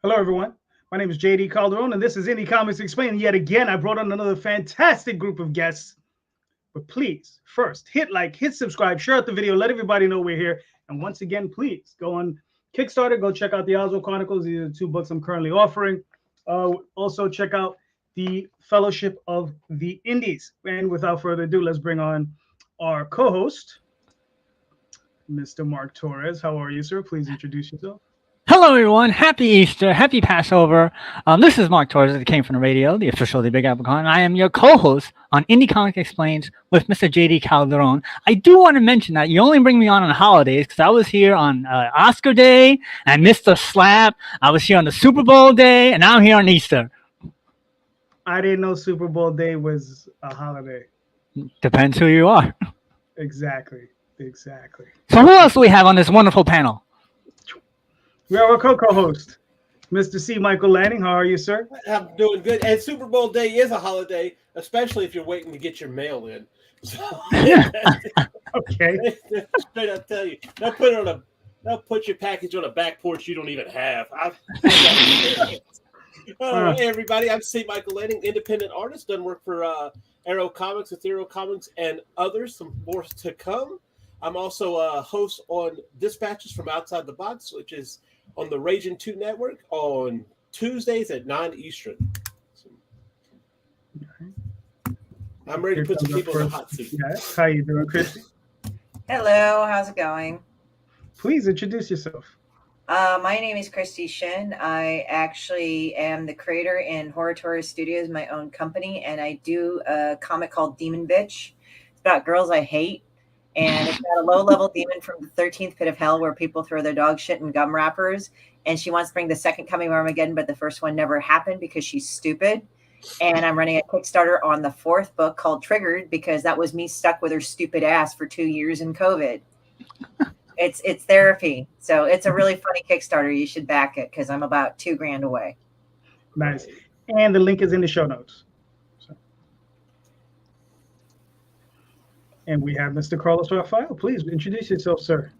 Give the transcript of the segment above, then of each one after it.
Hello, everyone. My name is JD Calderon, and this is Indy Comics Explained. Yet again, I brought on another fantastic group of guests. But please, first, hit like, hit subscribe, share out the video, let everybody know we're here. And once again, please go on Kickstarter, go check out the Oswald Chronicles. These are the two books I'm currently offering. Also, check out the Fellowship of the Indies. And without further ado, let's bring on our co-host, Mr. Mark Torres. How are you, sir? Please introduce yourself. Hello, everyone. Happy Easter. Happy Passover. This is Mark Torres that came from the radio, the official of the Big Apple Con. I am your co-host on Indy Comics Explained with Mr. JD Calderon. I do want to mention that you only bring me on holidays because I was here on Oscar Day and missed the slap. I was here on the Super Bowl day, and now I'm here on Easter. I didn't know Super Bowl day was a holiday. Depends who you are. Exactly. So who else do we have on this wonderful panel? We have our co-host, Mr. C. Michael Lanning. How are you, sir? I'm doing good. And Super Bowl day is a holiday, especially if you're waiting to get your mail in. So, okay. Straight up tell you, they'll put your package on a back porch you don't even have. Hey, everybody. I'm C. Michael Lanning, independent artist. Done work for Arrow Comics, Ethereal Comics, and others. Some more to come. I'm also a host on Dispatches from Outside the Box, which is on the Raging 2 network on Tuesdays at 9 Eastern. So, I'm ready to put some people in the hot seat. Yes. How you doing, Christie? Hello, how's it going? Please introduce yourself. My name is Christie Shinn. I actually am the creator in Torres Studios, my own company, and I do a comic called Demon Bitch. It's about girls I hate. And it's got a low-level demon from the 13th pit of hell where people throw their dog shit in gum wrappers. And she wants to bring the second coming of Armageddon, but the first one never happened because she's stupid. And I'm running a Kickstarter on the fourth book called Triggered because that was me stuck with her stupid ass for 2 years in COVID. It's therapy. So it's a really funny Kickstarter. You should back it because I'm about $2,000 away. Nice. And the link is in the show notes. And we have Mr. Carlos Raphael. Please introduce yourself, sir.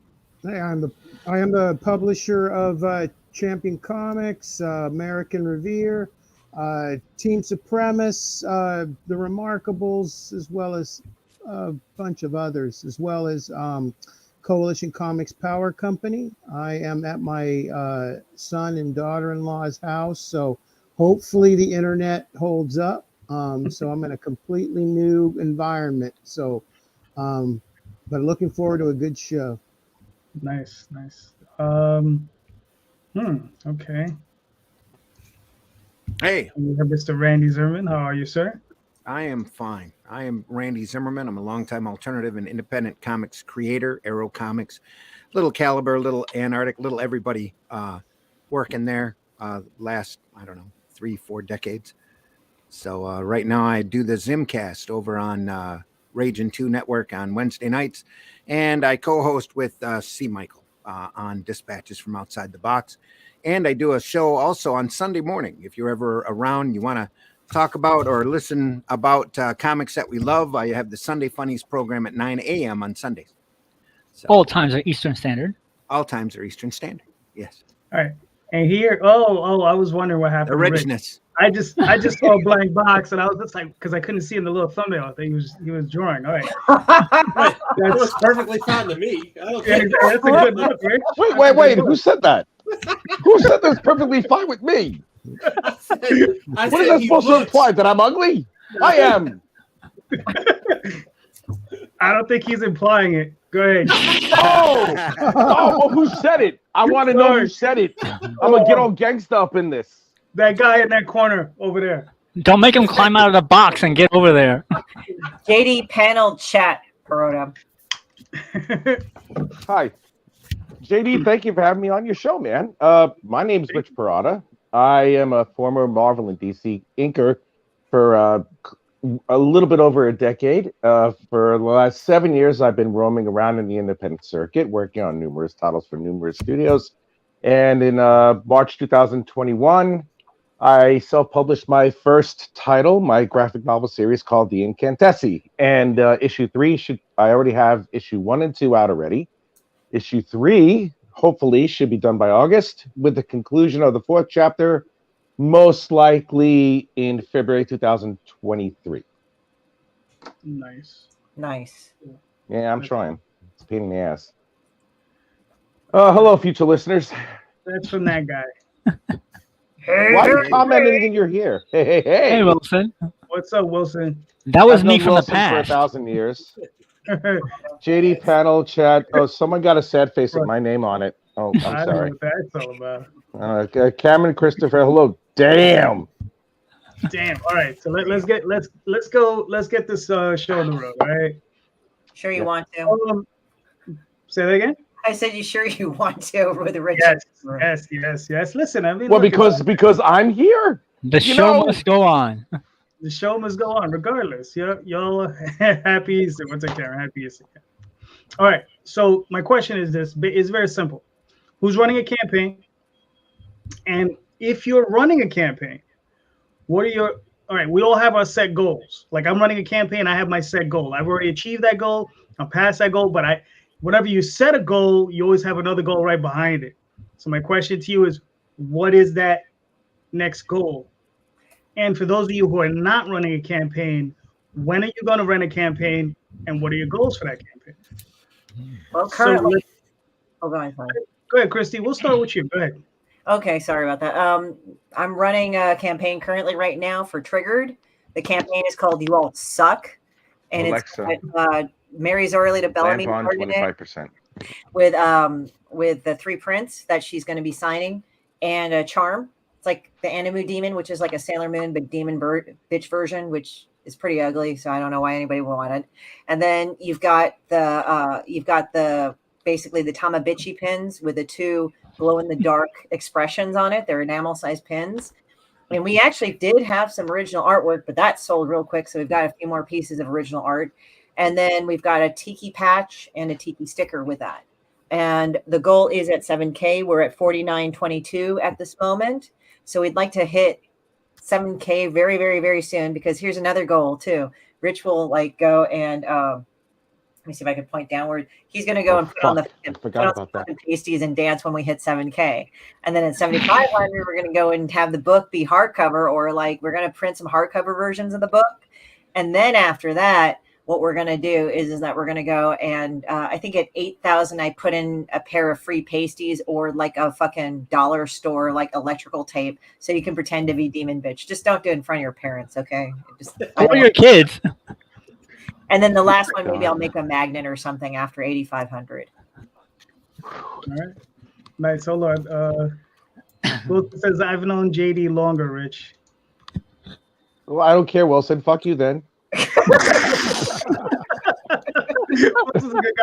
Hey, I am the publisher of Champion Comics, American Revere, Team Supremus, The Remarkables, as well as a bunch of others, as well as Coalition Comics Power Company. I am at my son and daughter-in-law's house, so hopefully the internet holds up. So I'm in a completely new environment. So. But looking forward to a good show. Nice. Okay. Hey. We have Mr. Randy Zimmerman. How are you, sir? I am fine. I am Randy Zimmerman. I'm a longtime alternative and independent comics creator, Arrow Comics, little Caliber, little Antarctic, little everybody working there last, 3-4 decades. So right now I do the Zimcast over on Raging 2 Network on Wednesday nights, and I co-host with C. Michael on Dispatches from Outside the Box, and I do a show also on Sunday morning. If you're ever around, you want to talk about or listen about comics that we love, I have the Sunday Funnies program at 9 a.m. on Sundays. So, all times are Eastern Standard. All times are Eastern Standard. Yes. All right. And here, I was wondering what happened. The richness. I just saw a blank box, and I was just like, because I couldn't see in the little thumbnail. I think he was drawing. All right, that was perfectly fine to me. That's a good look, right? Wait! Who said that? Who said that's perfectly fine with me? What is that supposed to imply? That I'm ugly? I am. I don't think he's implying it. Go ahead. Well, who said it? I want to know who said it. I'm gonna get all gangsta up in this. That guy in that corner over there. Don't make him climb out of the box and get over there. JD panel chat, Perotta. Hi. JD, thank you for having me on your show, man. My name is Rich Perotta. I am a former Marvel and DC inker for a little bit over a decade. For the last 7 years, I've been roaming around in the independent circuit, working on numerous titles for numerous studios. And in March 2021, I self-published my first title, my graphic novel series called The Incantessi. And issue 3, I already have issue 1 and 2 out already. Issue 3 hopefully should be done by August, with the conclusion of the 4th chapter most likely in February 2023. Nice. Nice. Yeah, I'm trying. It's a pain in the ass. Hello, future listeners. That's from that guy. Why are you commenting and you're here? Hey. Hey, Wilson. What's up, Wilson? That was I've me known from Wilson the past. for 1,000 years. JD panel chat. Oh, someone got a sad face with my name on it. Oh, I'm I sorry. don't know what that's all about. Cameron Christopher. Hello. Damn. Damn. All right. So let's get this show on the road. All right. Sure you want to? Say that again. I said you sure you want to with the rich. Yes. Listen, I mean. Well, look, because I'm here. The show must go on. The show must go on regardless. Y'all happy Easter. What's up, Karen? Happy Easter. All right. So my question is this. It's very simple. Who's running a campaign? And if you're running a campaign, what are your all right, we all have our set goals. Like I'm running a campaign, I have my set goal. I've already achieved that goal. I'm past that goal, but whenever you set a goal, you always have another goal right behind it. So my question to you is, what is that next goal? And for those of you who are not running a campaign, when are you going to run a campaign, and what are your goals for that campaign? Well, currently, go ahead, Christy. We'll start with you. Go ahead. Okay, sorry about that. I'm running a campaign currently right now for Triggered. The campaign is called "You All Suck," and Alexa, it's Mary Zorlita Bellamy 25%. with the 3 prints that she's going to be signing and a charm. It's like the Animu Demon, which is like a Sailor Moon but demon bitch version, which is pretty ugly. So I don't know why anybody would want it. And then you've got the basically the Tamabichi pins with the 2 glow in the dark expressions on it. They're enamel size pins. And we actually did have some original artwork, but that sold real quick. So we've got a few more pieces of original art. And then we've got a tiki patch and a tiki sticker with that. And the goal is at 7K. We're at 49.22 at this moment. So we'd like to hit 7K very, very, very soon, because here's another goal too. Rich will go and let me see if I can point downward. He's going to go and put on the pasties and dance when we hit 7K. And then at 7,500, we're going to go and have the book be hardcover, or we're going to print some hardcover versions of the book. And then after that, what we're going to do is that we're going to go and I think at 8,000, I put in a pair of free pasties or a fucking dollar store, electrical tape. So you can pretend to be Demon Bitch. Just don't do it in front of your parents. Okay. Or your kids. And then the last one, maybe I'll make a magnet or something after 8,500. All right. Nice. Hold on. Wilson says, I've known JD longer, Rich. Well, I don't care, Wilson. Fuck you then. Wilson's a good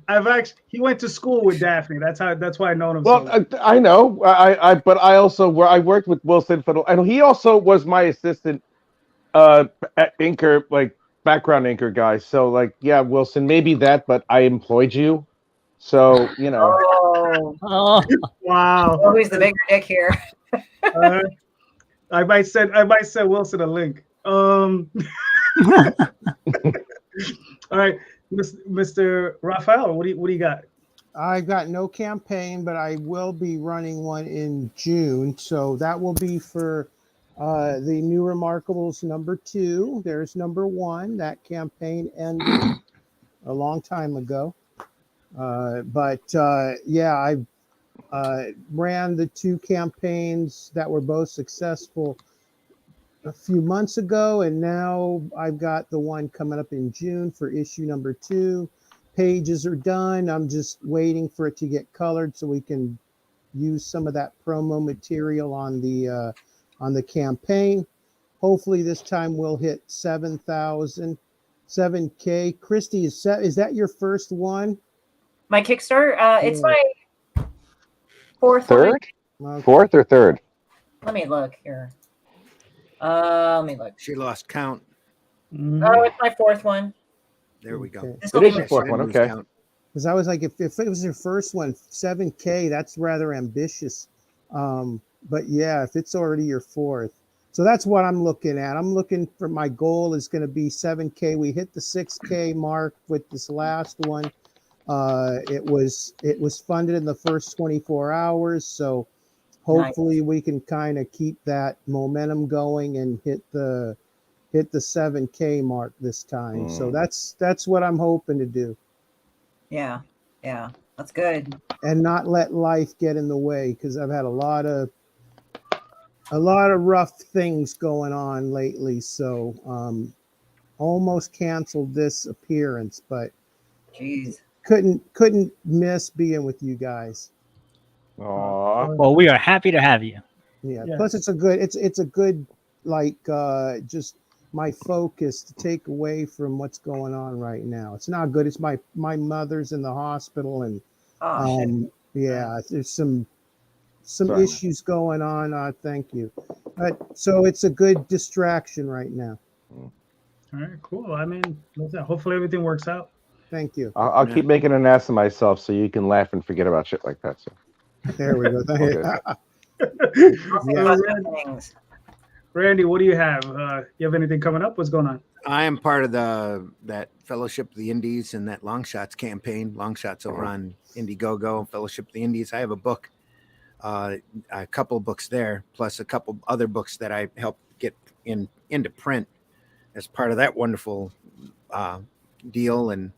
guy. He went to school with Daphne. That's why I know him. Well, I know. But I worked with Wilson and he also was my assistant at inker, background inker guy. So yeah, Wilson, maybe that, but I employed you. So, Oh. Wow. Oh, who's the bigger dick here? I might send Wilson a link. All right, Mr. Raphael, what do you got? I've got no campaign, but I will be running one in June. So that will be for the New Remarkables #2. There's #1. That campaign ended a long time ago. Yeah, I ran the 2 campaigns that were both successful a few months ago, and now I've got the one coming up in June for issue #2. Pages are done. I'm just waiting for it to get colored so we can use some of that promo material on the campaign. Hopefully this time we'll hit 7,000, 7K. Christy, is that your first one? My Kickstarter? It's my 4th Third? one. 4th or 3rd? Let me look here. Let me look. She lost count. Oh, it's my 4th one. There we go. Okay. This It will is be your 4th one, okay. Because I was like, if it was your first one, 7K, that's rather ambitious. But yeah, if it's already your 4th. So that's what I'm looking at. I'm looking for, my goal is going to be 7K. We hit the 6K mark with this last one. It was funded in the first 24 hours, so hopefully we can kind of keep that momentum going and hit the 7K mark this time. So that's what I'm hoping to do. Yeah, that's good. And not let life get in the way, because I've had a lot of rough things going on lately. So almost canceled this appearance, but Jeez. couldn't miss being with you guys. Aww. Well, we are happy to have you. Yeah. Yeah. Plus, it's a good like just my focus to take away from what's going on right now. It's not good. It's my mother's in the hospital, and yeah, there's some Sorry. issues going on. Thank you. So it's a good distraction right now. All right, cool. I mean, hopefully everything works out. Thank you. I'll keep making an ass of myself so you can laugh and forget about shit like that. So. There we go. Okay. Randy, what do you have? You have anything coming up? What's going on? I am part of that Fellowship of the Indies and that Long Shots campaign. Long Shots over on Indiegogo, Fellowship of the Indies. I have a book, a couple of books there, plus a couple other books that I helped get into print as part of that wonderful deal. And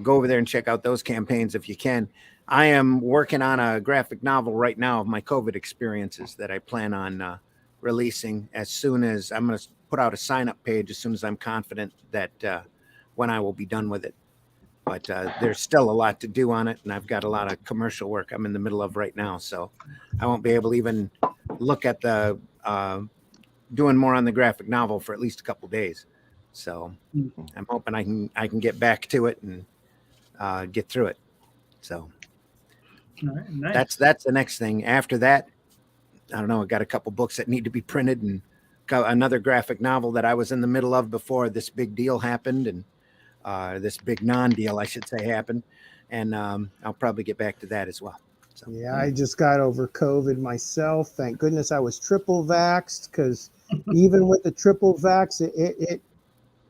go over there and check out those campaigns if you can. I am working on a graphic novel right now of my COVID experiences that I plan on releasing as soon as I'm going to put out a sign-up page as soon as I'm confident that when I will be done with it. But there's still a lot to do on it, and I've got a lot of commercial work I'm in the middle of right now, so I won't be able to even look at the doing more on the graphic novel for at least a couple days. So I'm hoping I can get back to it and get through it. So All right, nice. that's the next thing. After that, I don't know. I got a couple books that need to be printed and got another graphic novel that I was in the middle of before this big deal happened, and this big non-deal, I should say, happened. And I'll probably get back to that as well. So, Yeah, I just got over COVID myself. Thank goodness I was triple vaxxed, because even with the triple vax,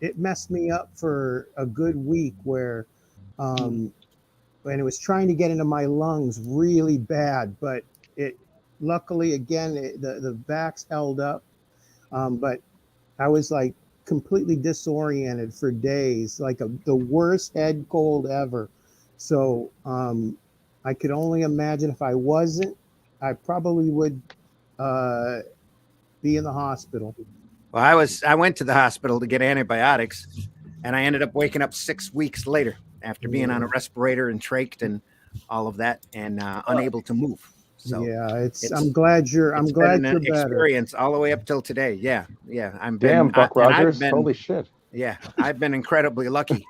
it messed me up for a good week where and it was trying to get into my lungs really bad, but luckily again the vax held up, but I was like completely disoriented for days, like the worst head cold ever. So I could only imagine if I wasn't, I probably would be in the hospital. well, I went to the hospital to get antibiotics, and I ended up waking up 6 weeks later after being on a respirator and trached and all of that, and unable to move. So yeah, I'm glad you're better. Experience all the way up till today. Yeah. Damn, Buck Rogers. Holy shit. Yeah, I've been incredibly lucky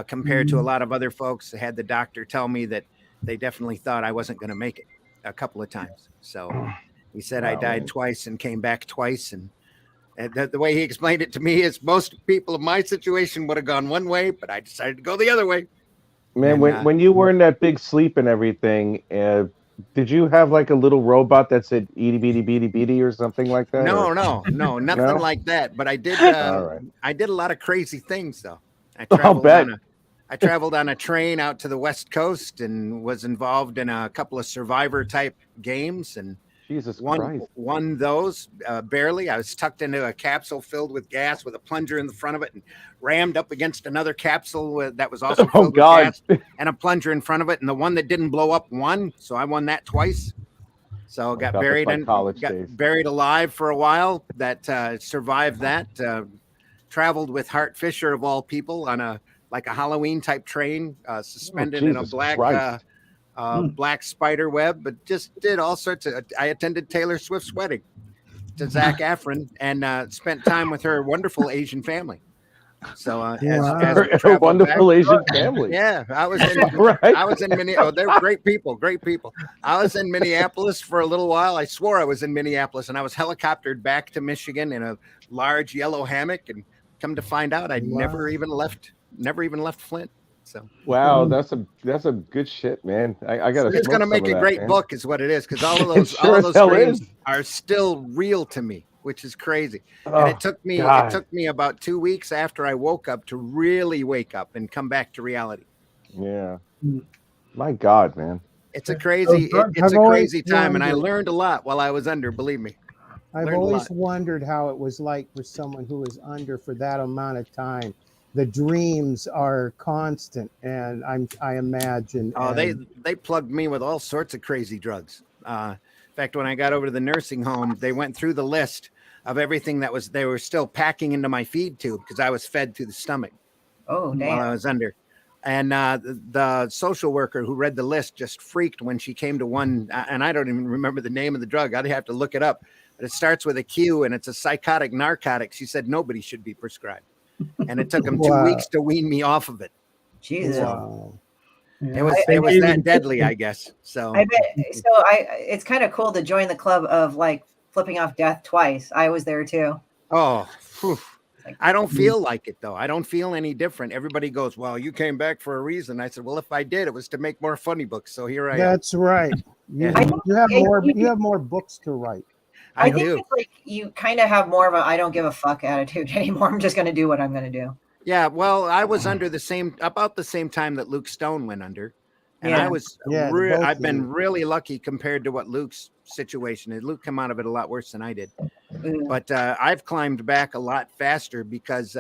compared to a lot of other folks. I had the doctor tell me that they definitely thought I wasn't going to make it a couple of times. So he said I died twice and came back twice. And the way he explained it to me is most people of my situation would have gone one way, but I decided to go the other way. Man, and, when you were in that big sleep and everything, did you have like a little robot that said "itty bitty bitty bitty" or something like that? No, nothing like that. But I did. I did a lot of crazy things, though. I traveled on a train out to the West Coast and was involved in a couple of Survivor type games, and Jesus Christ. won those barely. I was tucked into a capsule filled with gas with a plunger in the front of it and rammed up against another capsule that was also filled with gas and a plunger in front of it. And the one that didn't blow up won. So I won that twice. So got buried buried alive for a while. That survived that. Traveled with Hart Fisher of all people on a Halloween type train, suspended in a black spider web, but just did all sorts of. I attended Taylor Swift's wedding to Zac Efron and spent time with her wonderful Asian family. So as a wonderful Asian family. Yeah, I was in Minneapolis. They're great people. I was in Minneapolis for a little while. I swore I was in Minneapolis, and I was helicoptered back to Michigan in a large yellow hammock. And come to find out, I never even left Flint. So wow, that's a good shit, man. I got. It's going to make a great book, is what it is, because all of those dreams are still real to me, which is crazy. And it took me about 2 weeks after I woke up to really wake up and come back to reality. Yeah. Mm. My God, man. It's a crazy, it's I've a always crazy time, and I wondered- learned a lot while I was under. Believe me. I've Learned a always lot. wondered how it was like for someone who was under for that amount of time. The dreams are constant, and I imagine. Oh, and they plugged me with all sorts of crazy drugs. In fact, when I got over to the nursing home, they went through the list of everything that was they were still packing into my feed tube because I was fed through the stomach Oh, damn. while I was under. And the social worker who read the list just freaked when she came to one, and I don't even remember the name of the drug. I'd have to look it up. But it starts with a Q, and it's a psychotic narcotic. She said nobody should be prescribed, and it took them 2 Wow. weeks to wean me off of it. Jesus. wow. It was that deadly, I guess. So I bet. So it's kind of cool to join the club of like flipping off death twice. I was there too. Oh, whew. Like, I don't feel like it though. I don't feel any different. Everybody goes, "Well, you came back for a reason." I said, "Well, if I did, it was to make more funny books." So here I am. That's right. You, Yeah. you have more. You have more books to write. I think do. it's like you kind of have more of a I don't give a fuck attitude anymore. I'm just going to do what I'm going to do. Yeah. Well, I was under about the same time that Luke Stone went under, and Yeah. I was. Yeah, both I've of been you. really lucky compared to what Luke's situation is. Luke came out of it a lot worse than I did. Mm. But I've climbed back a lot faster because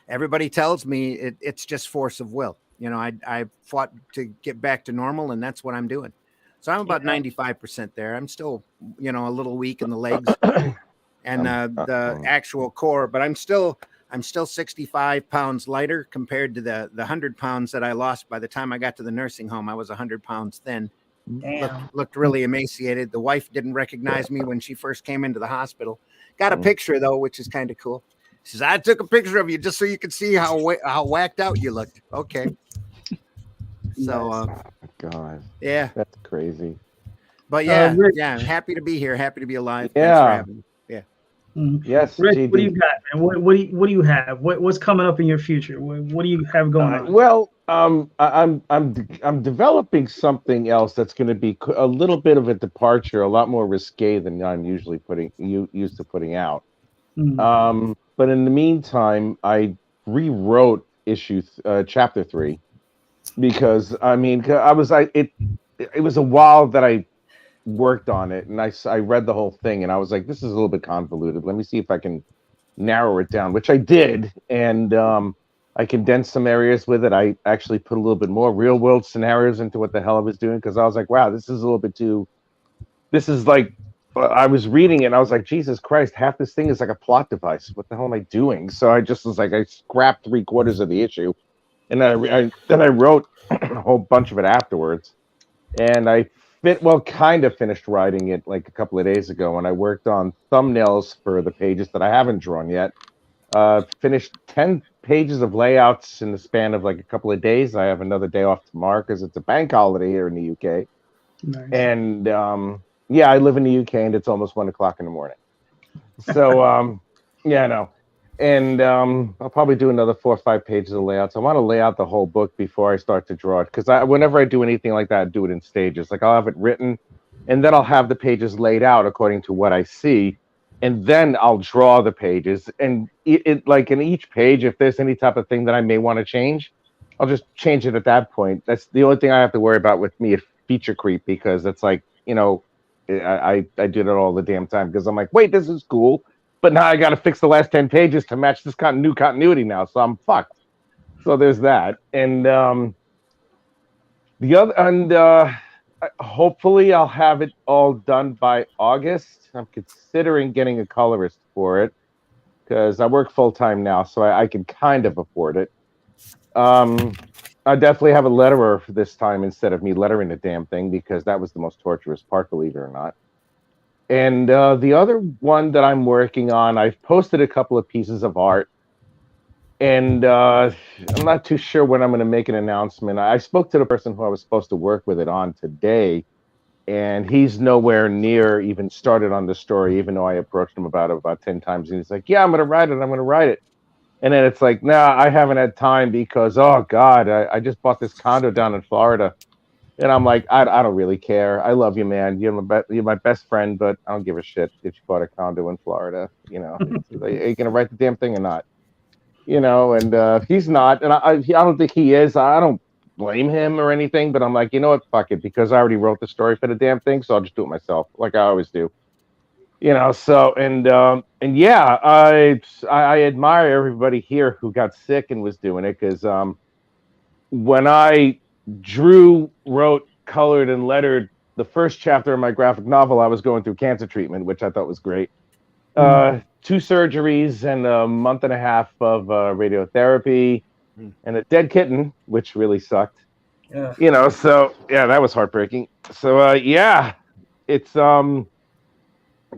everybody tells me it's just force of will. You know, I fought to get back to normal, and that's what I'm doing. So I'm about 95% there. I'm still, you know, a little weak in the legs and the actual core, but I'm still 65 pounds lighter compared to the 100 pounds that I lost by the time I got to the nursing home. I was 100 pounds thin. Damn. Looked really emaciated. The wife didn't recognize me when she first came into the hospital. Got a picture though, which is kind of cool. She says, "I took a picture of you just so you could see how whacked out you looked." Okay. So, God, yeah, that's crazy. but yeah, Rick. yeah, happy to be here. Happy to be alive. Yeah. Thanks for having me. Yeah. Mhm. Yes, Rick, JD. what do you got, man? What do you have? What's coming up in your future? What do you have going on? Well, I'm developing something else that's going to be a little bit of a departure, a lot more risque than I'm usually used to putting out. Mhm. But in the meantime, I rewrote chapter 3 because it was a while that I worked on it, and I read the whole thing, and I was like, this is a little bit convoluted. Let me see if I can narrow it down, which I did, and I condensed some areas with it. I actually put a little bit more real world scenarios into what the hell I was doing because I was like, wow, this is a little bit too. This is like I was reading it and I was like, Jesus Christ, half this thing is like a plot device. What the hell am I doing? So I just was like, I scrapped 3/4 of the issue, and then I wrote a whole bunch of it afterwards, and I kind of finished writing it like a couple of days ago, and I worked on thumbnails for the pages that I haven't drawn yet. Finished 10 pages of layouts in the span of like a couple of days. I have another day off tomorrow because it's a bank holiday here in the UK. Nice. And yeah, I live in the UK and it's almost 1 o'clock in the morning. So yeah, I know. And I'll probably do another 4 or 5 pages of layouts. I want to lay out the whole book before I start to draw it because whenever I do anything like that, I do it in stages. Like I'll have it written, and then I'll have the pages laid out according to what I see, and then I'll draw the pages. And it like in each page, if there's any type of thing that I may want to change, I'll just change it at that point. That's the only thing I have to worry about with me is feature creep because it's like, you know, I do it all the damn time because I'm like, wait, this is cool. But now I got to fix the last 10 pages to match this new continuity now. So I'm fucked. So there's that. And hopefully I'll have it all done by August. I'm considering getting a colorist for it because I work full time now. So I can kind of afford it. I definitely have a letterer for this time instead of me lettering the damn thing because that was the most torturous part, believe it or not. And the other one that I'm working on, I've posted a couple of pieces of art, and I'm not too sure when I'm going to make an announcement. I spoke to the person who I was supposed to work with it on today, and he's nowhere near even started on the story, even though I approached him about 10 times, and he's like, yeah, I'm going to write it. And then it's like, nah, I haven't had time because, oh, God, I just bought this condo down in Florida. And I'm like, I don't really care. I love you, man. You're my best friend, but I don't give a shit if you bought a condo in Florida. You know, are you gonna write the damn thing or not? you know, and he's not, and I don't think he is. I don't blame him or anything, but I'm like, you know what, fuck it, because I already wrote the story for the damn thing, so I'll just do it myself, like I always do. You know, so and yeah, I admire everybody here who got sick and was doing it, because when I wrote, colored, and lettered the first chapter of my graphic novel, I was going through cancer treatment, which I thought was great. 2 surgeries and a month and a half of radiotherapy and a dead kitten, which really sucked. Yeah. You know, so yeah, that was heartbreaking. So yeah, it's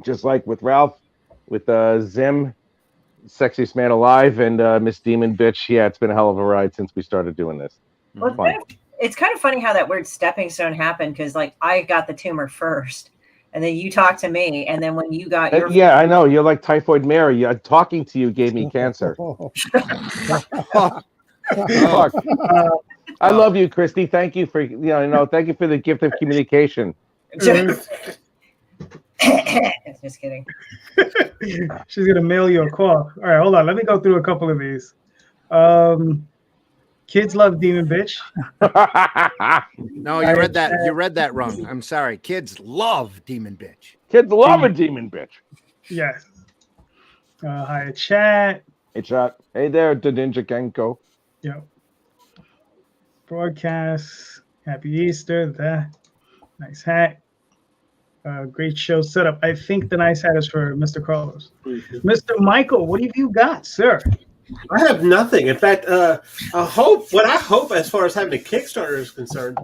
just like with Ralph, with Zim, Sexiest Man Alive, and Miss Demon Bitch. Yeah, it's been a hell of a ride since we started doing this. Well, it's kind of funny how that weird stepping stone happened, because like I got the tumor first, and then you talked to me, and then when you got your yeah, I know, you're like Typhoid Mary. Talking to you gave me cancer. Fuck. I love you, Christy. Thank you for thank you for the gift of communication. Just kidding. She's gonna mail you a call. All right, hold on. Let me go through a couple of these. Kids love Demon Bitch. No, you read that. You read that wrong. I'm sorry. Kids love Demon Bitch. Kids love a Demon Bitch. Yes. Hi, chat. Hey, chat. Hey there, the Ninja Genko. Yep. Broadcast. Happy Easter. That nice hat. Great show setup. I think the nice hat is for Mr. Carlos. Mr. Michael, what have you got, sir? I have nothing. In fact, I hope as far as having a Kickstarter is concerned,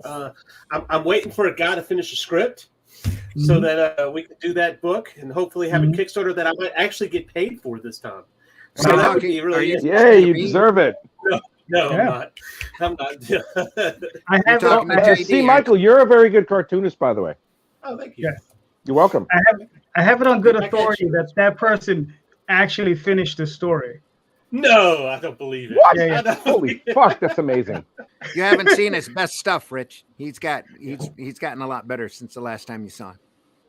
I'm waiting for a guy to finish a script so that we can do that book and hopefully have a Kickstarter that I might actually get paid for this time. So that would be really you deserve it. No, Yeah. I'm not. I have See, Michael, you're a very good cartoonist, by the way. Oh, thank you. Yeah. You're welcome. I have it on good authority that person actually finished the story. No, I don't believe it. What? Yeah. Holy fuck, that's amazing. You haven't seen his best stuff, Rich. He's gotten a lot better since the last time you saw him.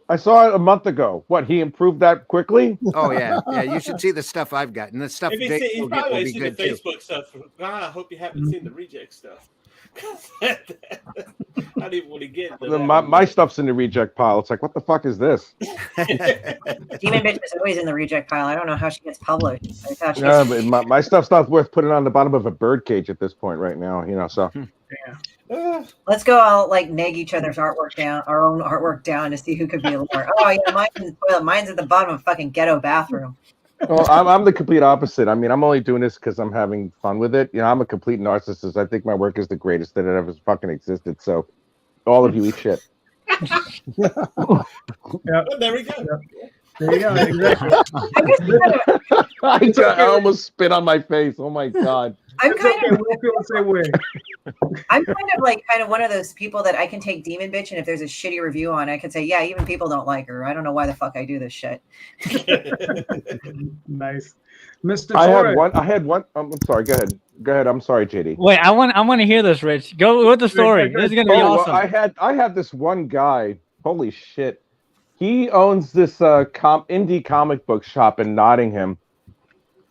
I saw it a month ago. What, he improved that quickly? Oh yeah, yeah. You should see the stuff I've got, and the stuff If Vic you will get will probably be seen the good too. Facebook stuff. I hope you haven't seen the reject stuff. I don't even want to get into that. My stuff's in the reject pile. It's like, what the fuck is this? Demon Bitch is always in the reject pile. I don't know how she gets published. Yeah, but my stuff's not worth putting on the bottom of a bird cage at this point right now, so. Let's go all like nag each other's artwork down, our own artwork down, to see who could be a little more. Oh yeah, mine's in the toilet. Mine's at the bottom of a fucking ghetto bathroom. Well, I'm the complete opposite. I mean, I'm only doing this because I'm having fun with it. I'm a complete narcissist. I think my work is the greatest that it ever fucking existed. So, all of you eat shit. Yeah. There we go. Yeah. There you go. Exactly. I almost spit on my face. Oh my god. I'm kind of We'll feel the same way. I'm kind of one of those people that I can take Demon Bitch, and if there's a shitty review on, I can say, yeah, even people don't like her. I don't know why the fuck I do this shit. Nice, Mr. Torres. I had one. I'm sorry. Go ahead. I'm sorry, JD. Wait, I want to hear this, Rich. Go with the story. This is gonna be awesome. Well, I had this one guy. Holy shit. He owns this indie comic book shop in Nottingham.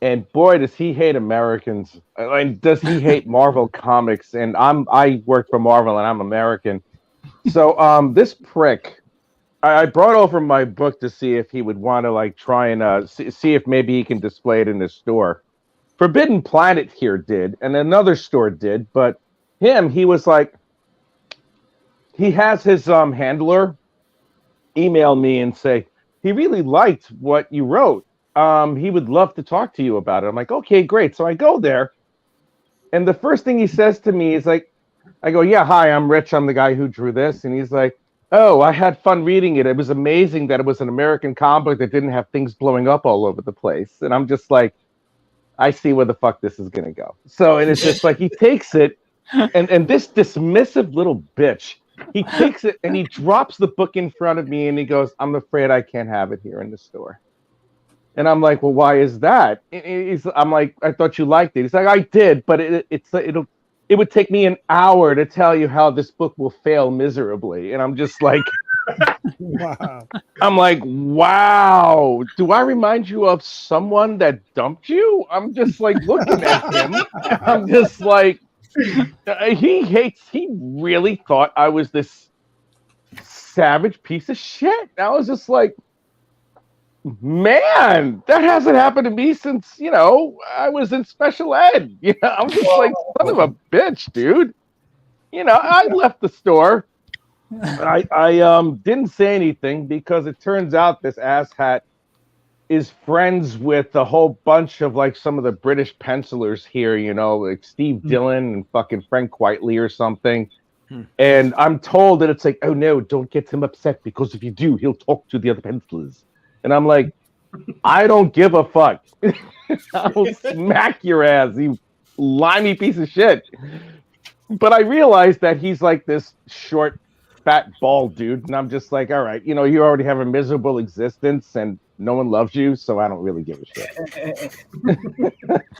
And boy, does he hate Americans. And does he hate Marvel Comics? And I work for Marvel and I'm American. So this prick, I brought over my book to see if he would want to try and see if maybe he can display it in his store. Forbidden Planet here did, and another store did, but he was like, he has his handler email me and say, he really liked what you wrote. He would love to talk to you about it. I'm like, okay, great. So I go there, and the first thing he says to me is like, I go, yeah, hi, I'm Rich. I'm the guy who drew this. And he's like, oh, I had fun reading it. It was amazing that it was an American comic that didn't have things blowing up all over the place. And I'm just like, I see where the fuck this is going to go. So, and it's just like, he takes it, and this dismissive little bitch, he takes it and he drops the book in front of me and he goes, I'm afraid I can't have it here in the store. And I'm like, well, why is that? I'm like, I thought you liked it. He's like, I did, but it would take me an hour to tell you how this book will fail miserably. And I'm just like, Wow. I'm like, wow. Do I remind you of someone that dumped you? I'm just like looking at him. I'm just like, he really thought I was this savage piece of shit. I was just like, man, that hasn't happened to me since, I was in special ed. I'm just like, son of a bitch, dude. I left the store. I didn't say anything because it turns out this asshat is friends with a whole bunch of like some of the British pencilers here, like Steve Dillon and fucking Frank Whiteley or something. And I'm told that it's like, oh no, don't get him upset because if you do, he'll talk to the other pencilers. And I'm like, I don't give a fuck. I'll smack your ass, you limey piece of shit. But I realized that he's like this short, fat, bald dude. And I'm just like, all right, you already have a miserable existence and no one loves you. So I don't really give a shit.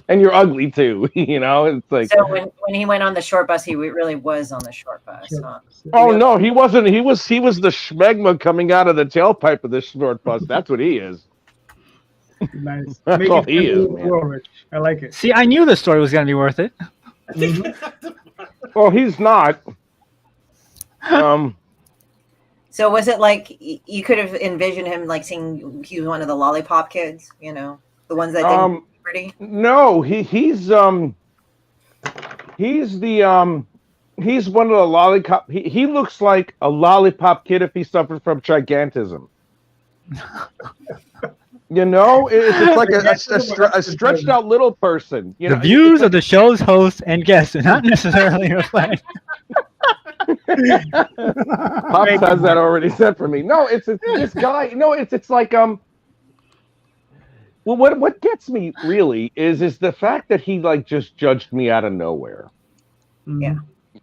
And you're ugly too. It's like. So when he went on the short bus, he really was on the short bus. Huh? Oh, no, he wasn't. He was the schmegma coming out of the tailpipe of this short bus. That's what he is. Nice. That's all he is, man. Rich. I like it. See, I knew the story was going to be worth it. Well, he's not. So was it like you could have envisioned him like seeing he was one of the lollipop kids, the ones that didn't pretty? No, he's one of the lollipop. He looks like a lollipop kid if he suffered from gigantism. It's like a stretched out little person. The views of the show's hosts and guests do not necessarily reflect. Pops has that already set for me. No, it's this guy. No, it's like well, what gets me really is the fact that he like just judged me out of nowhere. Yeah.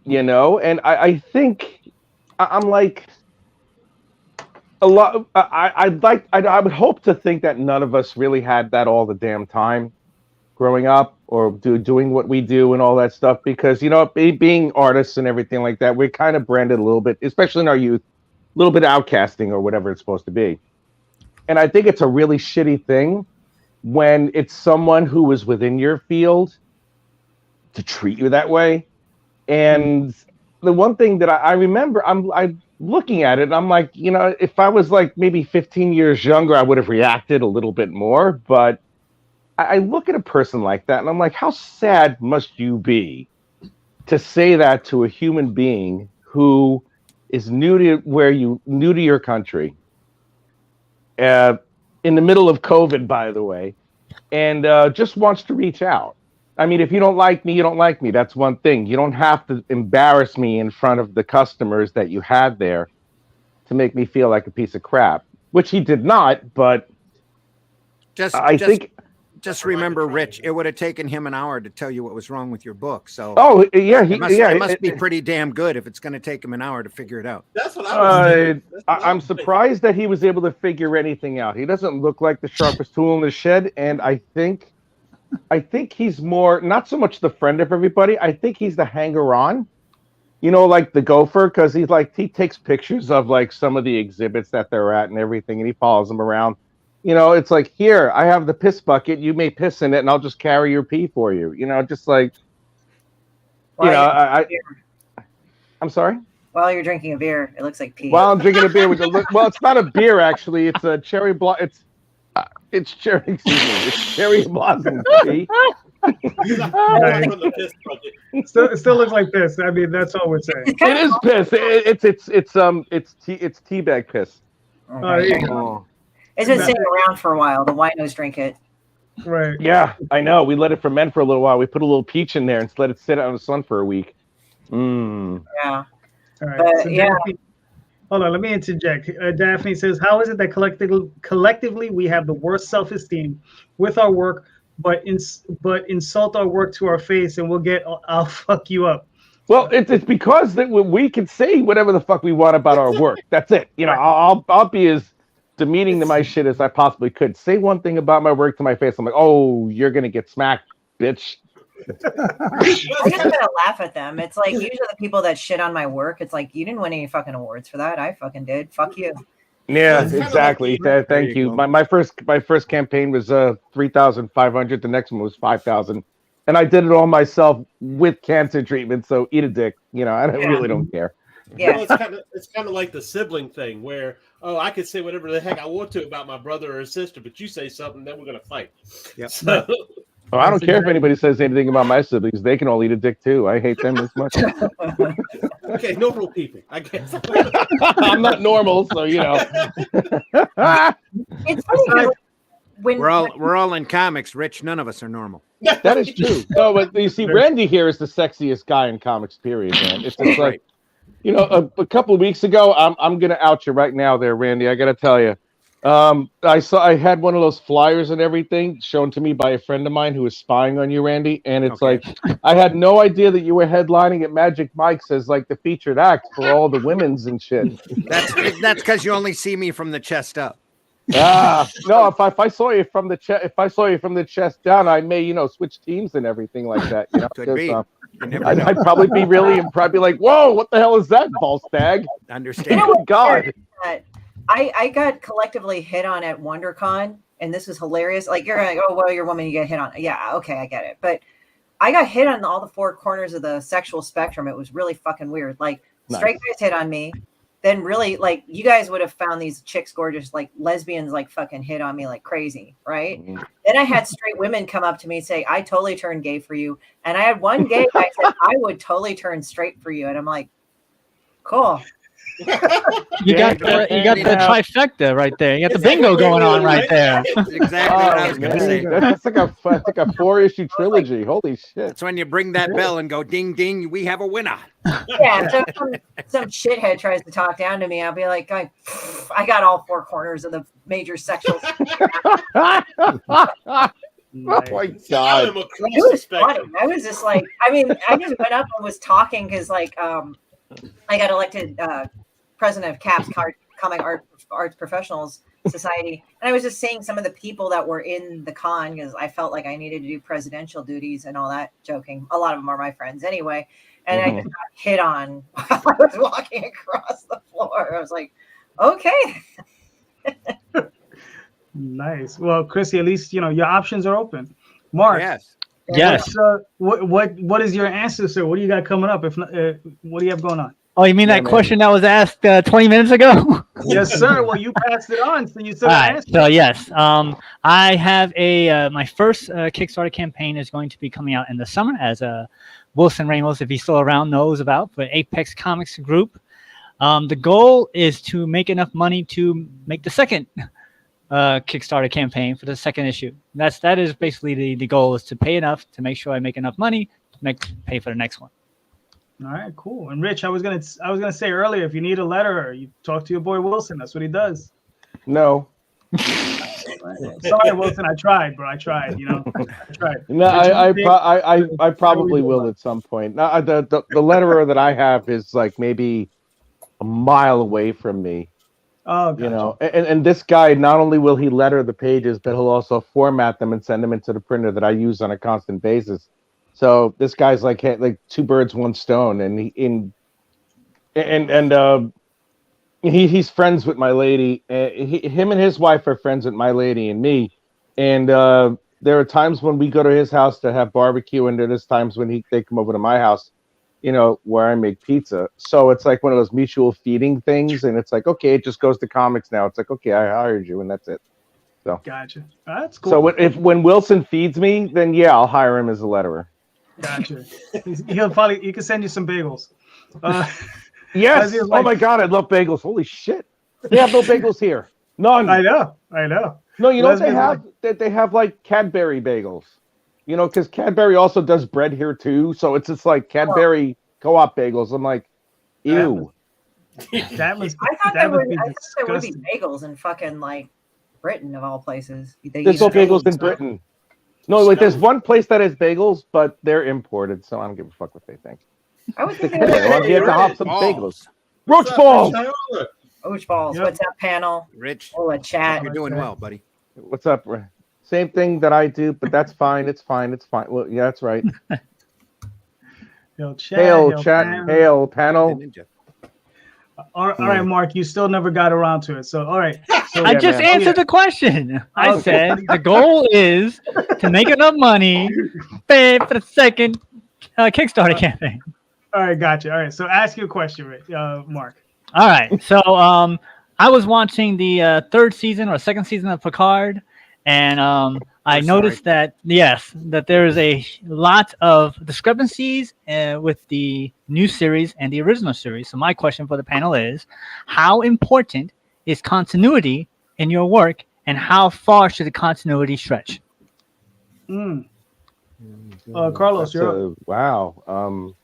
And I think I'm like a lot. I would hope to think that none of us really had that all the damn time growing up or doing what we do and all that stuff, because being artists and everything like that, we're kind of branded a little bit, especially in our youth, a little bit outcasting or whatever it's supposed to be. And I think it's a really shitty thing when it's someone who is within your field to treat you that way. And the one thing that I remember, I'm looking at it and I'm like, if I was like maybe 15 years younger, I would have reacted a little bit more. But I look at a person like that and I'm like, how sad must you be to say that to a human being who is new to your country, in the middle of COVID, by the way, and just wants to reach out. I mean, if you don't like me, you don't like me. That's one thing. You don't have to embarrass me in front of the customers that you had there to make me feel like a piece of crap, which he did not. But just remember, Rich, it would have taken him an hour to tell you what was wrong with your book. So it must be pretty damn good if it's going to take him an hour to figure it out. That's what I was I'm surprised that he was able to figure anything out. He doesn't look like the sharpest tool in the shed, and I think he's more, not so much the friend of everybody. I think he's the hanger-on, like the gopher, because he takes pictures of like some of the exhibits that they're at and everything, and he follows them around. It's like, here, I have the piss bucket. You may piss in it, and I'll just carry your pee for you. Just like, I'm sorry? While you're drinking a beer, it looks like pee. While I'm drinking a beer, well, it's not a beer, actually. It's a cherry blossom. It's cherry blossom tea. It still looks like piss. I mean, that's all we're saying. It is piss. It's teabag piss. Oh. It's been sitting around for a while. The winos drink it. Right. Yeah, I know. We let it ferment for a little while. We put a little peach in there and let it sit out in the sun for a week. Yeah. All right. But, so Daphne, hold on, let me interject. Daphne says, how is it that collectively we have the worst self-esteem with our work, but insult our work to our face and I'll fuck you up? Well, it's because that we can say whatever the fuck we want about our work. That's it. I'll be as demeaning to my shit as I possibly could. Say one thing about my work to my face, I'm like, oh, you're gonna get smacked, bitch. I just gotta laugh at them. It's like usually the people that shit on my work. It's like you didn't win any fucking awards for that. I fucking did. Fuck you. Yeah, It's kinda exactly. like- Thank you. My first campaign was 3,500. The next one was 5,000, and I did it all myself with cancer treatment. So eat a dick. You know, I really don't care. Yeah. Well, it's kind of like the sibling thing where, oh, I could say whatever the heck I want to about my brother or sister, but you say something, then we're gonna fight. Yep. So, Oh, I don't care if anybody says anything about my siblings. They can all eat a dick too. I hate them as much. okay, normal people, I guess. I'm not normal, so you know. It's funny 'cause when We're all in comics, Rich. None of us are normal. That is true. No, but you see, Randy here is the sexiest guy in comics. Period, man. It's just like, you know, a couple of weeks ago. I'm gonna out you right now, there, Randy. I gotta tell you. I had one of those flyers and everything shown to me by a friend of mine who was spying on you, Randy. And it's like, I had no idea that you were headlining at Magic Mike's as like the featured act for all the women's and shit. That's because you only see me from the chest up. No, if I saw you from the chest down, I may, switch teams and everything like that. Could be. I'd probably be probably like, whoa, what the hell is that, ball stag? Understand? Oh God. I got collectively hit on at WonderCon, and this is hilarious. Like, you're like, oh, well, you're a woman, you get hit on. Yeah, okay, I get it. But I got hit on all the four corners of the sexual spectrum. It was really fucking weird. Like, straight guys hit on me. Then really, like, you guys would have found these chicks gorgeous. Like, lesbians, like, fucking hit on me like crazy, right? Mm-hmm. Then I had straight women come up to me and say, I totally turned gay for you. And I had one gay guy said, I would totally turn straight for you. And I'm like, cool. You got the trifecta right there. You got the bingo going on right there. That's exactly what I was going to say. That's like a 4-issue trilogy. Holy shit! That's when you bring that bell and go ding ding. We have a winner. Yeah. So some shithead tries to talk down to me. I'll be like, I got all four corners of the major sexual. Oh my God! It was funny. I was just like, I just went up and was talking because like I got elected president of CAPS, Comic Arts Professionals Society, and I was just saying some of the people that were in the con because I felt like I needed to do presidential duties and all that. Joking, a lot of them are my friends anyway, and I just got hit on while I was walking across the floor. I was like, okay. Nice. Well, Chrissy, at least your options are open. Mark. Yes. What is your answer, sir? What do you got coming up? If not, what do you have going on? Oh, you mean that question that was asked 20 minutes ago? Yes, sir. Well, you passed it on, so you said answer. So yes, I have my first Kickstarter campaign is going to be coming out in the summer, as Wilson Ramos, if he's still around, knows about, for Apex Comics Group. The goal is to make enough money to make the second Kickstarter campaign for the second issue. That is basically the goal, is to pay enough to make sure I make enough money to pay for the next one. All right, cool. And Rich, I was gonna say earlier, if you need a letter, you talk to your boy Wilson. That's what he does. No. Sorry, Wilson. I tried, bro. I tried. I tried. No, I probably will at some point. Now, the letterer that I have is like maybe a mile away from me. Oh, gotcha. And this guy, not only will he letter the pages, but he'll also format them and send them into the printer that I use on a constant basis. So this guy's like two birds, one stone, and he's friends with my lady. Him and his wife are friends with my lady and me. And there are times when we go to his house to have barbecue, and there's times when they come over to my house, where I make pizza. So it's like one of those mutual feeding things, and it's like, okay, it just goes to comics now. It's like, okay, I hired you, and that's it. So gotcha. That's cool. So when Wilson feeds me, then yeah, I'll hire him as a letterer. Gotcha. He can send you some bagels. Yes. Oh my God, I love bagels. Holy shit. They have no bagels here. None. I know. No, what they have? They have like Cadbury bagels. Because Cadbury also does bread here too. So it's just like Cadbury co-op bagels. I'm like, ew. I thought there would be bagels in fucking like Britain of all places. There's no bagels in Britain. No, there's one place that has bagels, but they're imported, so I don't give a fuck what they think. I would think you have to hop some bagels. Roach balls. What's that panel? Rich. Oh, a chat. You're doing well, buddy. What's up? Same thing that I do, but that's fine. It's fine. It's fine. Well, yeah, that's right. Hail chat. Hail chat. panel. Hail panel. Ninja. All right, Mark, you still never got around to it. So, all right. So, I just answered the question. I said the goal is to make enough money pay for the second Kickstarter campaign. All right, gotcha. All right, so ask your question, Mark. All right, so I was watching the third season or second season of Picard, and I noticed that that there is a lot of discrepancies with the new series and the original series. So my question for the panel is, how important is continuity in your work, and how far should the continuity stretch? Carlos, you're up. Wow.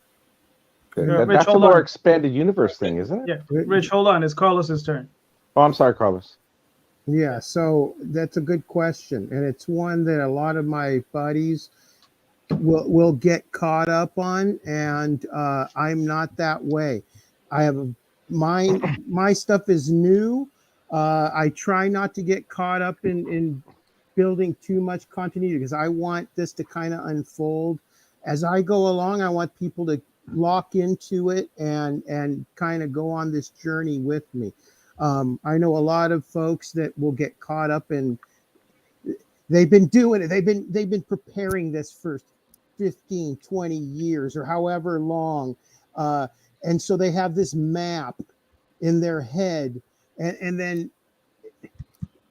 Rich, That's a hold more on. expanded universe thing, isn't it? Yeah, Rich, hold on. It's Carlos's turn. Oh, I'm sorry, Carlos. Yeah, so that's a good question, and it's one that a lot of my buddies will get caught up on, and I'm not that way. I have my stuff is new. I try not to get caught up in building too much continuity because I want this to kind of unfold as I go along. I want people to lock into it and kind of go on this journey with me. I know a lot of folks that will get caught up in, they've been doing it. They've been preparing this for 15, 20 years or however long. And so they have this map in their head and then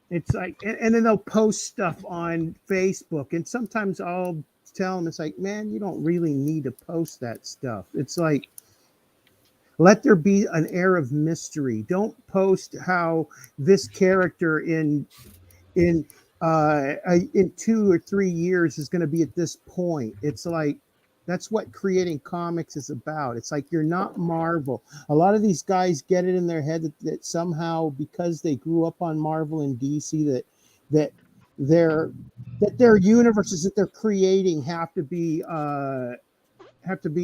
it's like, and then they'll post stuff on Facebook. And sometimes I'll tell them, it's like, man, you don't really need to post that stuff. It's like, let there be an air of mystery. Don't post how this character in 2 or 3 years is going to be at this point. It's like, that's what creating comics is about. It's like, you're not Marvel. A lot of these guys get it in their head that somehow, because they grew up on Marvel and DC, that their universes that they're creating have to be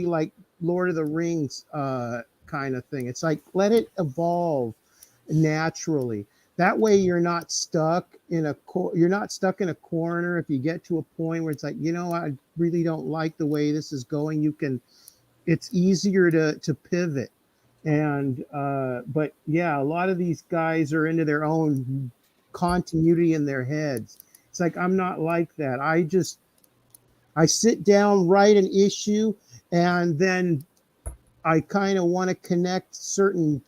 like Lord of the Rings kind of thing. It's like, let it evolve naturally. That way you're not stuck in a corner. If you get to a point where it's like, I really don't like the way this is going, it's easier to pivot. And but yeah, a lot of these guys are into their own continuity in their heads. It's like, I'm not like that. I sit down, write an issue, and then I kind of want to connect certain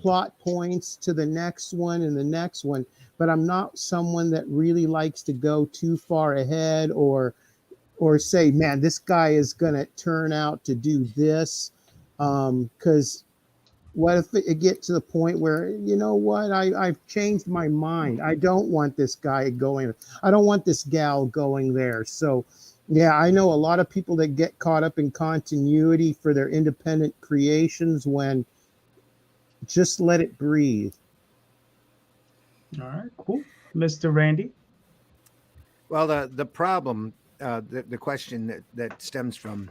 plot points to the next one and the next one, but I'm not someone that really likes to go too far ahead or say, man, this guy is going to turn out to do this. Because what if it gets to the point where, I've changed my mind. I don't want this guy going. I don't want this gal going there. So, yeah, I know a lot of people that get caught up in continuity for their independent creations when just let it breathe. All right, cool. Mr. Randy? Well, the problem, the question that stems from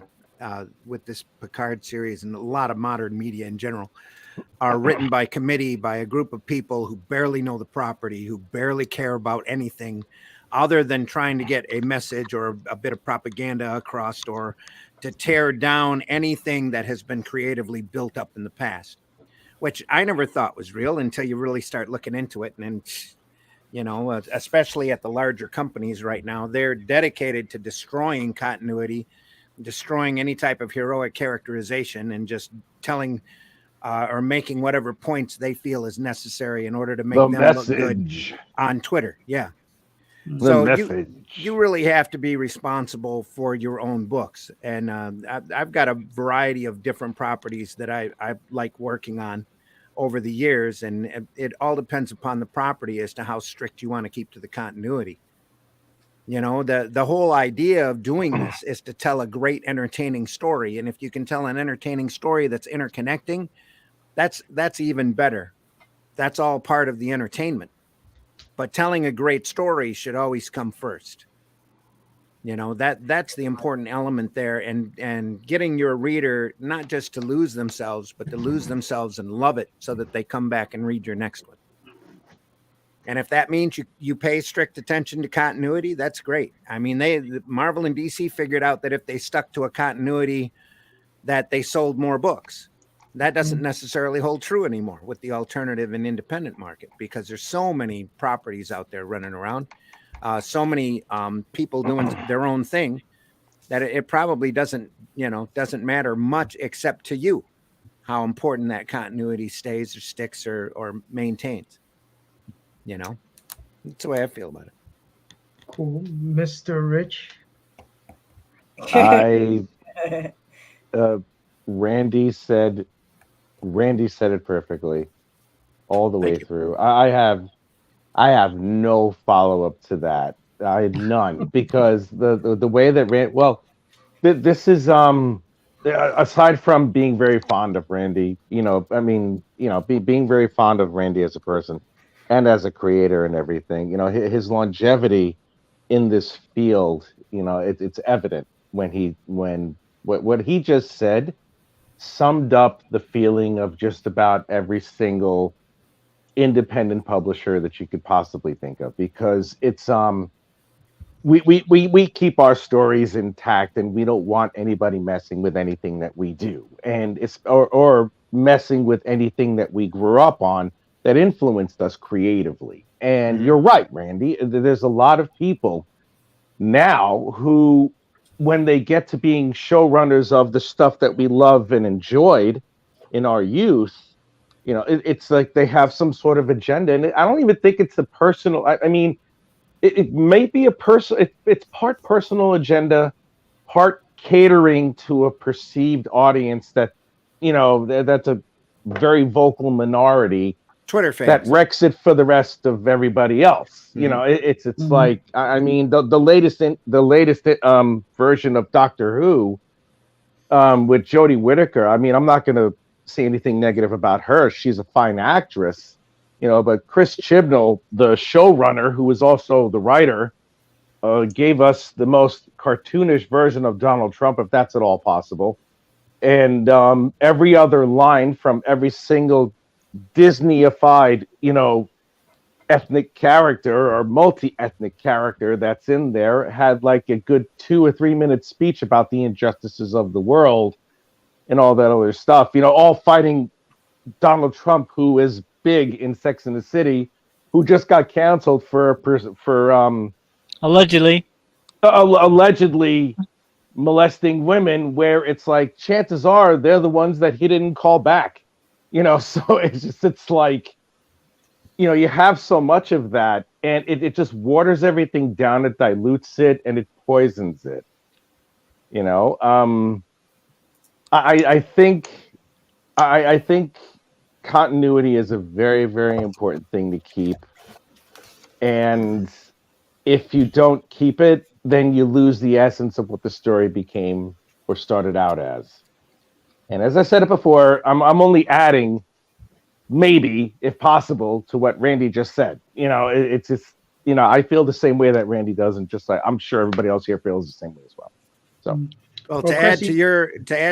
with this Picard series and a lot of modern media in general are written by committee by a group of people who barely know the property, who barely care about anything other than trying to get a message or a bit of propaganda across, or to tear down anything that has been creatively built up in the past, which I never thought was real until you really start looking into it. And then, especially at the larger companies right now, they're dedicated to destroying continuity, destroying any type of heroic characterization, and just telling or making whatever points they feel is necessary in order to make them look good on Twitter. Yeah. So you really have to be responsible for your own books. And I've got a variety of different properties that I like working on over the years. And it all depends upon the property as to how strict you want to keep to the continuity. The whole idea of doing this is to tell a great, entertaining story. And if you can tell an entertaining story that's interconnecting, that's even better. That's all part of the entertainment. But telling a great story should always come first. That's the important element there, and getting your reader not just to lose themselves, but to lose themselves and love it so that they come back and read your next one. And if that means you pay strict attention to continuity, that's great. I mean, Marvel and DC figured out that if they stuck to a continuity, that they sold more books. That doesn't necessarily hold true anymore with the alternative and independent market, because there's so many properties out there running around, so many people doing their own thing, that it probably doesn't matter much except to you how important that continuity stays or sticks or maintains. You know, that's the way I feel about it. Cool. Mr. Rich. Randy said it perfectly all the way through. I have no follow-up to that. I had none, because the way that this is aside from being very fond of Randy, being very fond of Randy as a person and as a creator and everything, his longevity in this field, it's evident when what he just said summed up the feeling of just about every single independent publisher that you could possibly think of, because it's we keep our stories intact, and we don't want anybody messing with anything that we do, and it's or messing with anything that we grew up on that influenced us creatively. And you're right, Randy, there's a lot of people now who, when they get to being showrunners of the stuff that we love and enjoyed in our youth, it's like they have some sort of agenda. And I don't even think it's a personal, I mean, it may be it's part personal agenda, part catering to a perceived audience that, that's a very vocal minority Twitter fans that wrecks it for the rest of everybody else. It's like, I mean, the latest version of Doctor Who with Jodie Whittaker. I mean, I'm not going to say anything negative about her. She's a fine actress, but Chris Chibnall, the showrunner, who is also the writer, gave us the most cartoonish version of Donald Trump, if that's at all possible. And every other line from every single Disney-ified, ethnic character or multi-ethnic character that's in there had like a good 2 or 3 minute speech about the injustices of the world and all that other stuff, all fighting Donald Trump, who is big in Sex and the City, who just got canceled for allegedly molesting women, where it's like chances are they're the ones that he didn't call back. So it's like, you have so much of that, and it just waters everything down, it dilutes it, and it poisons it. I think continuity is a very, very important thing to keep. And if you don't keep it, then you lose the essence of what the story became or started out as. And as I said it before, I'm only adding, maybe, if possible, to what Randy just said. It's just, I feel the same way that Randy does, and just like I'm sure everybody else here feels the same way as well. So, well, to add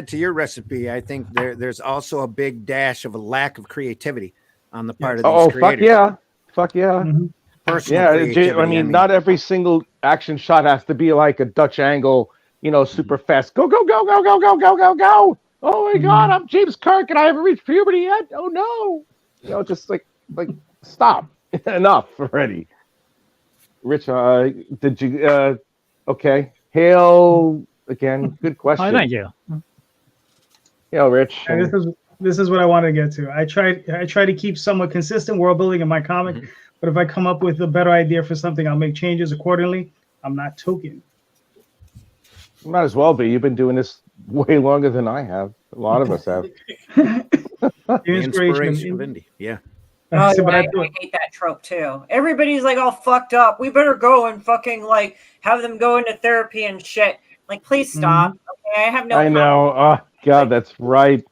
to your recipe, I think there's also a big dash of a lack of creativity on the part of these creators. Fuck yeah. Mm-hmm. Personal I mean, not every single action shot has to be like a Dutch angle, super fast. Go, go, go, go, go, go, go, go, go. Oh my God, I'm James Kirk and I haven't reached puberty yet. Oh no. Just like stop. Enough already. Rich, did you okay. Hail again. Good question. Oh, thank you. Rich. This is what I wanted to get to. I try to keep somewhat consistent world building in my comic, but if I come up with a better idea for something, I'll make changes accordingly. I'm not token. Might as well be. You've been doing this way longer than I have. A lot of us have. The inspiration of Indy. Yeah. I hate that trope too. Everybody's like all fucked up. We better go and fucking like have them go into therapy and shit. Like, please stop. Okay, I have no. I know. Oh God, that's right.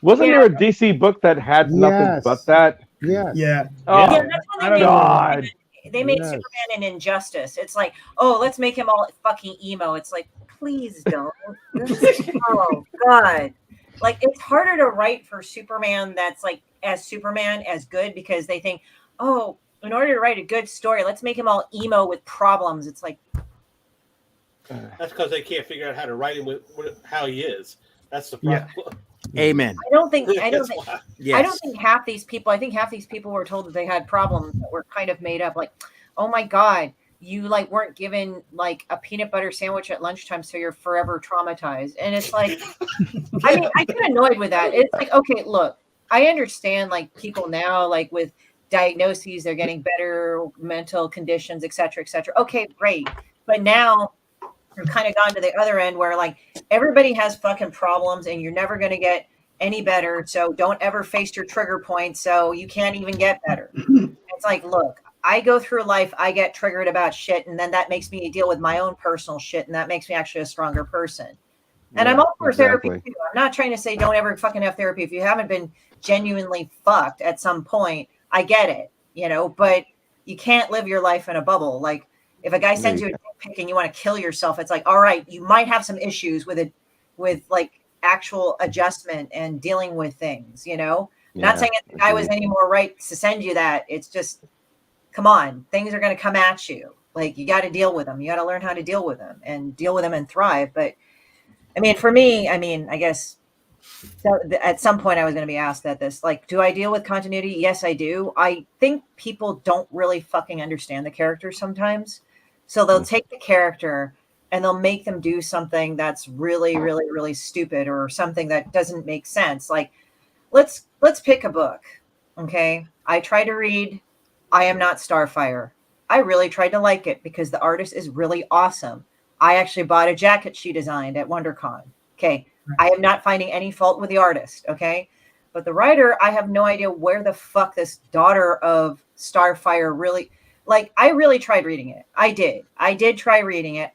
Wasn't there a DC book that had nothing but that? Yes. Yeah. Oh, yeah, that's when they made Yes. Superman an injustice. It's like, oh, let's make him all fucking emo. It's like, please don't. Oh God. Like, it's harder to write for Superman that's like as Superman as good, because they think, oh, in order to write a good story, let's make him all emo with problems. It's like that's because they can't figure out how to write him with how he is. That's the problem. Yeah. Amen. I don't think Yes. I don't think half these people. I think half these people were told that they had problems that were kind of made up. Like, oh my God, you like weren't given like a peanut butter sandwich at lunchtime, so you're forever traumatized. And it's like, I mean, I get annoyed with that. It's like, okay, look, I understand like people now, like with diagnoses, they're getting better mental conditions, et cetera, et cetera. Okay, great. But now we're kind of gone to the other end where like everybody has fucking problems and you're never going to get any better. So don't ever face your trigger point. So you can't even get better. It's like, look, I go through life, I get triggered about shit, and then that makes me deal with my own personal shit, and that makes me actually a stronger person. And I'm all for therapy too. I'm not trying to say don't ever fucking have therapy if you haven't been genuinely fucked at some point. I get it, you know, but you can't live your life in a bubble. Like if a guy sends you a dick pic and you want to kill yourself, it's like, all right, you might have some issues with it, with like actual adjustment and dealing with things, you know. Not saying that the guy was any more right to send you that. It's just, come on, things are going to come at you. Like you got to deal with them. You got to learn how to deal with them and thrive. But I mean, for me, I mean, I guess so at some point I was going to be asked that this, like, do I deal with continuity? Yes, I do. I think people don't really fucking understand the character sometimes. So they'll take the character and they'll make them do something that's really, really, really stupid or something that doesn't make sense. Like, let's pick a book. Okay. I try to read I Am Not Starfire. I really tried to like it because the artist is really awesome. I actually bought a jacket she designed at WonderCon. Okay. I am not finding any fault with the artist. Okay. But the writer, I have no idea where the fuck this daughter of Starfire really, like, I really tried reading it. I did try reading it.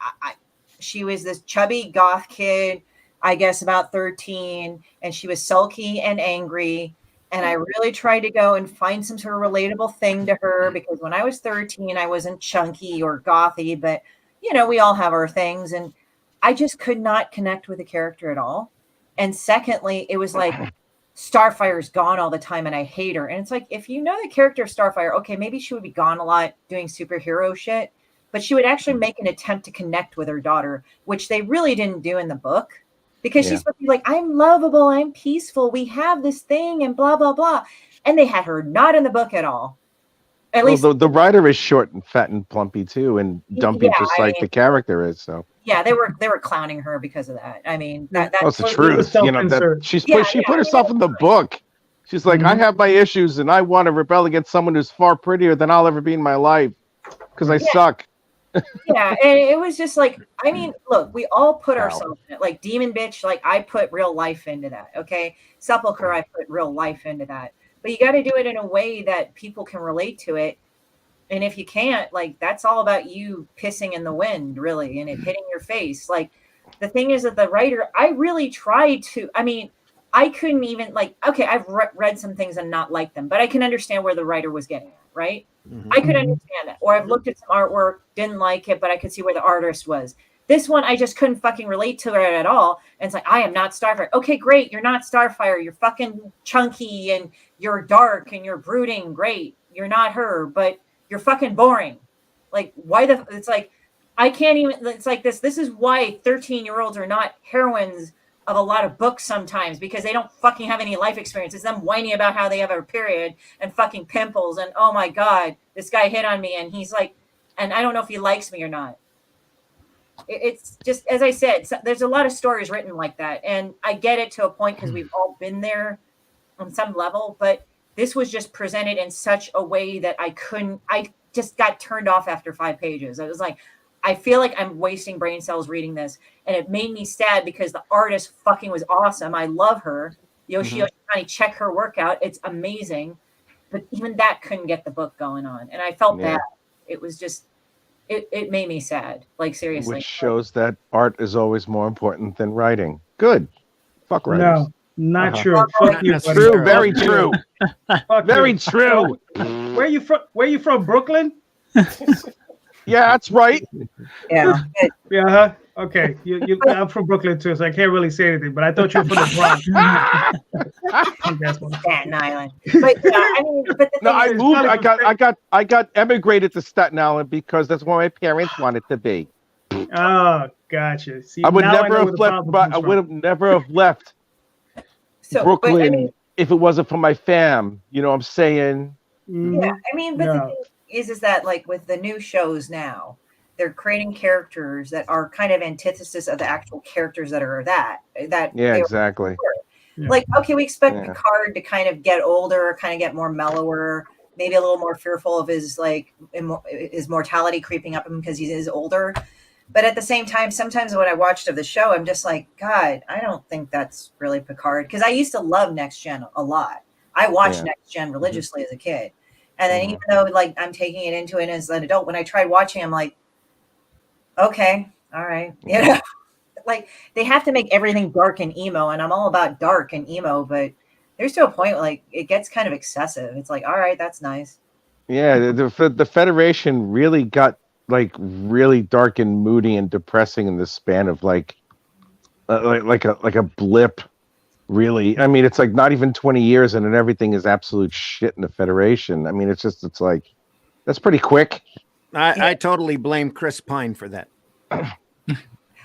She was this chubby goth kid, I guess about 13, and she was sulky and angry. And I really tried to go and find some sort of relatable thing to her because when I was 13, I wasn't chunky or gothy, but you know, we all have our things. And I just could not connect with the character at all. And secondly, it was like Starfire's gone all the time and I hate her. And it's like, if you know the character of Starfire, okay, maybe she would be gone a lot doing superhero shit, but she would actually make an attempt to connect with her daughter, which they really didn't do in the book. Because she's supposed to be like, I'm lovable, I'm peaceful, we have this thing, and blah, blah, blah. And they had her not in the book at all. At least the writer is short and fat and plumpy too, and dumpy just like the character is. So yeah, they were clowning her because of that. I mean, that's the truth. You know, that she put herself in the book. She's like, I have my issues, and I want to rebel against someone who's far prettier than I'll ever be in my life because I suck. Yeah, and it was just like, I mean, look, we all put ourselves in it. Like Demon Bitch, like I put real life into that. Okay, Sepulchre, I put real life into that. But you got to do it in a way that people can relate to it. And if you can't, like, that's all about you pissing in the wind, really, and it hitting your face. Like, the thing is that the writer, I really tried to, I mean, I couldn't even, like, okay, I've read some things and not liked them, but I can understand where the writer was getting at, right? I could understand that. Or I've looked at some artwork, didn't like it, but I could see where the artist was. This one, I just couldn't fucking relate to it at all. And it's like, I am not Starfire. Okay, great. You're not Starfire. You're fucking chunky and you're dark and you're brooding. Great. You're not her, but you're fucking boring. Like, why it's like, I can't even, it's like this. This is why 13-year-olds are not heroines of a lot of books sometimes, because they don't fucking have any life experience. It's them whining about how they have a period and fucking pimples and, oh my God, this guy hit on me and he's like, and I don't know if he likes me or not. It's just, as I said, there's a lot of stories written like that. And I get it to a point because we've all been there on some level, but this was just presented in such a way that I just got turned off after 5 pages. I was like, I feel like I'm wasting brain cells reading this. And it made me sad because the artist fucking was awesome. I love her. Yoshio Shikani, check her work out. It's amazing. But even that couldn't get the book going on. And I felt bad. It was just, it made me sad. Like, seriously. Which shows that art is always more important than writing. Good. Fuck writers. No, not true. Fuck you, buddy. True. Very true. Very true. Where you from? Brooklyn? Yeah, that's right. Yeah. Yeah. Okay, I'm from Brooklyn too, so I can't really say anything. But I thought you were from the Bronx. Staten Island. But I mean, but the No, thing I is, moved. I got emigrated to Staten Island because that's where my parents wanted to be. Oh, gotcha. See, I would now never know have where the left. problem But comes I from. would have never have left so, Brooklyn But, I mean, if it wasn't for my fam. You know what I'm saying? Mhm. yeah, I mean, but the thing is that like with the new shows now, they're creating characters that are kind of antithesis of the actual characters that are that Yeah, they were exactly. before. Yeah. Like, okay, we expect Yeah. Picard to kind of get older, kind of get more mellower, maybe a little more fearful of his like his mortality creeping up him because he is older. But at the same time, sometimes when I watched of the show, I'm just like, God, I don't think that's really Picard. Because I used to love Next Gen a lot. I watched Yeah. Next Gen religiously as a kid. And then even though like I'm taking it into it as an adult, when I tried watching, I'm like, okay, all right. You know, like they have to make everything dark and emo, and I'm all about dark and emo, but there's to a point where, like it gets kind of excessive. It's like, all right, that's nice. Yeah, the Federation really got like really dark and moody and depressing in the span of like a blip. Really, I mean, it's like not even 20 years, and then everything is absolute shit in the Federation. I mean, it's like that's pretty quick. I totally blame Chris Pine for that.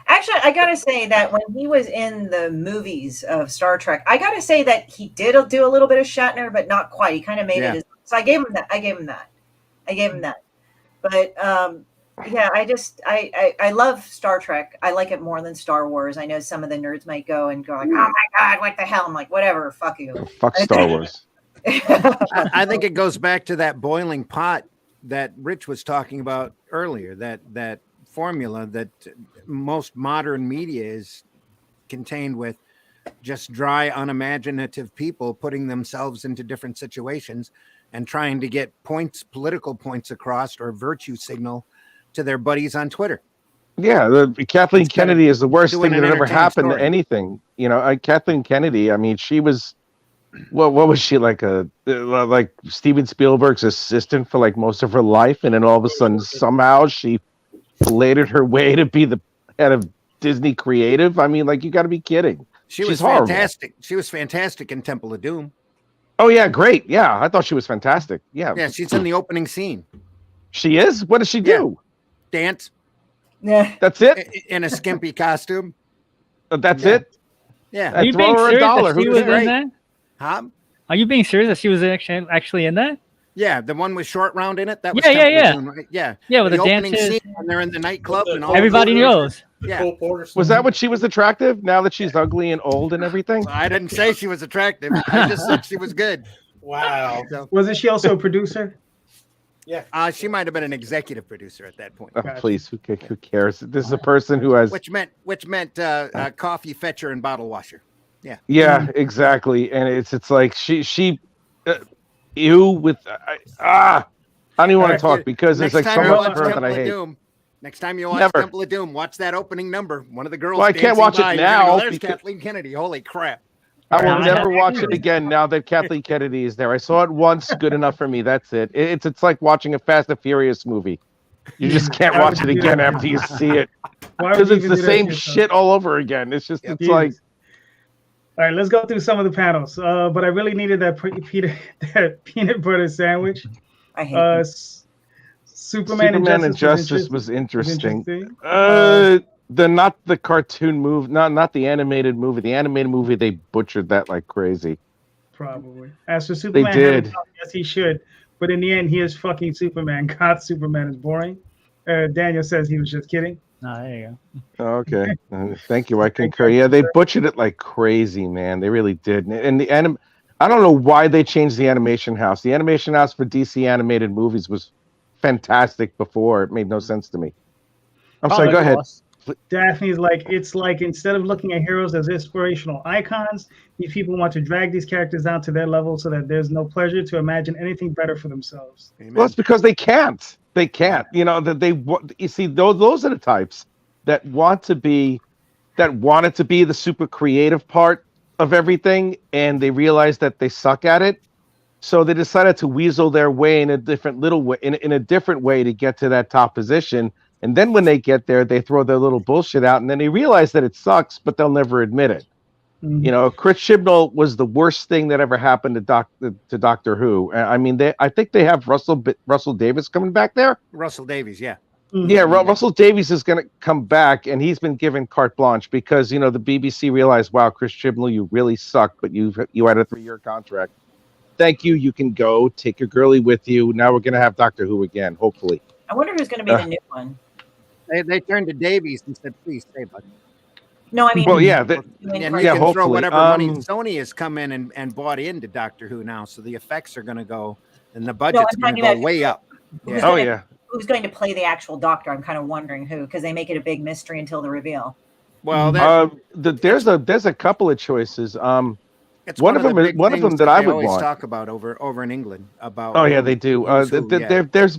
Actually, I gotta say that when he was in the movies of Star Trek, I gotta say that he did do a little bit of Shatner, but not quite. He kind of made it. So I gave him that. But yeah, I love Star Trek. I like it more than Star Wars. I know some of the nerds might go like, oh my God, what the hell? I'm like, whatever, fuck you. Fuck Star Wars. I think it goes back to that boiling pot that Rich was talking about earlier, that formula that most modern media is contained with just dry, unimaginative people putting themselves into different situations and trying to get political points across or virtue signal to their buddies on Twitter. Yeah, Kathleen Kennedy is the worst thing that ever happened to story. anything. You know, Kathleen Kennedy. I mean, she was, what was she like like Steven Spielberg's assistant for like most of her life, and then all of a sudden somehow she bladed her way to be the head of Disney Creative. I mean, like you got to be kidding. She's horrible. fantastic. She was fantastic in Temple of Doom. Oh yeah, great. Yeah, I thought she was fantastic. Yeah, she's in the opening scene. She is. What does she do? Dance. Yeah, that's it. In a skimpy costume. That's it. Yeah. Are you being serious that she was in that? Huh? Are you being serious that she was actually in that? Yeah, the one with Short Round in it. That was Doom, right? Yeah. Yeah, with the opening dances. scene when they're in the nightclub and all everybody knows. Yeah. Was that what she was attractive? Now that she's ugly and old and everything. I didn't say she was attractive. I just said she was good. Wow. So, Wasn't she also a producer? Yeah. She might have been an executive producer at that point. Oh, please, who cares? This is a person who has which meant coffee fetcher and bottle washer. Yeah. Yeah, exactly. And it's like she you with I don't even want to talk because there's like so much of her that I hate. Next time you watch Temple of Doom, watch that opening number. One of the girls. Well, I can't watch it now. There's Kathleen Kennedy. Holy crap! I will never watch it again now that Kathleen Kennedy is there. I saw it once, good enough for me. That's it. It's like watching a Fast and Furious movie. You just can't watch it again after you see it because it's the same shit all over again. It's just it's like. All right, let's go through some of the panels. But I really needed that peanut butter sandwich. I hate Superman and Justice was interesting. Not the cartoon movie, not the animated movie. The animated movie, they butchered that like crazy. Probably. As for Superman, they did. Yes, he should. But in the end, he is fucking Superman. God, Superman is boring. Daniel says he was just kidding. Oh, there you go. Okay. Thank you. I concur. Yeah, they butchered it like crazy, man. They really did. And the I don't know why they changed the animation house. The animation house for DC animated movies was fantastic before. It made no sense to me. I'm sorry, go ahead. Daphne's like, it's like instead of looking at heroes as inspirational icons, these people want to drag these characters down to their level so that there's no pleasure to imagine anything better for themselves. Amen. Well, it's because they can't. They can't. You know, that you see, those are the types that wanted to be the super creative part of everything, and they realized that they suck at it. So they decided to weasel their way in a different way to get to that top position. And then when they get there, they throw their little bullshit out, and then they realize that it sucks, but they'll never admit it. You know, Chris Chibnall was the worst thing that ever happened to Doctor Who. I mean, I think they have Russell Davies coming back there. Russell Davies, yeah. Yeah, Russell Davies is going to come back, and he's been given carte blanche because, you know, the BBC realized, wow, Chris Chibnall, you really suck, but you had a 3-year contract. Thank you. You can go. Take your girlie with you. Now we're going to have Doctor Who again, hopefully. I wonder who's going to be the new one. They turned to Davies and said, please stay, buddy. No, I mean, well, yeah, and you can throw whatever money Sony has come in and bought into Doctor Who now, so the effects are going to go, and the budget's going to go way up. Yeah. Who's going to play the actual Doctor? I'm kind of wondering who, because they make it a big mystery until the reveal. Well, there's a couple of choices. It's one of them that I would always want. talk about over in England about. Oh yeah, they do. There's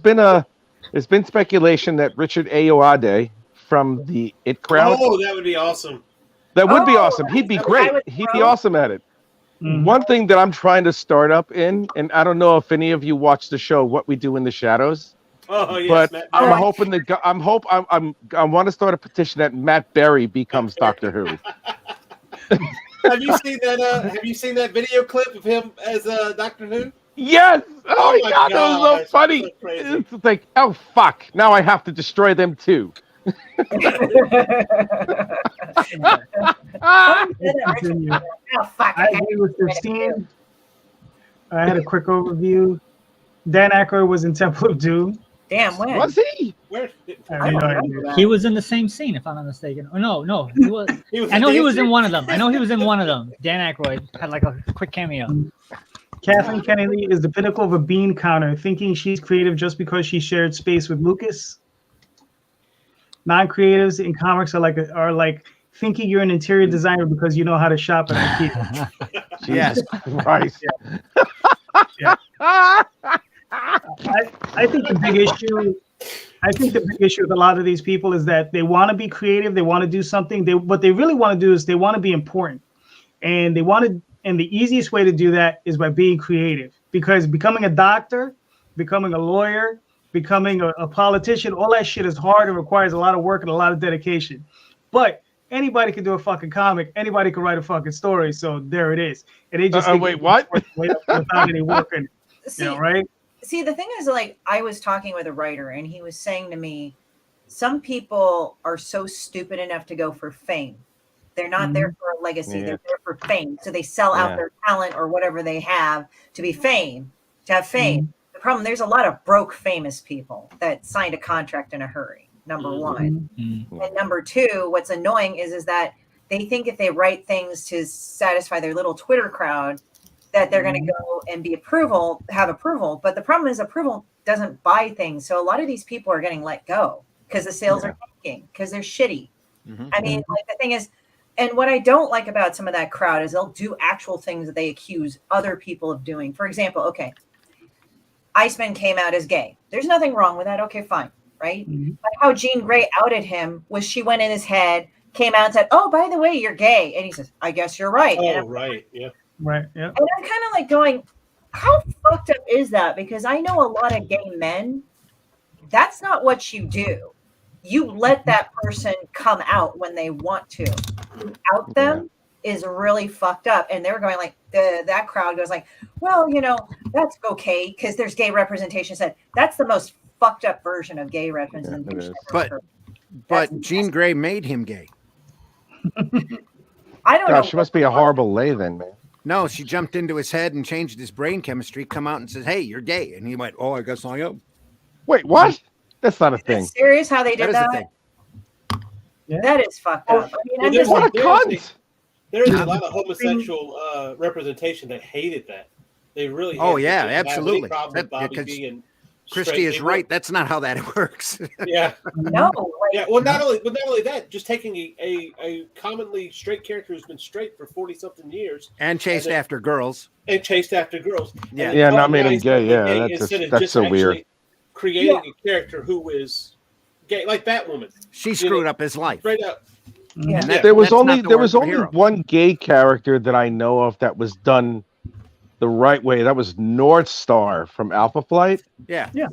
been speculation that Richard Ayoade from the It crowd. Oh, that would be awesome. That would be awesome. He'd be great. He'd be awesome at it. One thing that I'm trying to start up in, and I don't know if any of you watch the show What We Do in the Shadows. Oh yes, but I'm hoping that I want to start a petition that Matt Berry becomes Doctor Who. Have you seen that? Have you seen that video clip of him as Doctor Who? Yes. Oh my God, that was so funny. So it's like, oh fuck! Now I have to destroy them too. I agree with Christine. I had a quick overview. Dan Aykroyd was in Temple of Doom. Damn, when? Was he? Where? He was in the same scene, if I'm not mistaken. Oh no, he was. I know he was in one of them. Dan Aykroyd had like a quick cameo. Kathleen Kennedy is the pinnacle of a bean counter, thinking she's creative just because she shared space with Lucas. Non-creatives in comics are like thinking you're an interior designer because you know how to shop at IKEA. Jesus Christ. Yeah. I think the big issue with a lot of these people is that they want to be creative, they want to do something. What they really want to do is they want to be important, and the easiest way to do that is by being creative. Because becoming a doctor, becoming a lawyer, becoming a politician, all that shit is hard and requires a lot of work and a lot of dedication. But anybody can do a fucking comic. Anybody can write a fucking story. So there it is. And they just wait, what? Without any work in it, right? See, the thing is, like, I was talking with a writer, and he was saying to me, some people are so stupid enough to go for fame. They're not there for a legacy. They're there for fame. So they sell out their talent or whatever they have to be fame, to have fame. The problem, there's a lot of broke famous people that signed a contract in a hurry, number one. And number two, what's annoying is that they think if they write things to satisfy their little Twitter crowd, that they're going to go and have approval. But the problem is approval doesn't buy things. So a lot of these people are getting let go because the sales are tanking, because they're shitty. I mean, like, the thing is, and what I don't like about some of that crowd is they'll do actual things that they accuse other people of doing. For example, okay, Iceman came out as gay. There's nothing wrong with that. Okay, fine, right? But how Jean Grey outed him was she went in his head, came out and said, oh, by the way, you're gay. And he says, I guess you're right. Oh, right, yeah. Right, yeah. And I'm kind of like going, how fucked up is that? Because I know a lot of gay men. That's not what you do. You let that person come out when they want to. You out them is really fucked up. And they're going like, that crowd goes like, well, you know, that's okay because there's gay representation. Said that's the most fucked up version of gay representation. But Jean Grey made him gay. I don't know. She must be a horrible lay then, man. No, she jumped into his head and changed his brain chemistry, come out and says, hey, you're gay. And he went, oh, I guess I am. Wait, what? That's not a thing. Serious how they did that? That is a thing. Yeah. That is fucked up. I mean, There's What a lot of homosexual representation that hated that. They really Oh, yeah, absolutely. Because Christie is right. That's not how that works. Yeah. No. Yeah. Well, not only that, just taking a commonly straight character who's been straight for 40-something years and chased after girls. Yeah. Yeah, not made him gay. Yeah, that's so weird. Creating a character who is gay, like Batwoman. She screwed up his life. Straight up. Yeah. There was only one gay character that I know of that was done the right way. That was North Star from Alpha Flight. Yeah. Yeah.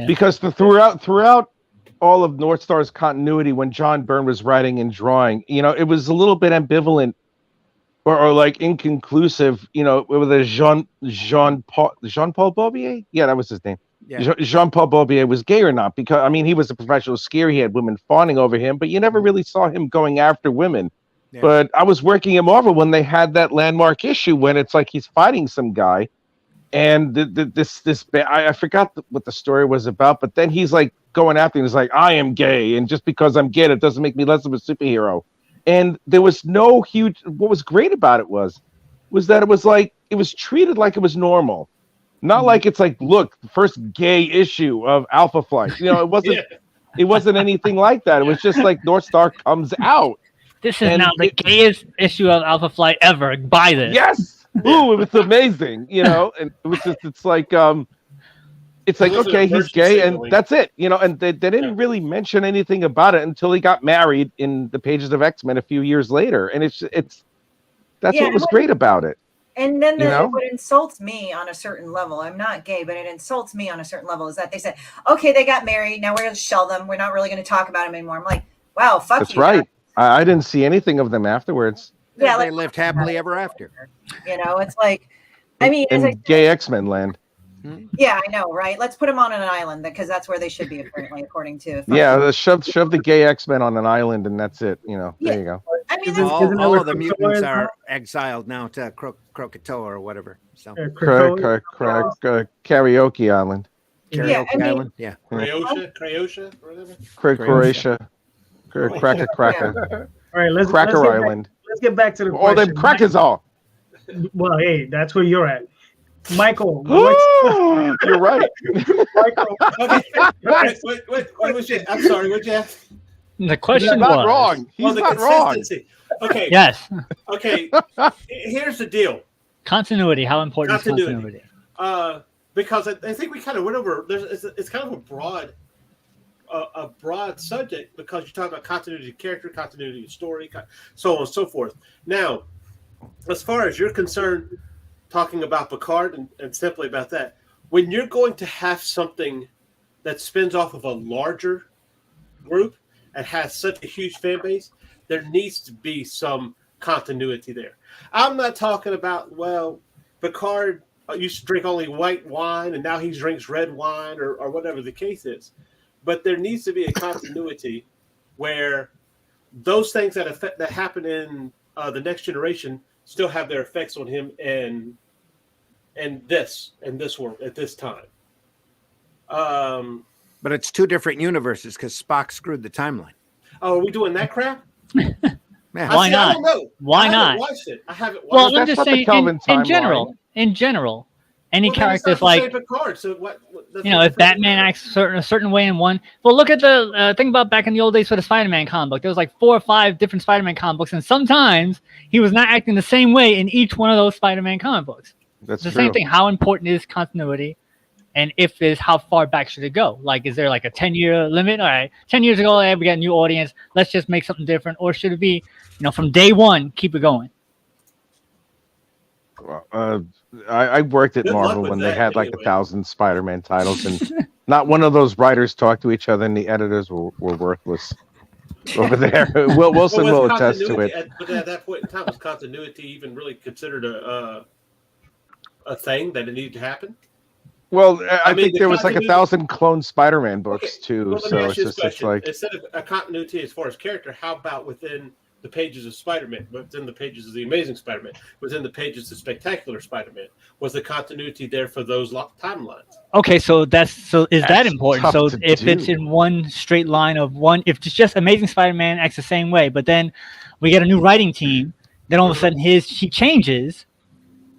Because throughout all of North Star's continuity when John Byrne was writing and drawing. You know, it was a little bit ambivalent or like inconclusive. You know, with Jean Paul Barbier. Yeah, that was his name. Yeah. Jean Paul Barbier was gay or not? Because I mean, he was a professional skier. He had women fawning over him, but you never really saw him going after women. Yeah. But I was working at Marvel when they had that landmark issue when it's like he's fighting some guy, and I forgot what the story was about. But then he's like going after him. He's like, I am gay, and just because I'm gay, it doesn't make me less of a superhero. And there was no huge. What was great about it was that it was like it was treated like it was normal. Not like it's like, look, the first gay issue of Alpha Flight. You know, it wasn't. It wasn't anything like that. It was just like North Star comes out. This is now the gayest issue of Alpha Flight ever. Buy this. Yes. Ooh, it was amazing. You know, and it was just. It's like okay, he's gay, and that's it. You know, and they didn't really mention anything about it until he got married in the pages of X-Men a few years later, and that's what was great about it. And then what insults me on a certain level, I'm not gay, but it insults me on a certain level, is that they said, okay, they got married. Now we're going to shell them. We're not really going to talk about them anymore. I'm like, wow, fuck That's you. That's right. I didn't see anything of them afterwards. Yeah, they lived happily ever after. You know, it's like, I mean, in gay X-Men land. Yeah, I know, right? Let's put them on an island because that's where they should be, apparently, according to. Yeah, shove the gay X-Men on an island, and that's it. You know, there you go. I mean, all of the mutants are exiled now to Krakatoa or whatever. So Karaoke Island. Karaoke Island. Yeah. Croatia, whatever. Croatia. Cracker. All right, Cracker Island. Let's get back to the question. All them crackers all. Well, hey, that's where you're at. Michael, you're right. Michael. Okay. Wait, what was it? I'm sorry, what'd you ask? The question He's not wrong. He's not wrong. Okay. Yes. Okay. Here's the deal. Continuity. How important is continuity? Because I think we kind of went over. It's kind of a broad subject because you talk about continuity of character, continuity of story, so on and so forth. Now, as far as you're concerned, talking about Picard and simply about that, when you're going to have something that spins off of a larger group and has such a huge fan base, there needs to be some continuity there. I'm not talking about, well, Picard used to drink only white wine and now he drinks red wine or whatever the case is. But there needs to be a continuity where those things that happen in the next generation still have their effects on him and this world at this time. But it's two different universes because Spock screwed the timeline. Oh, are we doing that crap? Why not? I don't know. Why not? I haven't watched it. Well, I'm just saying in general, any characters like Picard, so what if Batman acts a certain way in one. Well, look at the thing about back in the old days for the Spider-Man comic book. There was like 4 or 5 different Spider-Man comic books, and sometimes he was not acting the same way in each one of those Spider-Man comic books. That's the same thing. How important is continuity? And if is how far back should it go? Like, is there like a 10-year limit? All right, 10 years ago, we got a new audience. Let's just make something different. Or should it be, from day one, keep it going? I worked at Marvel when they had like 1,000 Spider-Man titles, and not one of those writers talked to each other, and the editors were worthless over there. Wilson will attest to it. But at that point in time, was continuity even really considered a thing that it needed to happen? Well, I think there was like 1,000 clone Spider-Man books too. Well, so it's like instead of a continuity as far as character, how about within the pages of Spider-Man, within the pages of the Amazing Spider-Man, within the pages of Spectacular Spider-Man? Was the continuity there for those timelines? Okay, so is that important? So if it's in one straight line of one, if it's just Amazing Spider-Man acts the same way, but then we get a new writing team, then all of a sudden he changes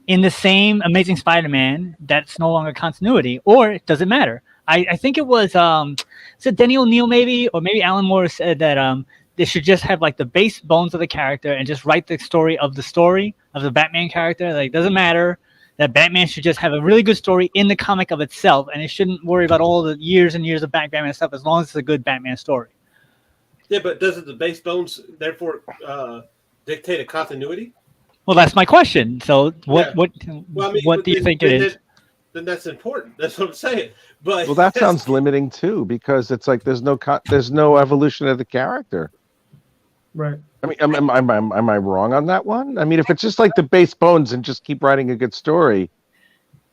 in the same Amazing Spider-Man, that's no longer continuity, or does it matter? I think it was Denny O'Neil maybe, or maybe Alan Moore said that they should just have like the base bones of the character and just write the story of the Batman character. Like, doesn't matter that Batman should just have a really good story in the comic of itself, and it shouldn't worry about all the years and years of Batman stuff as long as it's a good Batman story. Yeah, but doesn't the base bones therefore dictate a continuity? Well, that's my question. So what do you think it is? then that's important. That's what I'm saying. But Well, that sounds limiting too, because it's like there's no evolution of the character. Right. I mean, am I wrong on that one? I mean, if it's just like the base bones and just keep writing a good story,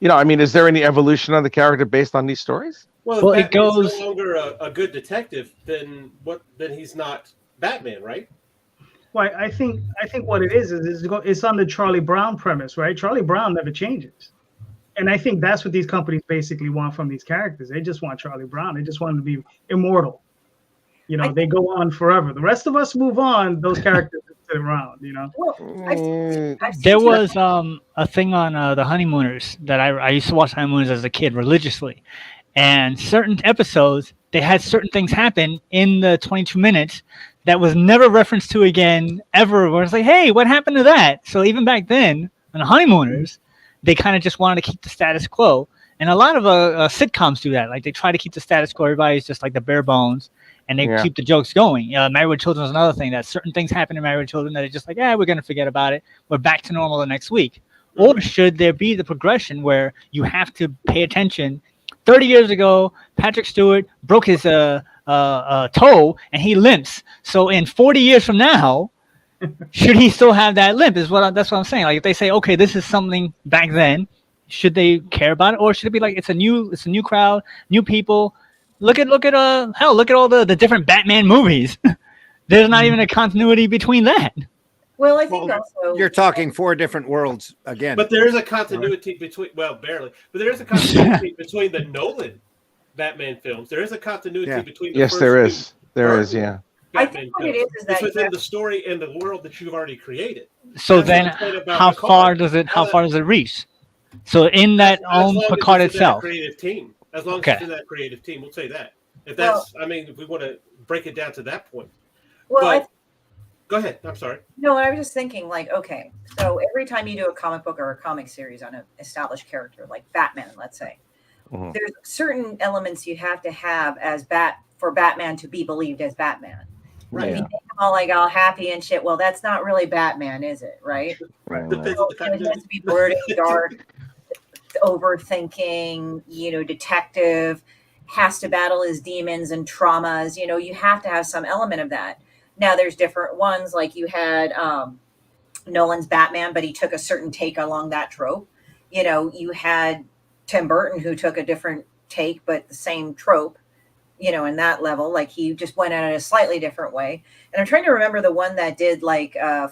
I mean, is there any evolution on the character based on these stories? Well, if Batman's no longer a good detective, then he's not Batman, right? Well, I think what it is it's on the Charlie Brown premise, right? Charlie Brown never changes. And I think that's what these companies basically want from these characters. They just want Charlie Brown. They just want him to be immortal. They go on forever. The rest of us move on. Those characters sit around, Well, There was a thing on the Honeymooners that I used to watch Honeymooners as a kid religiously. And certain episodes, they had certain things happen in the 22 minutes that was never referenced to again ever. Where it's like, hey, what happened to that? So even back then, on the Honeymooners, they kind of just wanted to keep the status quo. And a lot of sitcoms do that. Like they try to keep the status quo. Everybody's just like the bare bones. And they keep the jokes going. Married with Children is another thing. That certain things happen in Married with Children that are just like, we're going to forget about it. We're back to normal the next week. Or should there be the progression where you have to pay attention? 30 years ago, Patrick Stewart broke his toe and he limps. So in 40 years from now, should he still have that limp? That's what I'm saying. Like if they say, okay, this is something back then, should they care about it, or should it be like it's a new crowd, new people? Look at look at all the different Batman movies. There's not even a continuity between that. Well, I think also you're talking 4 different worlds again. But there is a continuity between, barely. But there is a continuity between the Nolan Batman films. There is a continuity between. Yes, there is. There is. Yeah. I think what it is that it's within the story and the world that you've already created. So then, how far does it reach? So in that Picard itself, creative team. As long as it's in that creative team, we'll say that. If that's, if we want to break it down to that point. Well, go ahead. I'm sorry. No, I was just thinking, like, okay, so every time you do a comic book or a comic series on an established character, like Batman, let's say, there's certain elements you have to have for Batman to be believed as Batman. Right. If you think all happy and shit, well, that's not really Batman, is it? Right. Right. So it has to be brooding, dark, overthinking, detective, has to battle his demons and traumas. You have to have some element of that. Now there's different ones, like you had Nolan's Batman, but he took a certain take along that trope. You had Tim Burton, who took a different take, but the same trope, in that level, like he just went at it a slightly different way. And I'm trying to remember the one that did like now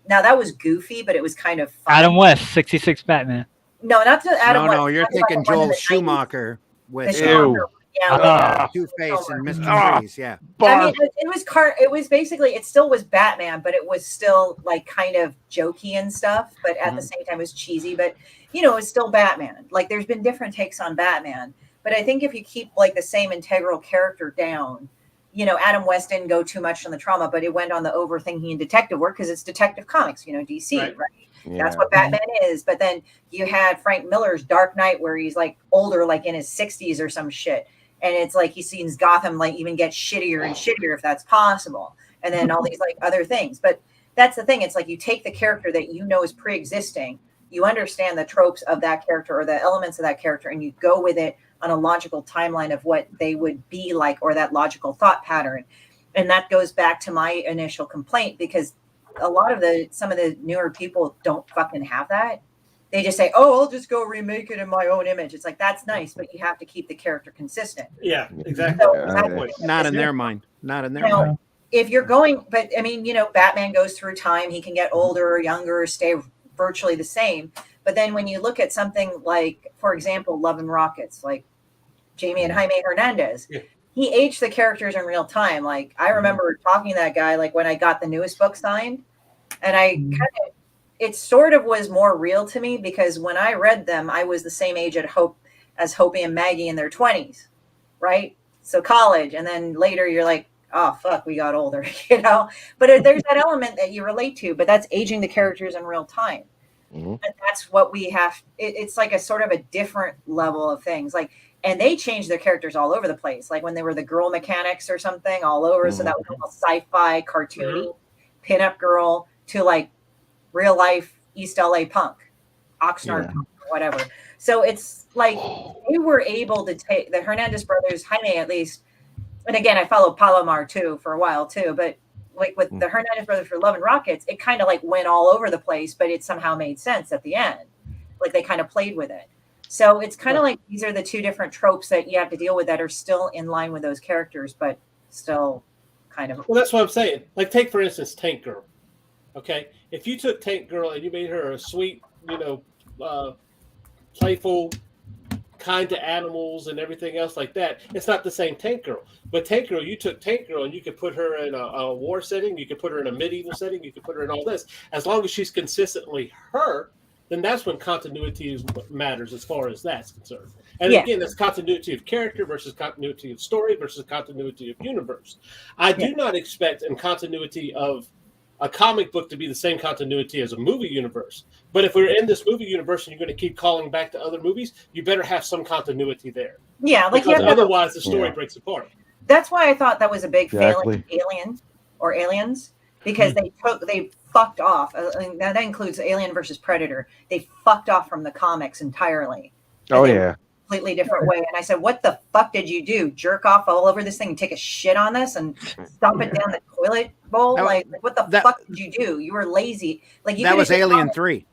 that was goofy, but it was kind of fun. Adam West, 66 Batman. No, not to Adam West. No, you're thinking Joel Schumacher with Two-Face and Mr. Freeze. Yeah. I mean, it was basically, it still was Batman, but it was still like kind of jokey and stuff, but at the same time it was cheesy, but it was still Batman. Like there's been different takes on Batman, but I think if you keep like the same integral character down, Adam West didn't go too much on the trauma, but it went on the overthinking and detective work because it's Detective Comics, DC, right? Yeah. That's what Batman is. But then you had Frank Miller's Dark Knight, where he's like older, like in his 60s or some shit. And it's like he sees Gotham like even get shittier and shittier if that's possible. And then all these like other things. But that's the thing. It's like you take the character that is pre-existing, you understand the tropes of that character or the elements of that character, and you go with it on a logical timeline of what they would be like, or that logical thought pattern. And that goes back to my initial complaint, because some of the newer people don't fucking have that. They just say, I'll just go remake it in my own image. It's like, that's nice, but you have to keep the character consistent. Yeah, exactly. So, not in their mind. Not in their mind. If you're going, but I mean, Batman goes through time. He can get older or younger, or stay virtually the same. But then when you look at something like, for example, Love and Rockets, like Jamie and Jaime Hernandez, he aged the characters in real time. Like I remember talking to that guy, like when I got the newest book signed, and it sort of was more real to me, because when I read them, I was the same age as Hopi and Maggie in their 20s, right? So college, and then later you're like, oh fuck, we got older, But there's that element that you relate to, but that's aging the characters in real time. And that's what we have. It's like a sort of a different level of things. Like, and they changed their characters all over the place. Like when they were the girl mechanics or something all over. So that was almost sci-fi, cartoony, pinup girl, to like real life East LA punk, Oxnard punk, whatever. So it's like they were able to take the Hernandez brothers, Jaime at least, and again, I followed Palomar too for a while too, but like with the Hernandez brothers for Love and Rockets, it kind of like went all over the place, but it somehow made sense at the end. Like they kind of played with it. So it's kind of like these are the two different tropes that you have to deal with that are still in line with those characters, but still kind of. Well, that's what I'm saying. Like, take, for instance, Tank Girl. Okay? If you took Tank Girl and you made her a sweet, playful, kind to animals and everything else like that, it's not the same Tank Girl. But Tank Girl, you took Tank Girl and you could put her in a war setting, you could put her in a medieval setting, you could put her in all this. As long as she's consistently her, then that's when continuity matters as far as that's concerned. And again, that's continuity of character versus continuity of story versus continuity of universe. I do not expect in continuity of a comic book to be the same continuity as a movie universe. But if we're in this movie universe and you're going to keep calling back to other movies, you better have some continuity there. Yeah, like otherwise the story breaks apart. That's why I thought that was a big failing Aliens, because they fucked off. That includes Alien versus Predator. They fucked off from the comics entirely. Completely different way. And I said, what the fuck did you do? Jerk off all over this thing and take a shit on this and dump it down the toilet bowl? Like what the fuck did you do? You were lazy. Like you. That was Alien 3.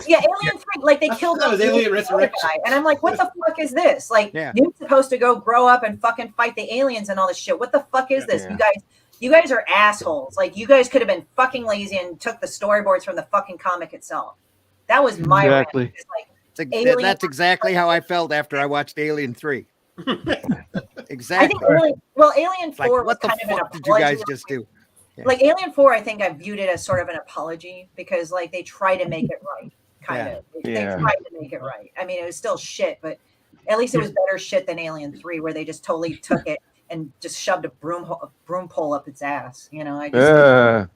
Yeah, Alien 3. Like they killed that was Alien Resurrection guy. And I'm like, what the fuck is this? Like you're supposed to go grow up and fucking fight the aliens and all this shit. What the fuck is this? You guys are assholes. Like you guys could have been fucking lazy and took the storyboards from the fucking comic itself. That was my rant. That's exactly how I felt after I watched Alien 3. Exactly. I think Alien 4 was what the kind of an fuck did you guys just do? Yeah. Like Alien 4, I think I viewed it as sort of an apology because like they try to make it right, kind of. They tried to make it right. I mean, it was still shit, but at least it was better shit than Alien 3, where they just totally took it and just shoved a broom pole up its ass. I know.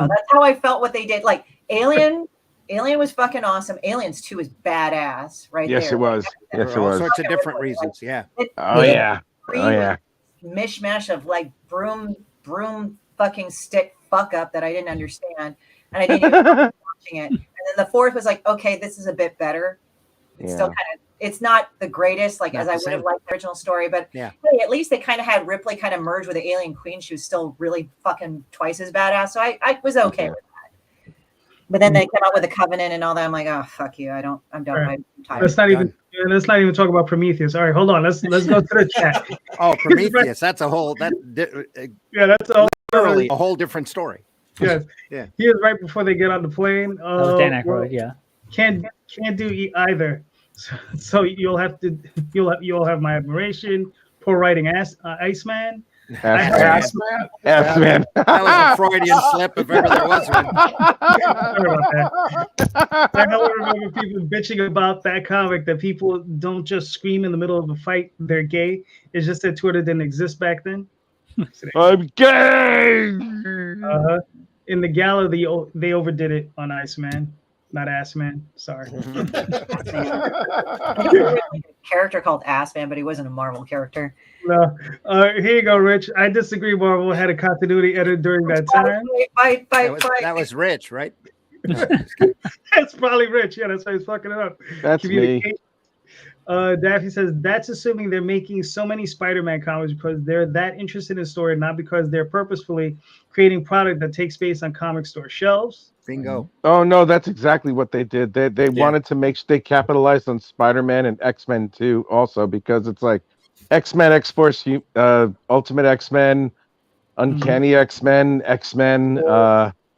That's how I felt what they did. Like Alien was fucking awesome. Aliens 2 is badass, right? Yes, there. It was. Yes, it was. All sorts of different reasons. Mishmash of like broom fucking stick fuck up that I didn't understand, and I didn't even watching it. And then the fourth was like, okay, this is a bit better. It's still kind of. It's not the greatest, like, as I would have liked the original story, but hey, at least they kind of had Ripley kind of merge with the Alien Queen. She was still really fucking twice as badass, so I was okay with that. But then they came out with the Covenant and all that. I'm like, oh fuck you, I'm done. Right. I'm tired. Let's not even talk about Prometheus. All right, hold on. Let's go to the chat. Oh, Prometheus, that's a whole that's a whole different story. Yes. He is right before they get on the plane. That was Dan Aykroyd, Can't do either. So you'll have my admiration. Poor writing, Iceman. Iceman. That was a Freudian slip if ever there was one. Sorry about that. I don't remember people bitching about that comic that people don't just scream in the middle of a fight they're gay. It's just that Twitter didn't exist back then. I'm gay. In the gala, they overdid it on Iceman. Not Assman. Sorry. Character called Assman, but he wasn't a Marvel character. No. Here you go, Rich. I disagree. Marvel had a continuity editor during that time. That was Rich, right? That's probably Rich. Yeah, that's why he's fucking it up. That's me. Daphne says that's assuming they're making so many Spider-Man comics because they're that interested in story, not because they're purposefully creating product that takes space on comic store shelves. Bingo. Oh no, that's exactly what they did. They wanted to they capitalized on Spider-Man and X-Men too, also because it's like X-Men, X-Force, Ultimate X-Men, Uncanny X-Men,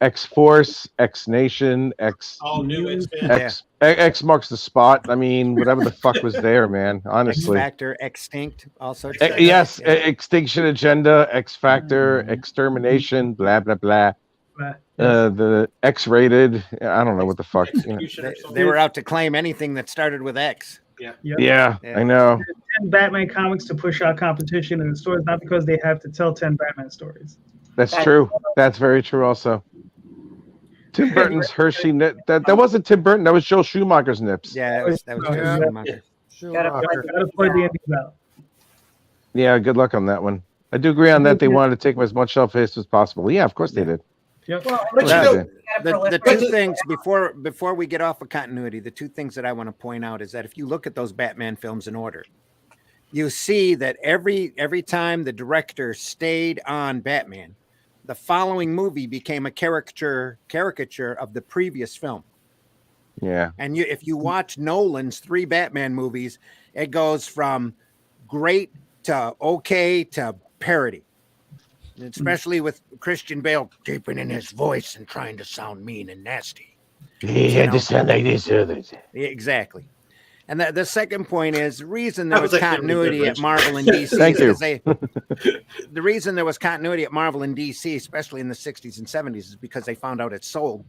X-Force, X-Nation, all new X-Men. X marks the spot. I mean, whatever the fuck was there, man. Honestly, X-Factor, Extinct, all sorts. Yes, Extinction Agenda, X-Factor, Extermination, blah blah blah. The X-rated. I don't know what the fuck. They were out to claim anything that started with X. Yeah, I know. 10 Batman comics to push out competition in the stores, not because they have to tell 10 Batman stories. That's true. That's very true. Also, Tim Burton's Hershey nip. That wasn't Tim Burton. That was Joel Schumacher's nips. Yeah, that was Joel Schumacher. Gotta play the endings out. Yeah, good luck on that one. I do agree on that. They wanted to take him as much shelf space as possible. Yeah, of course they did. Yep. Well, you gotta The two things before we get off of continuity, the two things that I want to point out is that if you look at those Batman films in order, you see that every time the director stayed on Batman, the following movie became a caricature of the previous film. Yeah. And if you watch Nolan's 3 Batman movies, it goes from great to okay to parody. Especially with Christian Bale deepening his voice and trying to sound mean and nasty. He had to sound like this others. Exactly. And the second point is the reason there was continuity at Marvel and DC. Thank you. The reason there was continuity at Marvel and DC, especially in the 60s and 70s, is because they found out it sold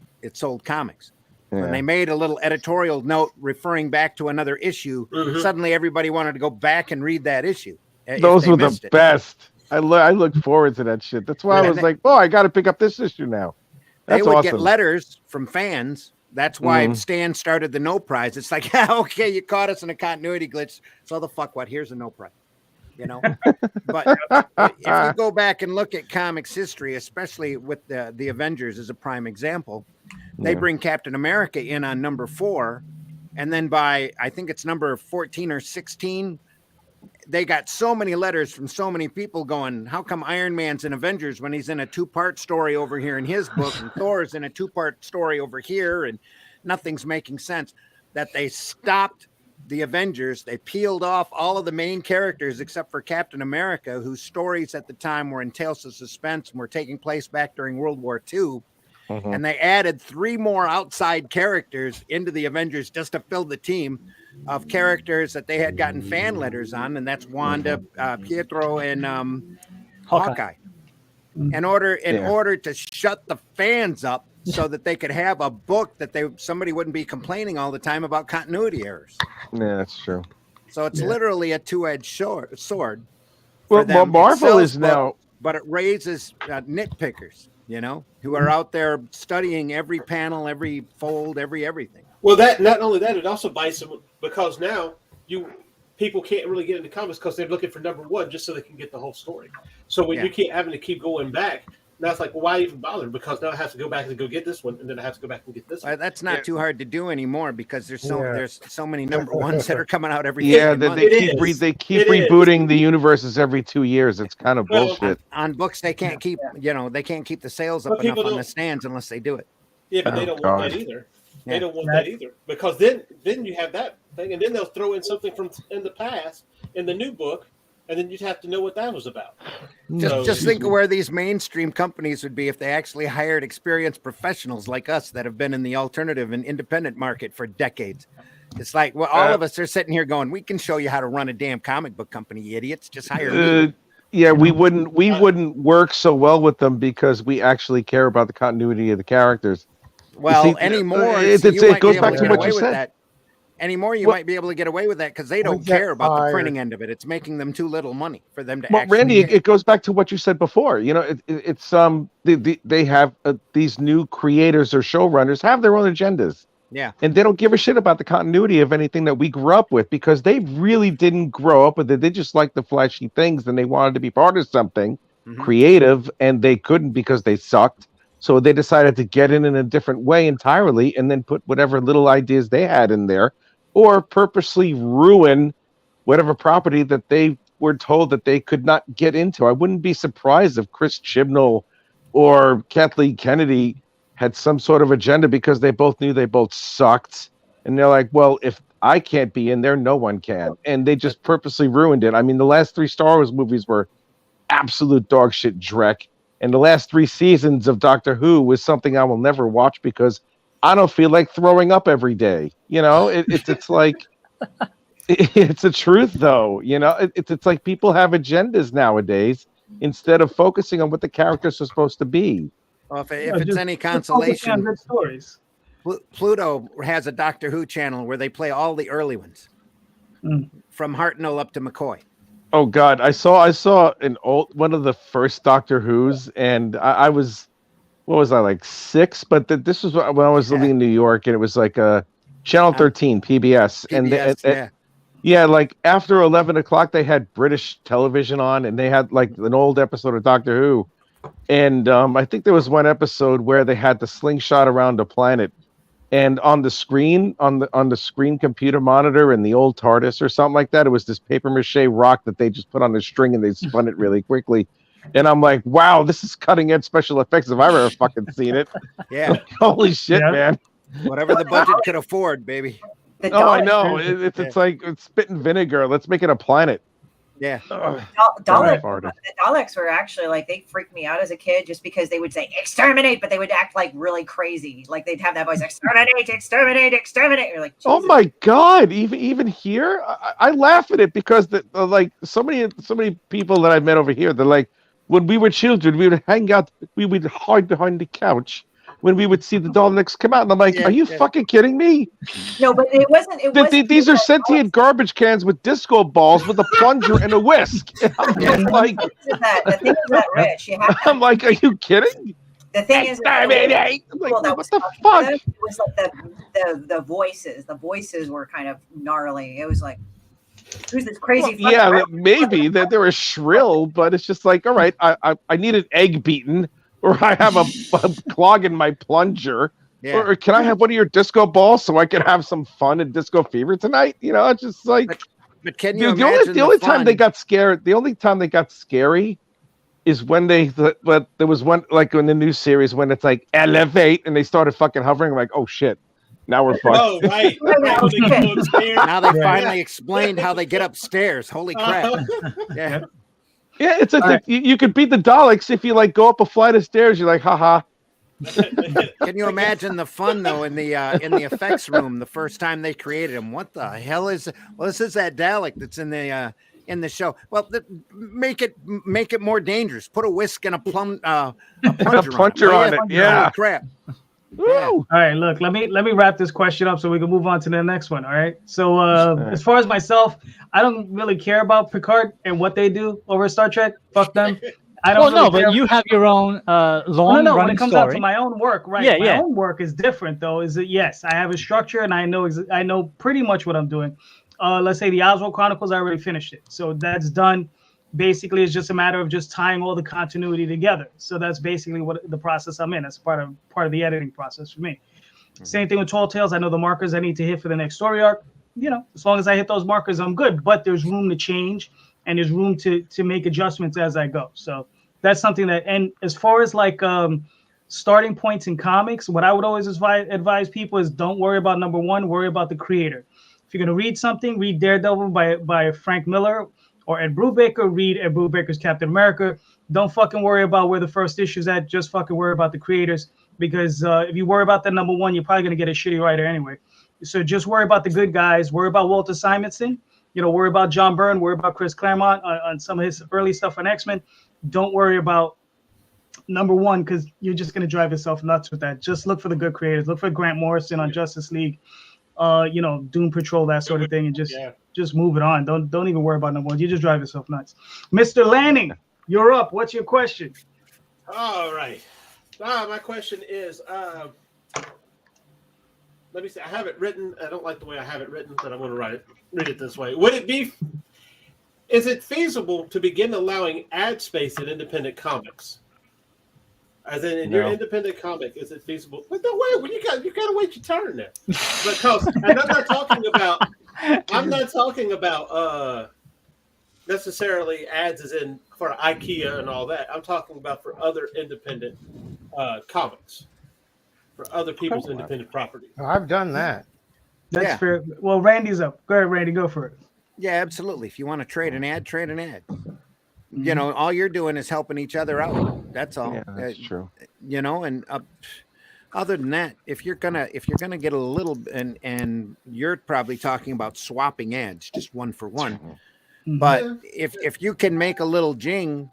comics. Yeah. When they made a little editorial note referring back to another issue, suddenly everybody wanted to go back and read that issue. Those were the best. I look forward to that shit. That's why I was like, oh, I got to pick up this issue now. That's they would awesome. get letters from fans. That's why Stan started the no prize. It's like, okay, you caught us in a continuity glitch. So the fuck what? Here's a no prize. You know? But if you go back and look at comics history, especially with the Avengers as a prime example, they bring Captain America in on number 4. And then by, I think it's number 14 or 16, they got so many letters from so many people going, how come Iron Man's in Avengers when he's in a 2-part story over here in his book, and Thor's in a 2-part story over here, and nothing's making sense? That they stopped the Avengers. They peeled off all of the main characters except for Captain America, whose stories at the time were in tales of suspense and were taking place back during World War II. And they added 3 more outside characters into the Avengers just to fill the team of characters that they had gotten fan letters on, and that's Wanda, Pietro, and Hawkeye. In order to shut the fans up, so that they could have a book that somebody wouldn't be complaining all the time about continuity errors. Yeah, that's true. So it's literally a 2-edged sword. Well, Marvel is now, but it raises nitpickers, who are out there studying every panel, every fold, everything. Well, that not only that, it also bites them because now people can't really get into comics because they're looking for number 1 just so they can get the whole story. So when you keep having to keep going back, now it's like, well, why even bother? Because now I have to go back and go get this one, and then I have to go back and get this one. That's not too hard to do anymore because there's so many number 1s that are coming out every they keep rebooting the universes every 2 years. It's kind of bullshit. On books, they can't keep they can't keep the sales up enough on the stands unless they do it. Yeah, but they don't want that either. They don't want that either because then you have that thing, and then they'll throw in something from in the past in the new book, and then you'd have to know what that was about. Just think of where these mainstream companies would be if they actually hired experienced professionals like us that have been in the alternative and independent market for decades. It's like, well, all of us are sitting here going, we can show you how to run a damn comic book company, you idiots. Just hire me. Yeah, we wouldn't work so well with them because we actually care about the continuity of the characters. Well, anymore, it goes back to what you said. Anymore, you might be able to get away with that because they don't care about the printing end of it. It's making them too little money for them to. Well, Randy, it goes back to what you said before. It's they have these new creators or showrunners have their own agendas. Yeah, and they don't give a shit about the continuity of anything that we grew up with because they really didn't grow up with it. They just liked the flashy things and they wanted to be part of something creative, and they couldn't because they sucked. So they decided to get in a different way entirely and then put whatever little ideas they had in there or purposely ruin whatever property that they were told that they could not get into. I wouldn't be surprised if Chris Chibnall or Kathleen Kennedy had some sort of agenda because they both knew they both sucked. And they're like, well, if I can't be in there, no one can. And they just purposely ruined it. I mean, the last 3 Star Wars movies were absolute dog shit dreck. And the last 3 seasons of Doctor Who was something I will never watch because I don't feel like throwing up every day. It's like, it's the truth though. It's like people have agendas nowadays instead of focusing on what the characters are supposed to be. Well, if it's any consolation, Pluto has a Doctor Who channel where they play all the early ones from Hartnell up to McCoy. Oh God, I saw one of the first Doctor Who's, and I was, what was I, like 6? But this was when I was living in New York, and it was like Channel 13 PBS, and like after 11 o'clock they had British television on, and they had like an old episode of Doctor Who, And I think there was one episode where they had the slingshot around a planet, and on the screen, on the screen computer monitor in the old TARDIS or something like that, it was this paper mache rock that they just put on a string and they spun it really quickly. And I'm like, wow, this is cutting edge special effects if I've ever fucking seen it. Yeah. Holy shit, man. Whatever the budget could afford, baby. Oh, I know. It's like it's spitting vinegar. Let's make it a planet. Yeah. The Daleks were actually like, they freaked me out as a kid just because they would say exterminate, but they would act like really crazy. Like they'd have that voice, exterminate, exterminate, exterminate. You're like, Jesus. Oh my God! Even here, I laugh at it because like so many people that I've met over here, they're like, when we were children, we would hang out, we would hide behind the couch when we would see the Daleks come out, and I'm like, are you fucking kidding me? No, but it wasn't. These are sentient garbage cans with disco balls with a plunger and a whisk. And I'm like, the thing is that, Rich, you have to, I'm like, are you kidding? the thing is, I'm like, what the fuck? It was like the voices. The voices were kind of gnarly. It was like, who's this crazy? Well, yeah, maybe that they were shrill, but it's just like, all right, I need an egg beaten, or I have a clog in my plunger, or can I have one of your disco balls so I can have some fun and disco fever tonight? You know, it's just like. But can you the only time they got scared? The only time they got scary is when but there was one like in the new series when it's like elevate and they started fucking hovering. I'm like, oh shit. Now we're fucked. Oh, right. Now they finally explained how they get upstairs. Holy crap. Yeah. Yeah, it's like you could beat the Daleks if you like go up a flight of stairs. You're like, haha. Can you imagine the fun though in the effects room the first time they created him? What the hell is? Well, this is that Dalek that's in the show. Well, make it more dangerous. Put a whisk and a plunger on it. Yeah. Holy crap. Yeah. All right, look, let me wrap this question up so we can move on to the next one. All right. So as far as myself, I don't really care about Picard and what they do over Star Trek. Fuck them. I don't. Well, no, but you have your own long no, running when it comes story. out to my own work, right? Yeah, my own work is different though. Is that yes, I have a structure and I know pretty much what I'm doing. Let's say the Oswald Chronicles, I already finished it, so that's done. Basically, it's just a matter of just tying all the continuity together. So that's basically what the process I'm in. That's part of the editing process for me. Mm-hmm. Same thing with Tall Tales. I know the markers I need to hit for the next story arc. You know, as long as I hit those markers, I'm good. But there's room to change and there's room to make adjustments as I go. So that's something that. And as far as like starting points in comics, what I would always advise people is don't worry about number one. Worry about the creator. If you're gonna read something, read Daredevil by Frank Miller. Or Ed Brubaker, read Ed Brubaker's Captain America. Don't fucking worry about where the first issue's at. Just fucking worry about the creators. Because if you worry about the number one, you're probably going to get a shitty writer anyway. So just worry about the good guys. Worry about Walter Simonson. You know, worry about John Byrne. Worry about Chris Claremont on some of his early stuff on X-Men. Don't worry about number one because you're just going to drive yourself nuts with that. Just look for the good creators. Look for Grant Morrison on Justice League. You know, Doom Patrol, that sort of thing, and just move it on. Don't even worry about number one. You just drive yourself nuts. Mr. Lanning, you're up. What's your question? All right. My question is, let me see. I have it written. I don't like the way I have it written, but I'm going to read it this way. Is it feasible to begin allowing ad space in independent comics? As in your independent comic, is it feasible? But no way. Well, you got to wait your turn there. Because I'm not talking about necessarily ads as in for IKEA and all that. I'm talking about for other independent comics, for other people's independent property. I've done that. That's fair. Well, Randy's up. Go ahead, Randy. Go for it. Yeah, absolutely. If you want to trade an ad, trade an ad. You know, all you're doing is helping each other out. That's all. Yeah, that's true. You know, and other than that, if you're gonna get a little, and you're probably talking about swapping ads, just one for one. Mm-hmm. But if you can make a little jing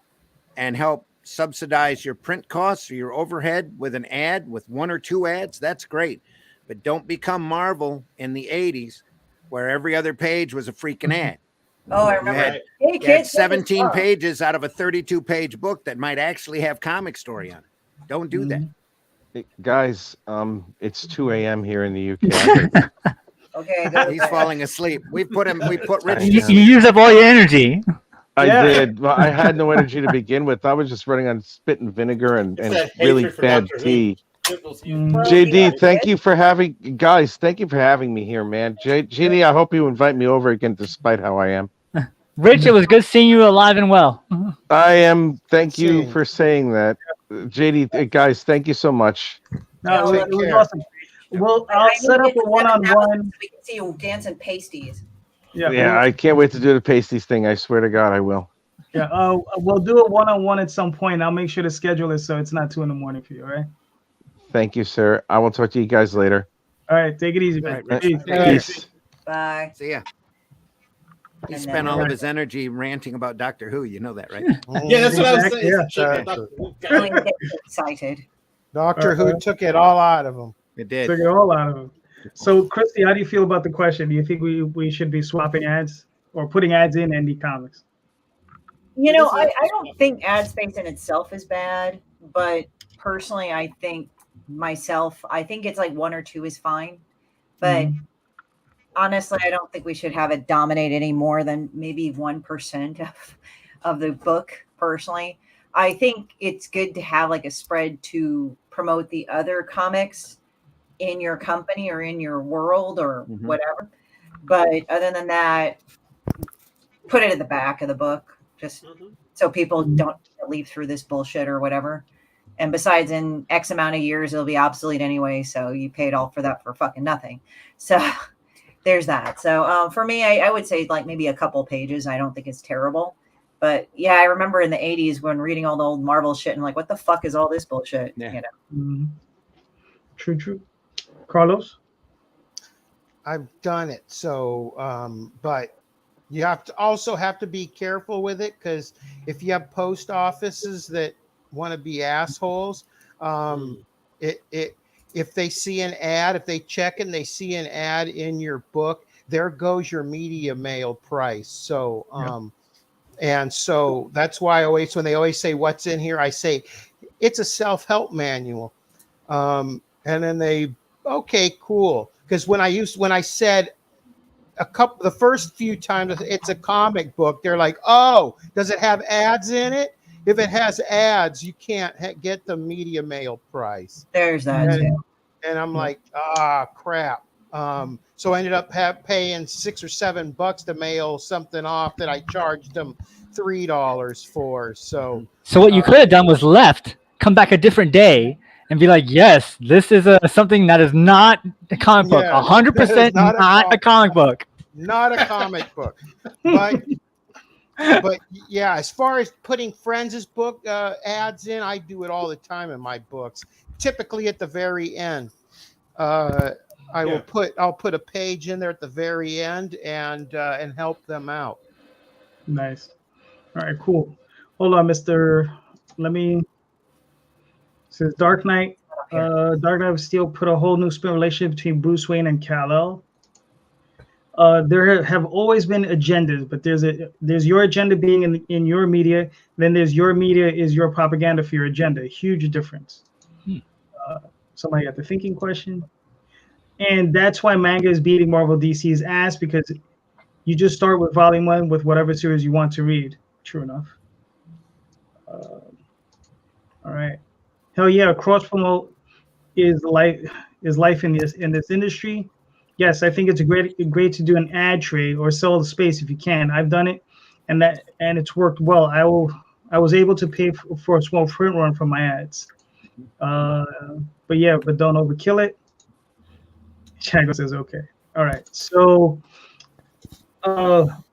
and help subsidize your print costs or your overhead with an ad, with one or two ads, that's great. But don't become Marvel in the 80s, where every other page was a freaking ad. Oh, I remember. You had 17 pages out of a 32-page book that might actually have comic story on it. Don't do that. Hey, guys, it's 2 a.m. here in the UK. Okay, he's falling asleep. We put Rich. You use up all your energy. I Yeah. did. Well, I had no energy to begin with. I was just running on spit and vinegar and that really hatred for bad Doctor Who. tea. Tickles you. Mm. JD, thank you for having me here, man. JD, I hope you invite me over again, despite how I am. Rich, it was good seeing you alive and well. I am. Thank Good you seeing for saying that, JD. Guys, thank you so much. No, Take it was care. awesome. Well, I I'll need set to up get a to one-on-one. so we can see you dancing pasties. Yeah, I can't wait to do the pasties thing. I swear to God, I will. Yeah, we'll do a one-on-one at some point. I'll make sure to schedule it so it's not 2 a.m. for you. All right. Thank you, sir. I will talk to you guys later. All right. Take it easy, man. All right, Peace. Peace. Bye. See ya. He And spent then- all of his energy ranting about Doctor Who. You know that, right? Yeah, that's what I was Exactly, saying. yeah. It's a chick Exactly. Doctor Who guy. Really get excited. Doctor Who took it all out of him. It did. Took it all out of him. So, Christy, how do you feel about the question? Do you think we should be swapping ads or putting ads in Indy Comics? You know, I don't think ad space in itself is bad, but personally, I think it's like 1 or 2 is fine. But honestly, I don't think we should have it dominate any more than maybe 1% of the book. Personally, I think it's good to have like a spread to promote the other comics in your company or in your world or whatever. But other than that, put it at the back of the book, just so people don't leaf through this bullshit or whatever. And besides, in X amount of years, it'll be obsolete anyway. So you paid all for that for fucking nothing. So there's that. So for me, I would say like maybe a couple pages. I don't think it's terrible. But yeah, I remember in the 80s when reading all the old Marvel shit and like, what the fuck is all this bullshit? Yeah. You know? True. Carlos? I've done it. So, but you also have to be careful with it, because if you have post offices that want to be assholes, if they see an ad, if they check and they see an ad in your book, there goes your media mail price. So, and so that's why when they always say what's in here, I say it's a self-help manual. And then okay, cool. Because when I said the first few times it's a comic book, they're like, oh, does it have ads in it? If it has ads, you can't get the media mail price. There's that too. And I'm like, crap. So I ended up paying $6 or $7 to mail something off that I charged them $3 for. So what you could have done was come back a different day and be like, yes, this is something that is not a comic book. 100% not a comic book. Not a comic book. But yeah, as far as putting Friends' book ads in, I do it all the time in my books. Typically at the very end. I'll put a page in there at the very end and help them out. Nice. All right, cool. Hold on, Mr. Says Dark Knight. Dark Knight of Steel put a whole new spin relationship between Bruce Wayne and Kal-El. There have always been agendas, but there's your agenda being in your media, then there's your media is your propaganda for your agenda. Huge difference. Somebody got the thinking question. And that's why manga is beating Marvel DC's ass, because you just start with volume 1 with whatever series you want to read. True enough. All right. Hell yeah, cross promote is life in this industry. Yes, I think it's great to do an ad trade or sell the space if you can. I've done it, and it's worked well. I was able to pay for a small print run for my ads. But don't overkill it. Chango says okay. All right. So,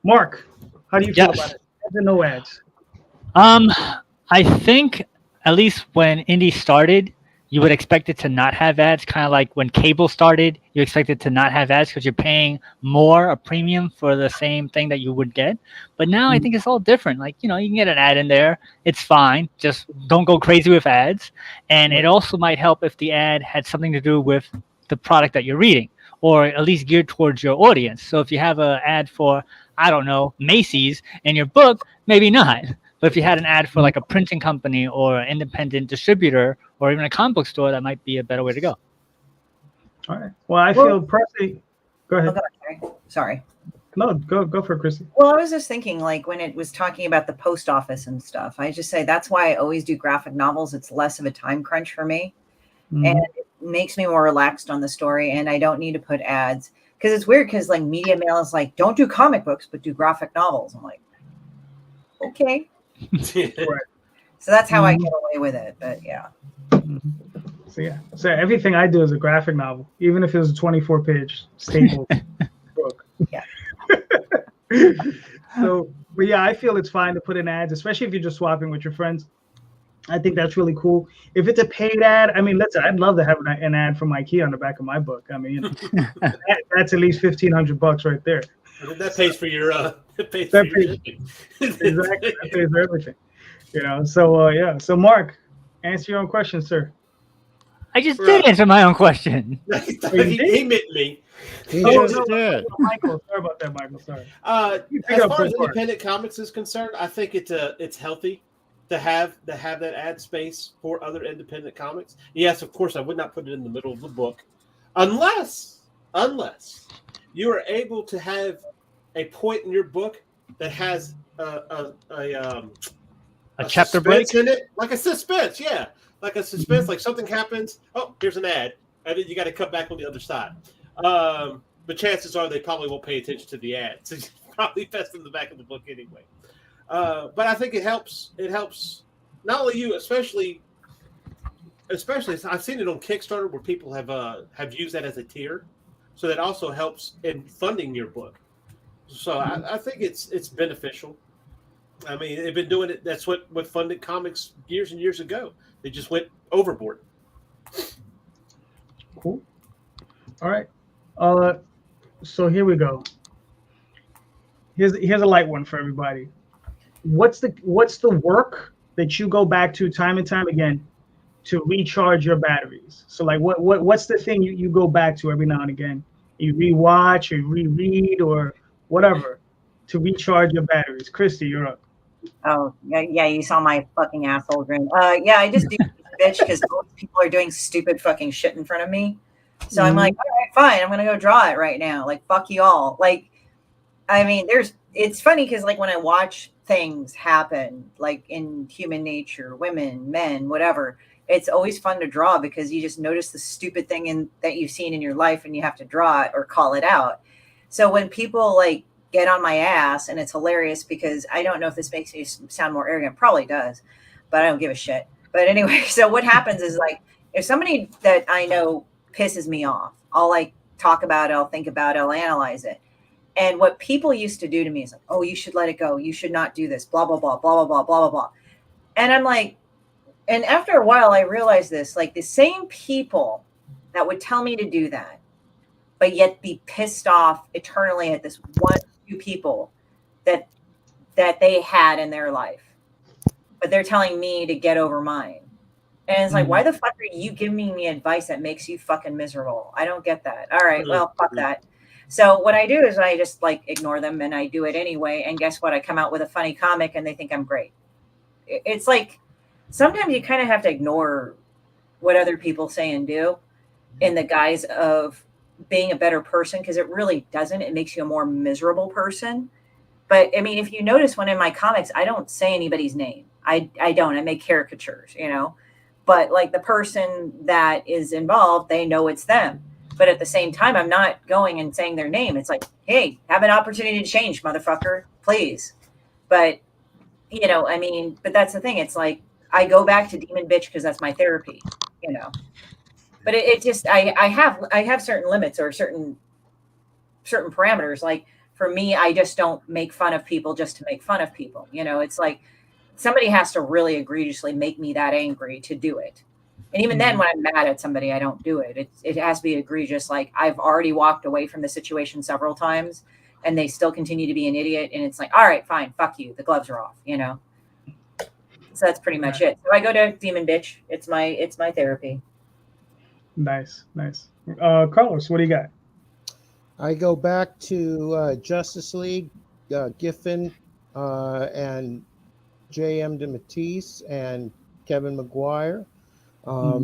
Mark, how do you feel about it? Ads or no ads? I think at least when Indy started, you would expect it to not have ads, kind of like when cable started, you expect it to not have ads because you're paying a premium for the same thing that you would get. But now I think it's all different. Like, you can get an ad in there. It's fine. Just don't go crazy with ads. And it also might help if the ad had something to do with the product that you're reading, or at least geared towards your audience. So if you have an ad for, I don't know, Macy's in your book, maybe not. But if you had an ad for like a printing company or an independent distributor or even a comic book store, that might be a better way to go. All right. Well, I feel personally. Go ahead. Sorry. No, go for it, Chrissy. Well, I was just thinking, like, when it was talking about the post office and stuff, I just say that's why I always do graphic novels. It's less of a time crunch for me, and it makes me more relaxed on the story, and I don't need to put ads. Because it's weird, because like Media Mail is like, don't do comic books, but do graphic novels. I'm like, okay. So that's how I get away with it. But yeah. So yeah, so everything I do is a graphic novel, even if it was a 24-page staple book. Yeah. So, but yeah, I feel it's fine to put in ads, especially if you're just swapping with your friends. I think that's really cool. If it's a paid ad, I mean, listen, I'd love to have an ad from IKEA on the back of my book. I mean, you know, that's at least $1,500 right there. That pays for your Exactly, that pays for everything. You know, so yeah. So Mark, answer your own question, sir. I just did answer my own question. He meant me. He just did. Michael, sorry about that, Michael. Sorry. As far as independent comics is concerned, I think it's healthy to have that ad space for other independent comics. Yes, of course, I would not put it in the middle of the book, unless you are able to have a point in your book that has a chapter break in it, like a suspense. Yeah, like a suspense, like something happens. Oh, here's an ad, and then you got to cut back on the other side. But chances are they probably won't pay attention to the ad, so it's probably best in the back of the book anyway. But I think it helps. It helps not only you, especially I've seen it on Kickstarter where people have used that as a tier, so that also helps in funding your book. So I think it's beneficial. I mean, they've been doing it. That's what funded comics years and years ago. They just went overboard. Cool. All right. So here we go. Here's a light one for everybody. What's the work that you go back to time and time again to recharge your batteries? So like what's the thing you go back to every now and again? You rewatch or reread or whatever to recharge your batteries. Christy, you're up. Oh, yeah, you saw my fucking asshole grin. Yeah, I just do bitch because most people are doing stupid fucking shit in front of me. So I'm like, all right, fine, I'm gonna go draw it right now. Like, fuck you all. Like, I mean, it's funny because like when I watch things happen, like in human nature, women, men, whatever, it's always fun to draw because you just notice the stupid thing that you've seen in your life and you have to draw it or call it out. So when people like get on my ass, and it's hilarious because I don't know if this makes me sound more arrogant, probably does, but I don't give a shit. But anyway, so what happens is like if somebody that I know pisses me off, I'll like talk about it, I'll think about it, I'll analyze it. And what people used to do to me is like, oh, you should let it go. You should not do this, blah, blah, blah, blah, blah, blah, blah, blah, blah. And I'm like, and after a while, I realized this, like the same people that would tell me to do that, but yet be pissed off eternally at this one, two people that they had in their life, but they're telling me to get over mine. And it's like, why the fuck are you giving me advice that makes you fucking miserable? I don't get that. All right, well, fuck that. So what I do is I just like ignore them and I do it anyway. And guess what? I come out with a funny comic and they think I'm great. It's like sometimes you kind of have to ignore what other people say and do in the guise of being a better person, because it really doesn't. It makes you a more miserable person. But I mean, if you notice when in my comics, I don't say anybody's name. I don't. I make caricatures, you know. But like the person that is involved, they know it's them. But at the same time, I'm not going and saying their name. It's like, hey, have an opportunity to change, motherfucker, please. But, you know, I mean, but that's the thing. It's like, I go back to Demon Bitch because that's my therapy, you know. But it just, I have certain limits or certain parameters. Like for me, I just don't make fun of people just to make fun of people. You know, it's like somebody has to really egregiously make me that angry to do it. And even then, when I'm mad at somebody, I don't do it. It has to be egregious. Like I've already walked away from the situation several times and they still continue to be an idiot. And it's like, all right, fine. Fuck you. The gloves are off, you know? So that's pretty much it. So I go to Demon Bitch. It's my therapy. Nice. Carlos, what do you got? I go back to Justice League, Giffen, and J.M. DeMatteis and Kevin Maguire.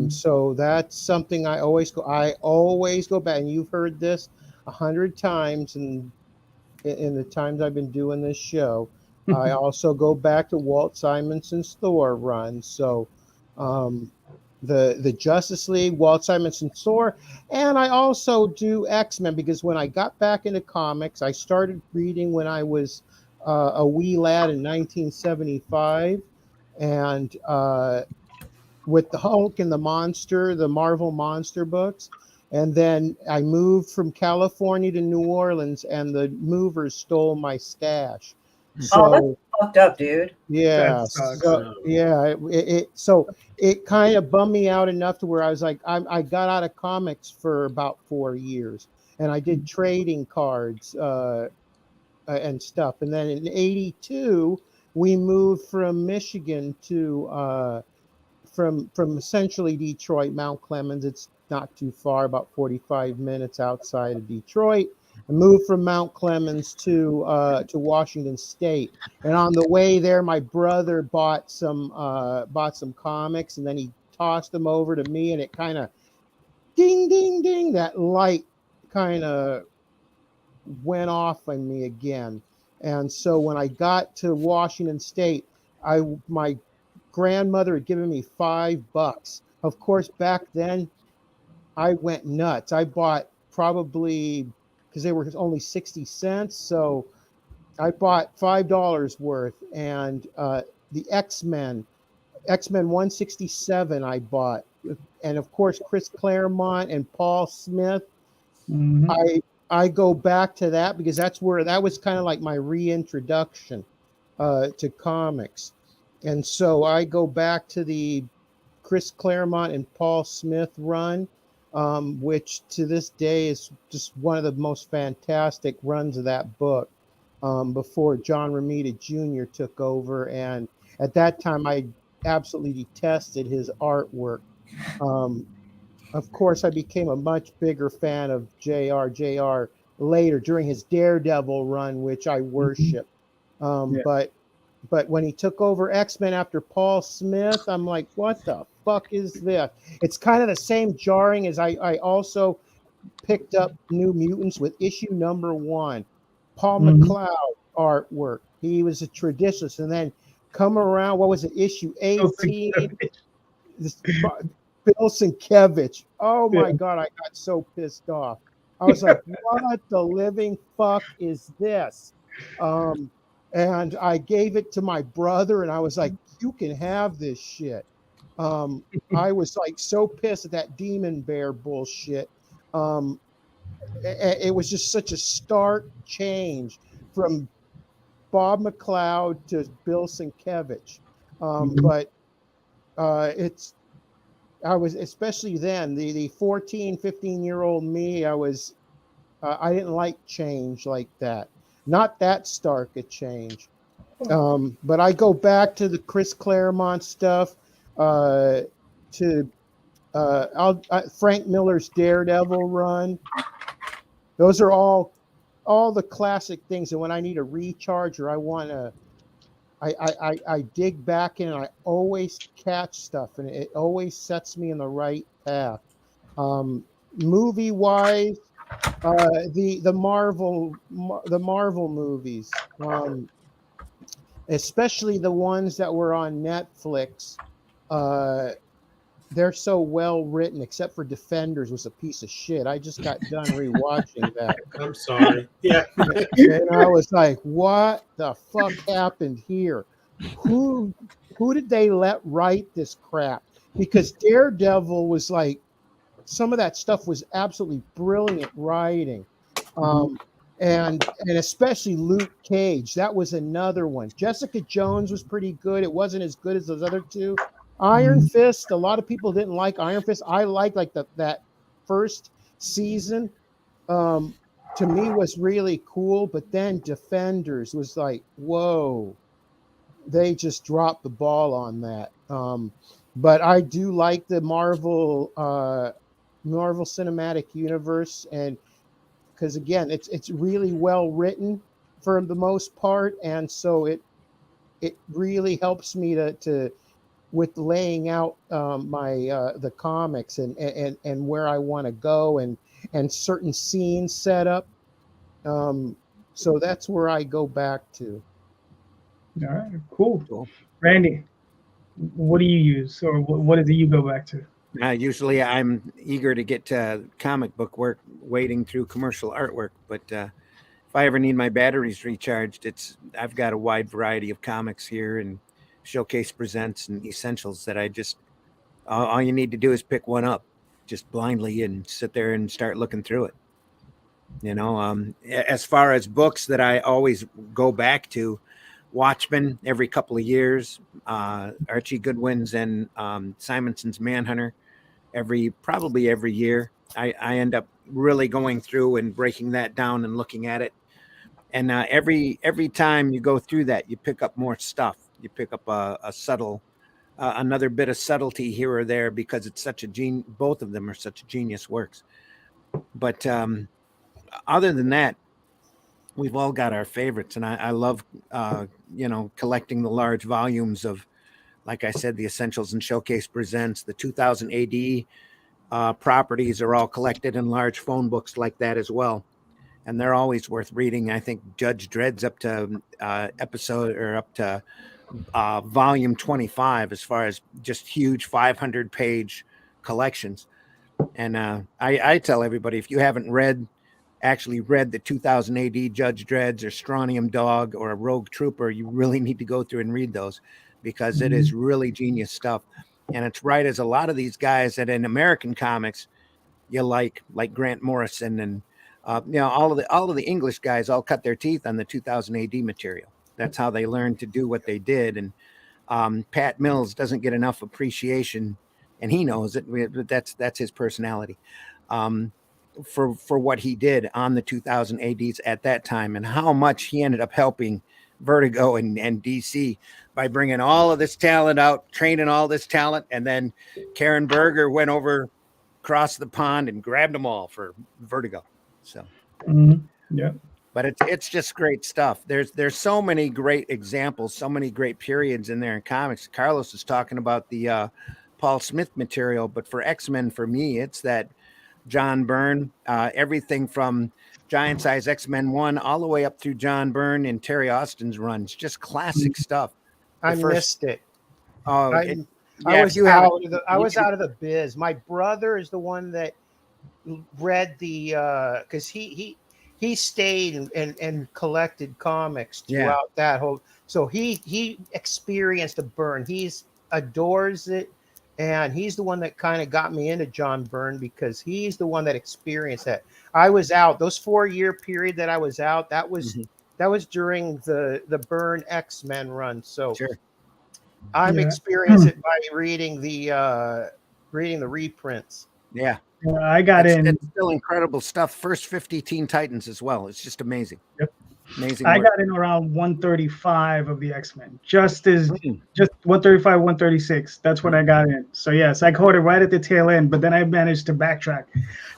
So that's something I always go back, and you've heard this 100 times, and in the times I've been doing this show. I also go back to Walt Simonson's Thor run. So the Justice League, Walt Simonson's Thor, and I also do X-Men because when I got back into comics, I started reading when I was a wee lad in 1975, and with the Hulk and the Monster, the Marvel Monster books. And then I moved from California to New Orleans, and the movers stole my stash. So that's fucked up, dude. yeah, That sucks. so yeah, it kind of bummed me out enough to where I was like, I got out of comics for about 4 years, and I did trading cards and stuff. And then in '82, we moved from Michigan to from essentially Detroit, Mount Clemens. It's not too far, about 45 minutes outside of Detroit. I moved from Mount Clemens to Washington State, and on the way there, my brother bought some comics, and then he tossed them over to me, and it kind of ding ding ding, that light kind of went off on me again. And so when I got to Washington State, my grandmother had given me $5. Of course, back then I went nuts. I bought probably, because they were only 60 cents, so I bought $5 worth. And the X-Men 167 I bought, and of course Chris Claremont and Paul Smith. Mhm. I go back to that because that was kind of like my reintroduction to comics. And so I go back to the Chris Claremont and Paul Smith run, which to this day is just one of the most fantastic runs of that book, before John Romita Jr. took over. And at that time, I absolutely detested his artwork. Of course, I became a much bigger fan of JR later during his Daredevil run, which I worship. Yeah. But when he took over X-Men after Paul Smith, I'm like, what the fuck is this? It's kind of the same jarring as I also picked up New Mutants with issue #1. Paul Mhm. McLeod artwork. He was a traditionalist. And then come around, what was it, issue 18? This Bill Sienkiewicz. Oh my Yeah. God, I got so pissed off. I was like, what the living fuck is this? And I gave it to my brother, and I was like, you can have this shit. I was like so pissed at that Demon Bear bullshit. It was just such a stark change from Bob McLeod to Bill Sienkiewicz. But I was, especially then, the 14, 15-year-old me, I didn't like change like that. Not that stark a change. But I go back to the Chris Claremont stuff, to Frank Miller's Daredevil run. Those are all the classic things. And when I need a recharge or I dig back in, and I always catch stuff, and it always sets me in the right path. Movie wise, the Marvel movies, especially the ones that were on Netflix, they're so well written, except for Defenders was a piece of shit. I just got done rewatching that. I'm sorry. Yeah. And I was like, what the fuck happened here? Who did they let write this crap? Because Daredevil was like, some of that stuff was absolutely brilliant writing. And especially Luke Cage, that was another one. Jessica Jones was pretty good. It wasn't as good as those other two. Iron Fist, a lot of people didn't like Iron Fist. I liked that first season. To me was really cool, but then Defenders was like, whoa, they just dropped the ball on that. But I do like the Marvel Cinematic Universe, and because again, it's really well written for the most part, and so it really helps me to with laying out the comics and where I want to go and certain scenes set up. So that's where I go back to. All right, cool. Cool. Randy, what do you use, or what is it you go back to? Usually I'm eager to get to comic book work, wading through commercial artwork. But if I ever need my batteries recharged, I've got a wide variety of comics here and Showcase Presents and Essentials that I just, all you need to do is pick one up just blindly and sit there and start looking through it. As far as books that I always go back to, Watchmen every couple of years, Archie Goodwin's and Simonson's Manhunter probably every year. I end up really going through and breaking that down and looking at it. And every time you go through that, you pick up more stuff. You pick up a subtle, another bit of subtlety here or there, because it's such both of them are such genius works. But other than that, we've all got our favorites, and I love, collecting the large volumes of, like I said, the Essentials and Showcase Presents. The 2000 AD properties are all collected in large phone books like that as well, and they're always worth reading. I think Judge Dredd's up to volume 25 as far as just huge 500-page collections. And I tell everybody, if you haven't actually read the 2000 AD Judge Dredd's or Strontium Dog or a Rogue Trooper, you really need to go through and read those, because it is really genius stuff. And it's right as a lot of these guys that in American comics you like Grant Morrison and all of the English guys all cut their teeth on the 2000 AD material. That's how they learned to do what they did. And Pat Mills doesn't get enough appreciation, and he knows it. That's his personality. For what he did on the 2000 ADs at that time, and how much he ended up helping Vertigo and DC by bringing all of this talent out, training all this talent. And then Karen Berger went over across the pond and grabbed them all for Vertigo. So, yeah, but it's just great stuff. There's so many great examples, so many great periods in there in comics. Carlos is talking about the Paul Smith material, but for X-Men, for me, it's that John Byrne, everything from Giant Size X-Men 1 all the way up through John Byrne and Terry Austin's runs, just classic stuff. I missed it. Oh, I was out of the biz. My brother is the one that read the because he stayed and collected comics throughout that whole. So he experienced a Byrne. He's adores it. And he's the one that kind of got me into John Byrne, because he's the one that experienced that. I was out those 4-year period that I was out. That was during the Byrne X-Men run. So sure. I've experienced it by reading the reprints. Yeah. I got in. It's still incredible stuff. First 50 Teen Titans as well. It's just amazing. Yep. Amazing. I got in around 135 of the X-Men, just 135, 136. That's when I got in. So yes, I caught it right at the tail end, but then I managed to backtrack.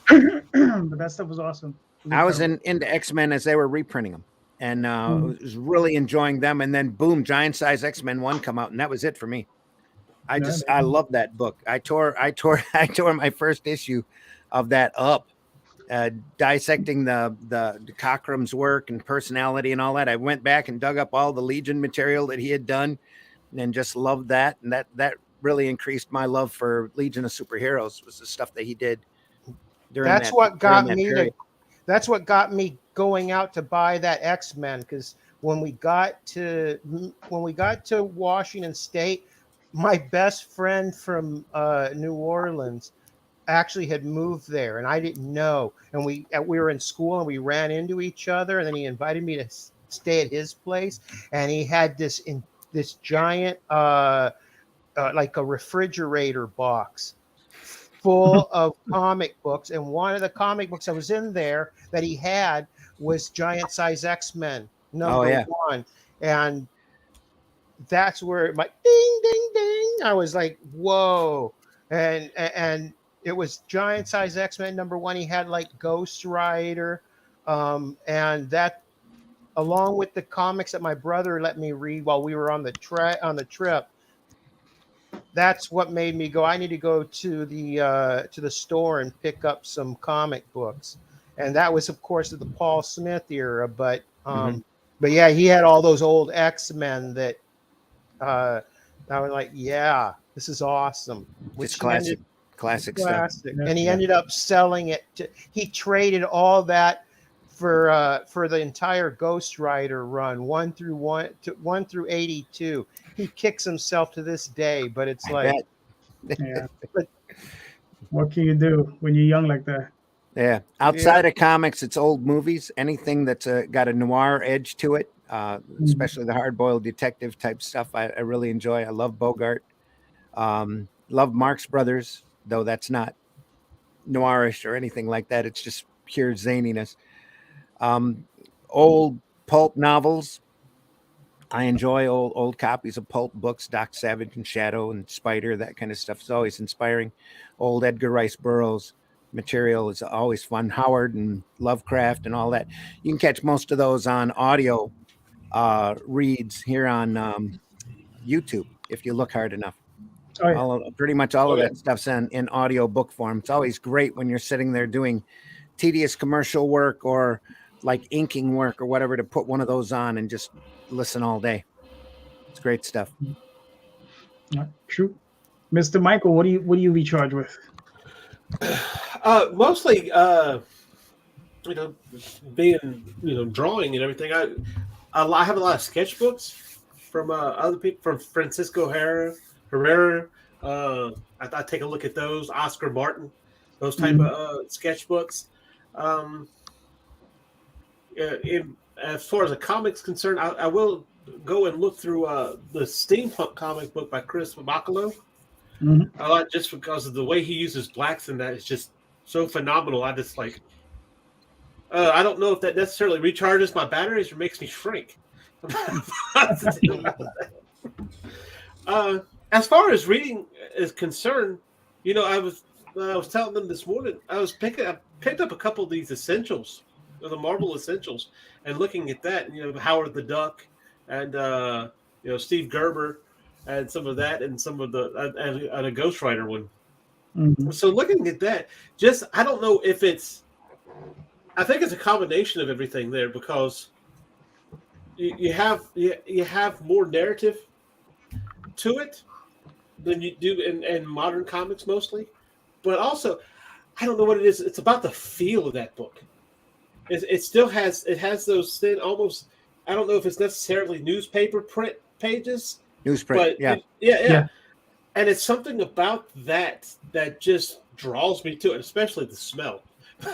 But that stuff was awesome. I was into X-Men as they were reprinting them, and was really enjoying them. And then boom, Giant Size X-Men 1 come out, and that was it for me. I love that book. I tore my first issue of that up. Dissecting the Cockrum's work and personality and all that. I went back and dug up all the Legion material that he had done, and just loved that. And that really increased my love for Legion of Superheroes, was the stuff that he did during That's what got me going out to buy that X-Men, because when we got to Washington State, my best friend from New Orleans actually had moved there, and I didn't know. And we were in school, and we ran into each other, and then he invited me to stay at his place, and he had this giant like a refrigerator box full of comic books. And one of the comic books that was in there that he had was Giant Size X-Men number 1. And that's where my ding ding ding, I was like, whoa. And it was Giant Size X-Men number 1. He had like Ghost Rider, and that, along with the comics that my brother let me read while we were on the trip. That's what made me go, I need to go to the store and pick up some comic books. And that was, of course, the Paul Smith era. But But yeah, he had all those old X-Men that I was like, yeah, this is awesome. Just classic stuff. And he ended up selling it. He traded all that for the entire Ghost Rider run, 1 through 82. He kicks himself to this day, but it's like, yeah. But what can you do when you're young like that? Yeah. Outside of comics, it's old movies. Anything that's got a noir edge to it, especially the hard-boiled detective type stuff, I really enjoy. I love Bogart. Love Marx Brothers, though that's not noirish or anything like that. It's just pure zaniness. Old pulp novels. I enjoy old copies of pulp books, Doc Savage and Shadow and Spider, that kind of stuff is always inspiring. Old Edgar Rice Burroughs material is always fun. Howard and Lovecraft and all that. You can catch most of those on audio reads here on YouTube if you look hard enough. Pretty much all of that stuff's in audio book form. It's always great when you're sitting there doing tedious commercial work or like inking work or whatever, to put one of those on and just listen all day. It's great stuff. True. Mr. Michael, what do you recharge with? Mostly being drawing and everything. I have a lot of sketchbooks from other people, from Francisco Herrera. I take a look at those, Oscar Martin, those type of sketchbooks. As far as a comic's concerned, I will go and look through the steampunk comic book by Chris Bacalo. A lot, just because of the way he uses blacks in that is just so phenomenal. I just like. I don't know if that necessarily recharges my batteries or makes me shrink. As far as reading is concerned, I was telling them this morning, I picked up a couple of these essentials, the Marvel essentials, and looking at that, Howard the Duck and Steve Gerber and some of that, and some of the and a Ghost Rider one. So looking at that, I don't know if I think it's a combination of everything there, because you have more narrative to it than you do in modern comics mostly, but also I don't know what it is. It's about the feel of that book. It still has those thin, almost, I don't know if it's necessarily newspaper print pages. Newsprint, but yeah. And it's something about that just draws me to it, especially the smell.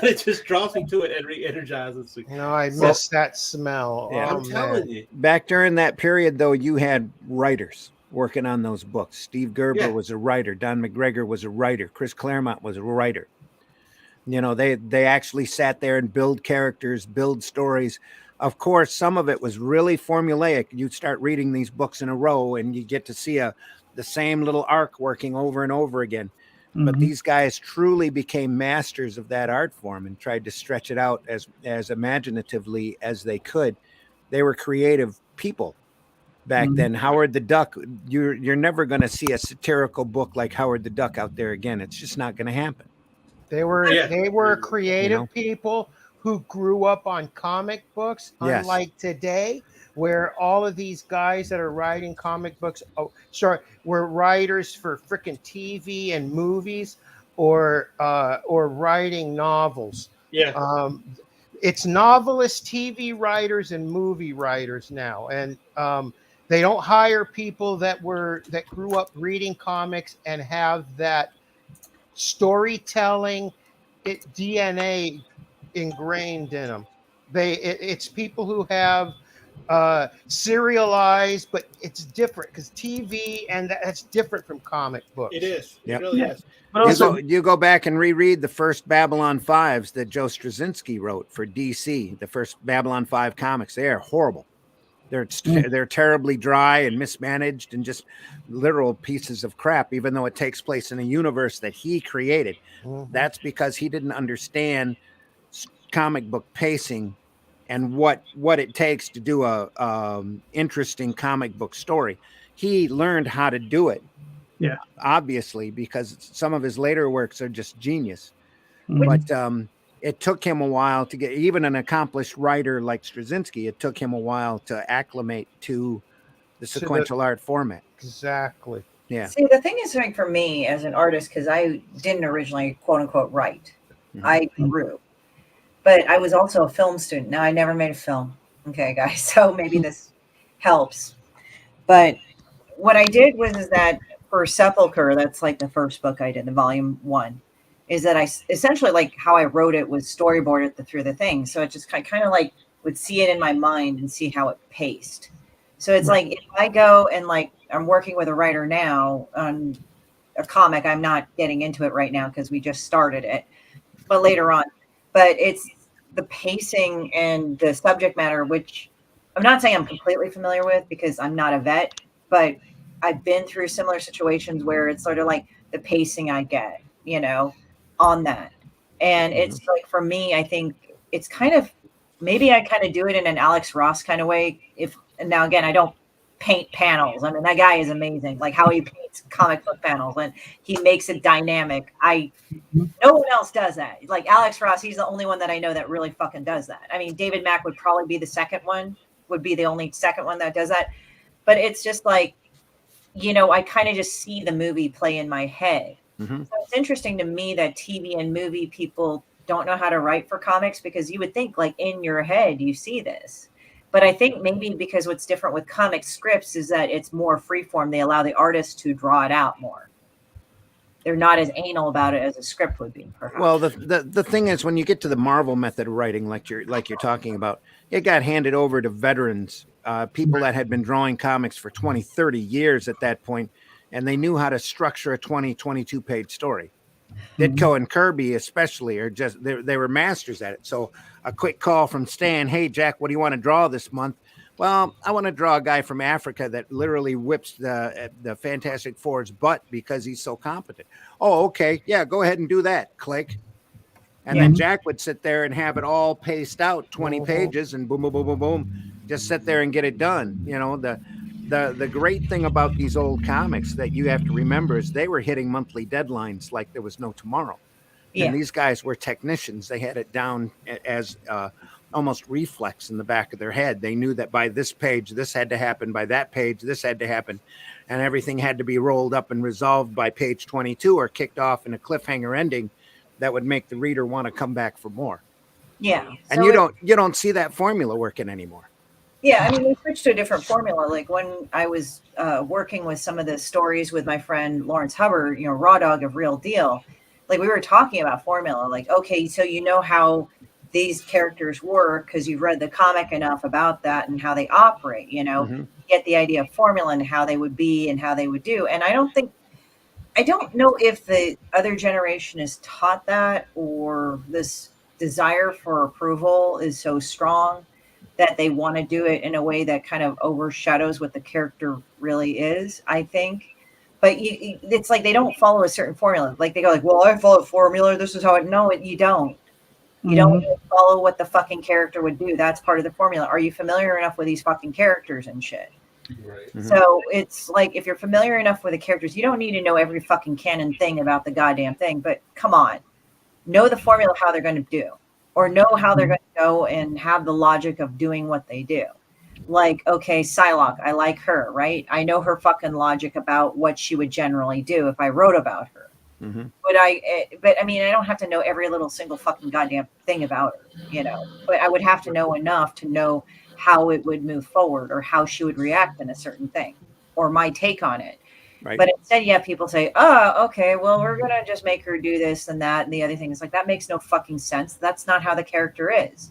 It just draws me to it and re-energizes me. I miss that smell. Yeah. I'm telling you. Back during that period, though, you had writers working on those books. Steve Gerber was a writer. Don McGregor was a writer. Chris Claremont was a writer. They actually sat there and build characters, build stories. Of course, some of it was really formulaic. You'd start reading these books in a row and you get to see the same little arc working over and over again. But these guys truly became masters of that art form and tried to stretch it out as imaginatively as they could. They were creative people back then. Howard the Duck, you're never going to see a satirical book like Howard the Duck out there again. It's just not going to happen. They were creative people who grew up on comic books, unlike today, where all of these guys that are writing comic books were writers for freaking TV and movies or writing novels. It's novelists, TV writers, and movie writers now, and they don't hire people that grew up reading comics and have that storytelling DNA ingrained in them. It's people who have serialized, but it's different because TV and that's different from comic books. It is. It really is. But also, you go back and reread the first Babylon 5s that Joe Straczynski wrote for DC, the first Babylon 5 comics. They are horrible. They're terribly dry and mismanaged and just literal pieces of crap, even though it takes place in a universe that he created. That's because he didn't understand comic book pacing and what it takes to do a interesting comic book story. He learned how to do it. Obviously, because some of his later works are just genius. But it took him a while to get, even an accomplished writer like Straczynski, it took him a while to acclimate to the sequential art format. Exactly. Yeah. See, the thing is, like, for me as an artist, because I didn't originally quote unquote write, I drew, but I was also a film student. Now, I never made a film. Okay, guys, so maybe this helps. But what I did is that for Sepulchre, that's like the first book I did, the volume 1, is that I essentially, like, how I wrote it was storyboarded through the thing. So it just kind of like would see it in my mind and see how it paced. So it's like, if I go and, like, I'm working with a writer now on a comic, I'm not getting into it right now because we just started it, but later on. But it's the pacing and the subject matter, which I'm not saying I'm completely familiar with because I'm not a vet, but I've been through similar situations where it's sort of like the pacing I get, on that. And it's like, for me, I think it's kind of, maybe I kind of do it in an Alex Ross kind of way. And now again, I don't paint panels. I mean, that guy is amazing. Like how he paints comic book panels and he makes it dynamic. No one else does that. Like Alex Ross, he's the only one that I know that really fucking does that. I mean, David Mack would probably be the second one, would be the only second one that does that. But it's just like, I kind of just see the movie play in my head. So it's interesting to me that TV and movie people don't know how to write for comics, because you would think, like, in your head you see this. But I think maybe because what's different with comic scripts is that it's more freeform. They allow the artist to draw it out more. They're not as anal about it as a script would be, perhaps. Well, the thing is, when you get to the Marvel method of writing, like you're talking about, it got handed over to veterans, people that had been drawing comics for 20, 30 years at that point, and they knew how to structure a 20, 22-page story. Ditko and Kirby especially are just, they were masters at it. So a quick call from Stan, hey, Jack, what do you want to draw this month? Well, I want to draw a guy from Africa that literally whips the Fantastic Four's butt because he's so competent. Oh, okay. Yeah, go ahead and do that. Click. And then Jack would sit there and have it all paced out, 20 pages, and boom, boom, boom, boom, boom. Just sit there and get it done. The great thing about these old comics that you have to remember is they were hitting monthly deadlines like there was no tomorrow. Yeah. And these guys were technicians. They had it down as almost reflex in the back of their head. They knew that by this page, this had to happen. By that page, this had to happen. And everything had to be rolled up and resolved by page 22 or kicked off in a cliffhanger ending that would make the reader want to come back for more. Yeah. And so you don't see that formula working anymore. Yeah, I mean, we switched to a different formula. Like when I was working with some of the stories with my friend Lawrence Hubbard, Raw Dog of Real Deal, like we were talking about formula. Like, okay, so you know how these characters work because you've read the comic enough about that and how they operate, You get the idea of formula and how they would be and how they would do. And I don't know if the other generation is taught that, or this desire for approval is so strong that they want to do it in a way that kind of overshadows what the character really is, I think. But it's like they don't follow a certain formula. Like they go like, well, I follow formula. This is how it. No, you don't. You don't follow what the fucking character would do. That's part of the formula. Are you familiar enough with these fucking characters and shit? Right. So it's like, if you're familiar enough with the characters, you don't need to know every fucking canon thing about the goddamn thing. But come on, know the formula, how they're going to do, or know how they're going to go and have the logic of doing what they do. Like, okay, Psylocke, I like her, right? I know her fucking logic about what she would generally do if I wrote about her. But I mean, I don't have to know every little single fucking goddamn thing about her, But I would have to know enough to know how it would move forward or how she would react in a certain thing or my take on it. Right. But instead, you have people say, oh, okay, well, we're going to just make her do this and that and the other thing. It's like, that makes no fucking sense. That's not how the character is.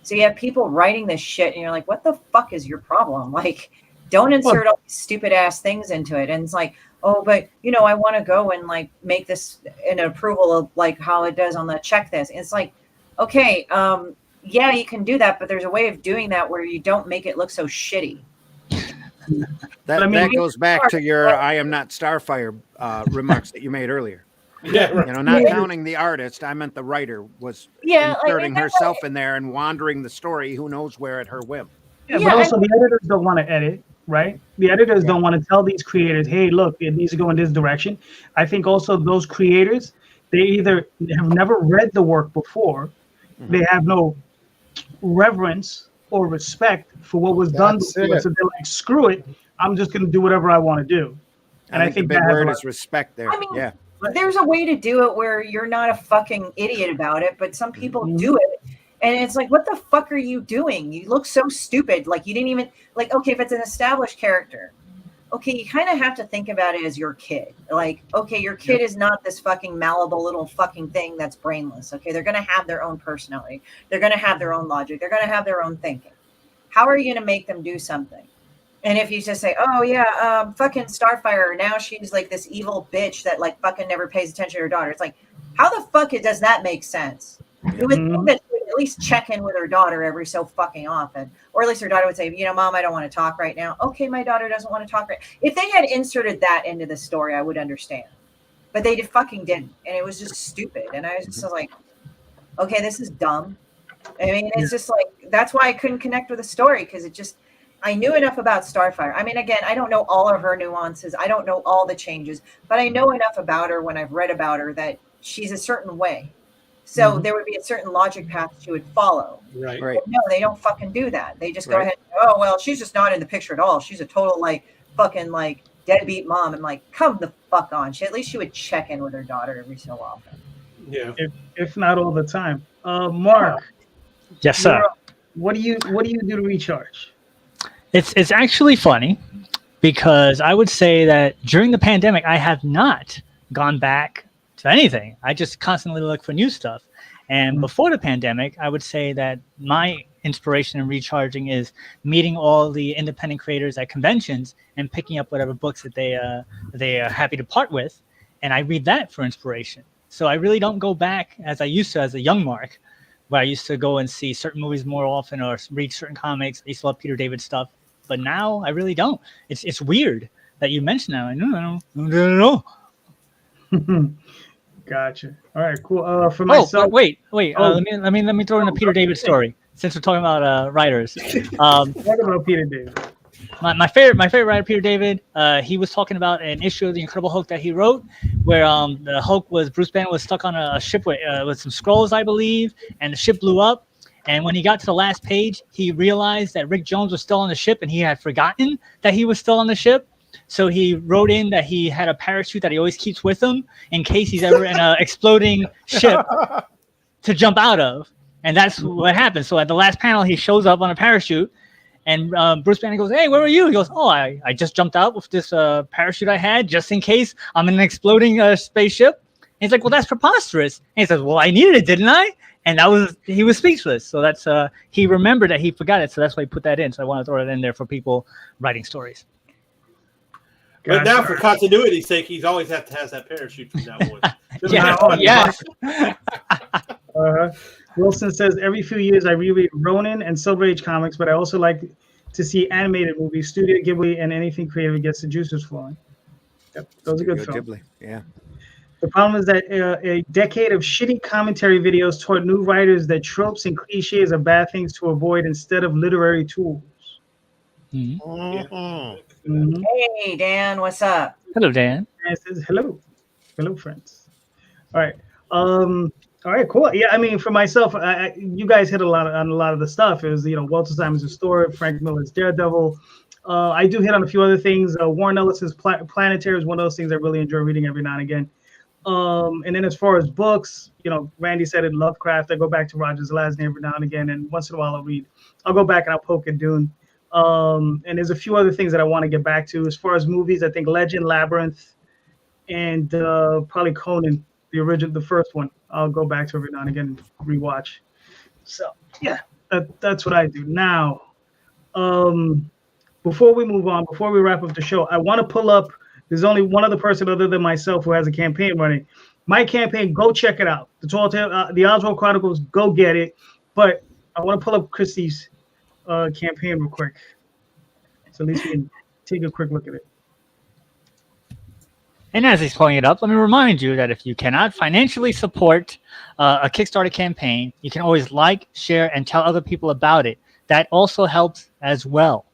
So you have people writing this shit and you're like, what the fuck is your problem? Like, don't insert all these stupid ass things into it. And it's like, oh, but I want to go and like make this an approval of like how it does on the check this. And it's like, okay, yeah, you can do that, but there's a way of doing that where you don't make it look so shitty. That goes back to your I am not Starfire remarks that you made earlier. Yeah, right. Not counting the artist, I meant the writer was inserting herself in there and wandering the story, who knows where at her whim. Yeah, but also the editors don't want to edit, right? The editors don't want to tell these creators, hey, look, it needs to go in this direction. I think also those creators, they either have never read the work before, They have no reverence or respect for what was done before. So they're like, screw it. I'm just going to do whatever I want to do. And I think the big word is respect there. I mean, yeah. There's a way to do it where you're not a fucking idiot about it, but some people do it. And it's like, what the fuck are you doing? You look so stupid. Like, you didn't even, like, okay, if it's an established character, okay, you kind of have to think about it as your kid. Like, okay, your kid is not this fucking malleable little fucking thing that's brainless. Okay, they're going to have their own personality. They're going to have their own logic. They're going to have their own thinking. How are you going to make them do something? And if you just say, oh, yeah, fucking Starfire, now she's like this evil bitch that like fucking never pays attention to her daughter. It's like, how the fuck does that make sense? You would think that she would at least check in with her daughter every so fucking often. Or at least her daughter would say, you know, Mom, I don't want to talk right now. Okay, my daughter doesn't want to talk right. If they had inserted that into the story, I would understand. But they fucking didn't. And it was just stupid. And I was just like, okay, this is dumb. I mean, it's just like, that's why I couldn't connect with the story, because it just, I knew enough about Starfire. I mean, again, I don't know all of her nuances. I don't know all the changes, but I know enough about her when I've read about her that she's a certain way. So there would be a certain logic path she would follow. Right. But no, they don't fucking do that. They just go ahead and, oh, well, she's just not in the picture at all. She's a total, like, fucking, like, deadbeat mom. And, like, come the fuck on. At least she would check in with her daughter every so often. Yeah. If not all the time. Mark. Yes, sir. What do you do to recharge? It's actually funny, because I would say that during the pandemic, I have not gone back to anything. I just constantly look for new stuff. And before the pandemic, I would say that my inspiration in recharging is meeting all the independent creators at conventions and picking up whatever books that they are happy to part with. And I read that for inspiration. So I really don't go back as I used to as a young Mark, where I used to go and see certain movies more often or read certain comics. I used to love Peter David stuff. But now I really don't. It's weird that you mentioned that. I don't know. Gotcha. All right, cool. For myself, wait. Let me throw in a Peter David story, since we're talking about writers. Talk about Peter David. My favorite writer, Peter David. He was talking about an issue of the Incredible Hulk that he wrote, where the Hulk Bruce Banner was stuck on a ship with some scrolls, I believe, and the ship blew up. And when he got to the last page, he realized that Rick Jones was still on the ship, and he had forgotten that he was still on the ship. So he wrote in that he had a parachute that he always keeps with him in case he's ever in an exploding ship to jump out of. And that's what happened. So at the last panel, he shows up on a parachute, and Bruce Banner goes, "Hey, where are you?" He goes, "Oh, I just jumped out with this parachute I had just in case I'm in an exploding spaceship." And he's like, "Well, that's preposterous." And he says, "Well, I needed it, didn't I?" And he was speechless. So that's he remembered that he forgot it. So that's why he put that in. So I want to throw it in there for people writing stories. But now, for continuity's sake, he's always have to have that parachute from now on. Yes. Wilson says, every few years I reread Ronin and Silver Age comics, but I also like to see animated movies, Studio Ghibli, and anything creative gets the juices flowing. Yep, those are good films. Ghibli, yeah. The problem is that a decade of shitty commentary videos taught new writers that tropes and cliches are bad things to avoid instead of literary tools. Hey, Dan, what's up? Hello, Dan. Dan says, hello, friends. All right. All right, cool. Yeah, I mean, for myself, you guys hit on a lot of the stuff. It was, Walter Simon's story, Frank Miller's Daredevil. I do hit on a few other things. Warren Ellis's Planetary is one of those things I really enjoy reading every now and again. And then as far as books, Randy said it, Lovecraft. I go back to Roger Zelazny every now and again, and once in a while I'll go back and I'll poke at Dune. And there's a few other things that I want to get back to. As far as movies, I think Legend, Labyrinth, and probably Conan, the first one. I'll go back to every now and again and rewatch. So yeah, that's what I do. Now, before we move on, before we wrap up the show, I want to pull up. There's only one other person other than myself who has a campaign running. My campaign, go check it out. The Oswald Chronicles, go get it. But I want to pull up Christie's campaign real quick, so at least we can take a quick look at it. And as he's pulling it up, let me remind you that if you cannot financially support a Kickstarter campaign, you can always like, share, and tell other people about it. That also helps as well.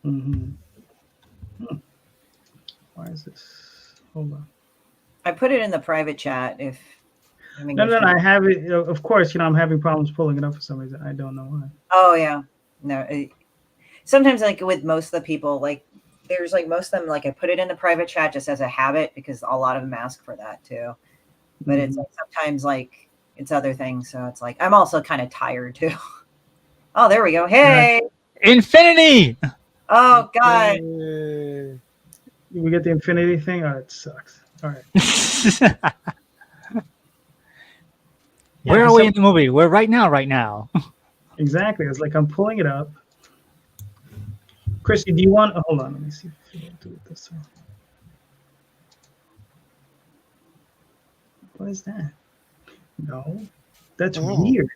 Why is this? Hold on. I put it in the private chat. No. I have it. Of course, I'm having problems pulling it up for some reason. I don't know why. Oh yeah, no. Sometimes, like with most of the people, like there's like most of them, like I put it in the private chat just as a habit because a lot of them ask for that too. But it's like sometimes like it's other things, so it's like I'm also kind of tired too. Oh, there we go. Hey, Infinity. Oh God. We get the infinity thing. Oh, it sucks. All right. Where are we in the movie? We're right now. Exactly. It's like I'm pulling it up. Christy, do you want? Oh, hold on. Let me see if you can do it this way. What is that? No, that's weird.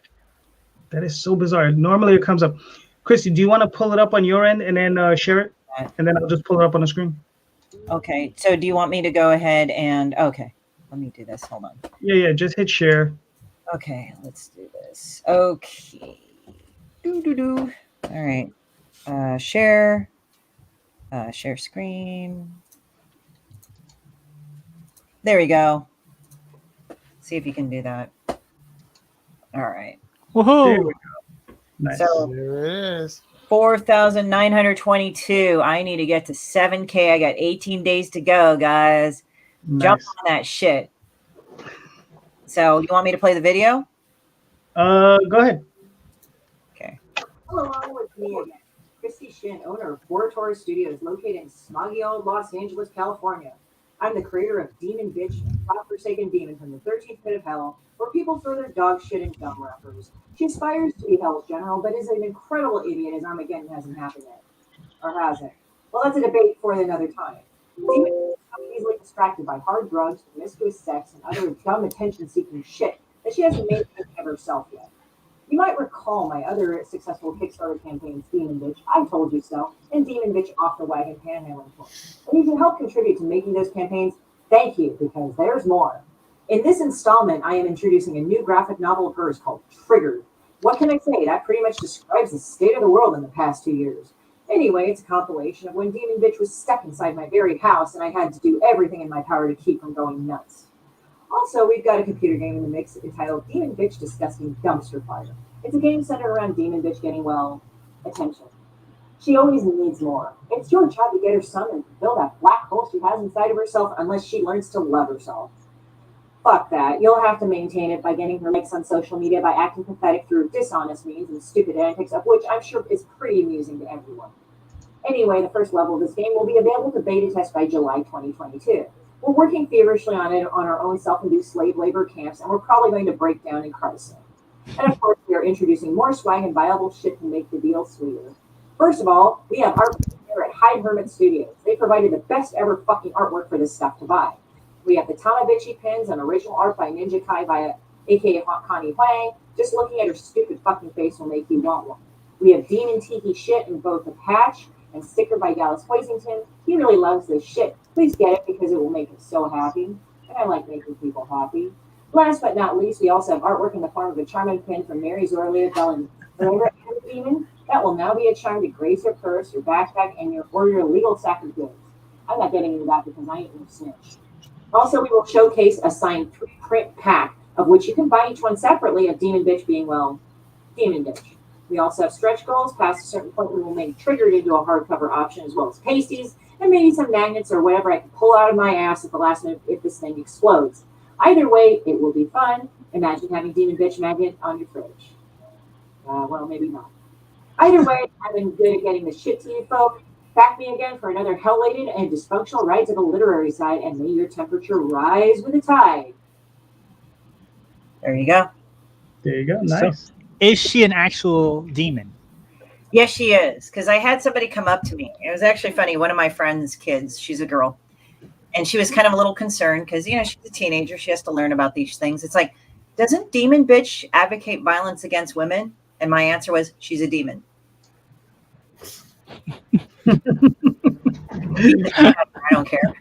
That is so bizarre. Normally it comes up. Christy, do you want to pull it up on your end and then share it? And then I'll just pull it up on the screen. Okay. So do you want me to go ahead and okay. Let me do this. Hold on. Yeah. Just hit share. Okay, let's do this. Okay. All right. Share. Share screen. There we go. See if you can do that. All right. Woohoo! There we go. Nice. So There it is. 4,922. I need to get to 7K. I got 18 days to go, guys. Nice. Jump on that shit. So you want me to play the video? Go ahead. Okay. Hello, it's me again. Christie Shinn, owner of Torres Studios, located in smoggy old Los Angeles, California. I'm the creator of Demon Bitch, a godforsaken demon from the 13th pit of hell, where people throw their dog shit in gum wrappers. She aspires to be Hell's General, but is an incredible idiot as Armageddon hasn't happened yet. Or has it? Well, that's a debate for another time. Demon is easily distracted by hard drugs, promiscuous sex, and other dumb attention-seeking shit that she hasn't made of herself yet. You might recall my other successful Kickstarter campaigns, Demon Bitch, I Told You So, and Demon Bitch Off the Wagon Panhandling Tour. And you can help contribute to making those campaigns. Thank you, because there's more. In this installment, I am introducing a new graphic novel of hers called Triggered. What can I say? That pretty much describes the state of the world in the past 2 years. Anyway, it's a compilation of when Demon Bitch was stuck inside my very house and I had to do everything in my power to keep from going nuts. Also, we've got a computer game in the mix entitled Demon Bitch Disgusting Dumpster Fire. It's a game centered around Demon Bitch getting, well, attention. She always needs more. It's your job to get her some and fill that black hole she has inside of herself unless she learns to love herself. Fuck that. You'll have to maintain it by getting her likes on social media by acting pathetic through dishonest means and stupid antics, of which I'm sure is pretty amusing to everyone. Anyway, the first level of this game will be available to beta test by July 2022. We're working feverishly on it on our own self-induced slave labor camps, and we're probably going to break down and cry soon. And of course, we are introducing more swag and viable shit to make the deal sweeter. First of all, we have art here at Hyde Hermit Studios. They provided the best ever fucking artwork for this stuff to buy. We have the Tamabichi pins and original art by Ninja Kai by aka Connie Huang. Just looking at her stupid fucking face will make you want one. We have Demon Tiki shit in both a patch and sticker by Dallas Hoisington. He really loves this shit. Please get it because it will make him so happy. And I like making people happy. Last but not least, we also have artwork in the form of a charming pin from Mary Zorlia Bellin. Remember Anna Demon? That will now be a charm to grace your purse, your backpack, and your legal sack of goods. I'm not getting into that because I ain't no snitch. Also, we will showcase a signed 3-print pack, of which you can buy each one separately, of Demon Bitch being, well, Demon Bitch. We also have stretch goals. Past a certain point, we will make Triggered into a hardcover option, as well as pasties, and maybe some magnets or whatever I can pull out of my ass at the last minute if this thing explodes. Either way, it will be fun. Imagine having Demon Bitch magnet on your fridge. Well, maybe not. Either way, I've been good at getting the shit to you folk. Back me again for another hell-laden and dysfunctional ride to the literary side, and may your temperature rise with the tide. There you go. There you go. Nice. So, is she an actual demon? Yes, she is. Because I had somebody come up to me. It was actually funny. One of my friend's kids, she's a girl, and she was kind of a little concerned because, she's a teenager. She has to learn about these things. It's like, doesn't Demon Bitch advocate violence against women? And my answer was, she's a demon. I don't care.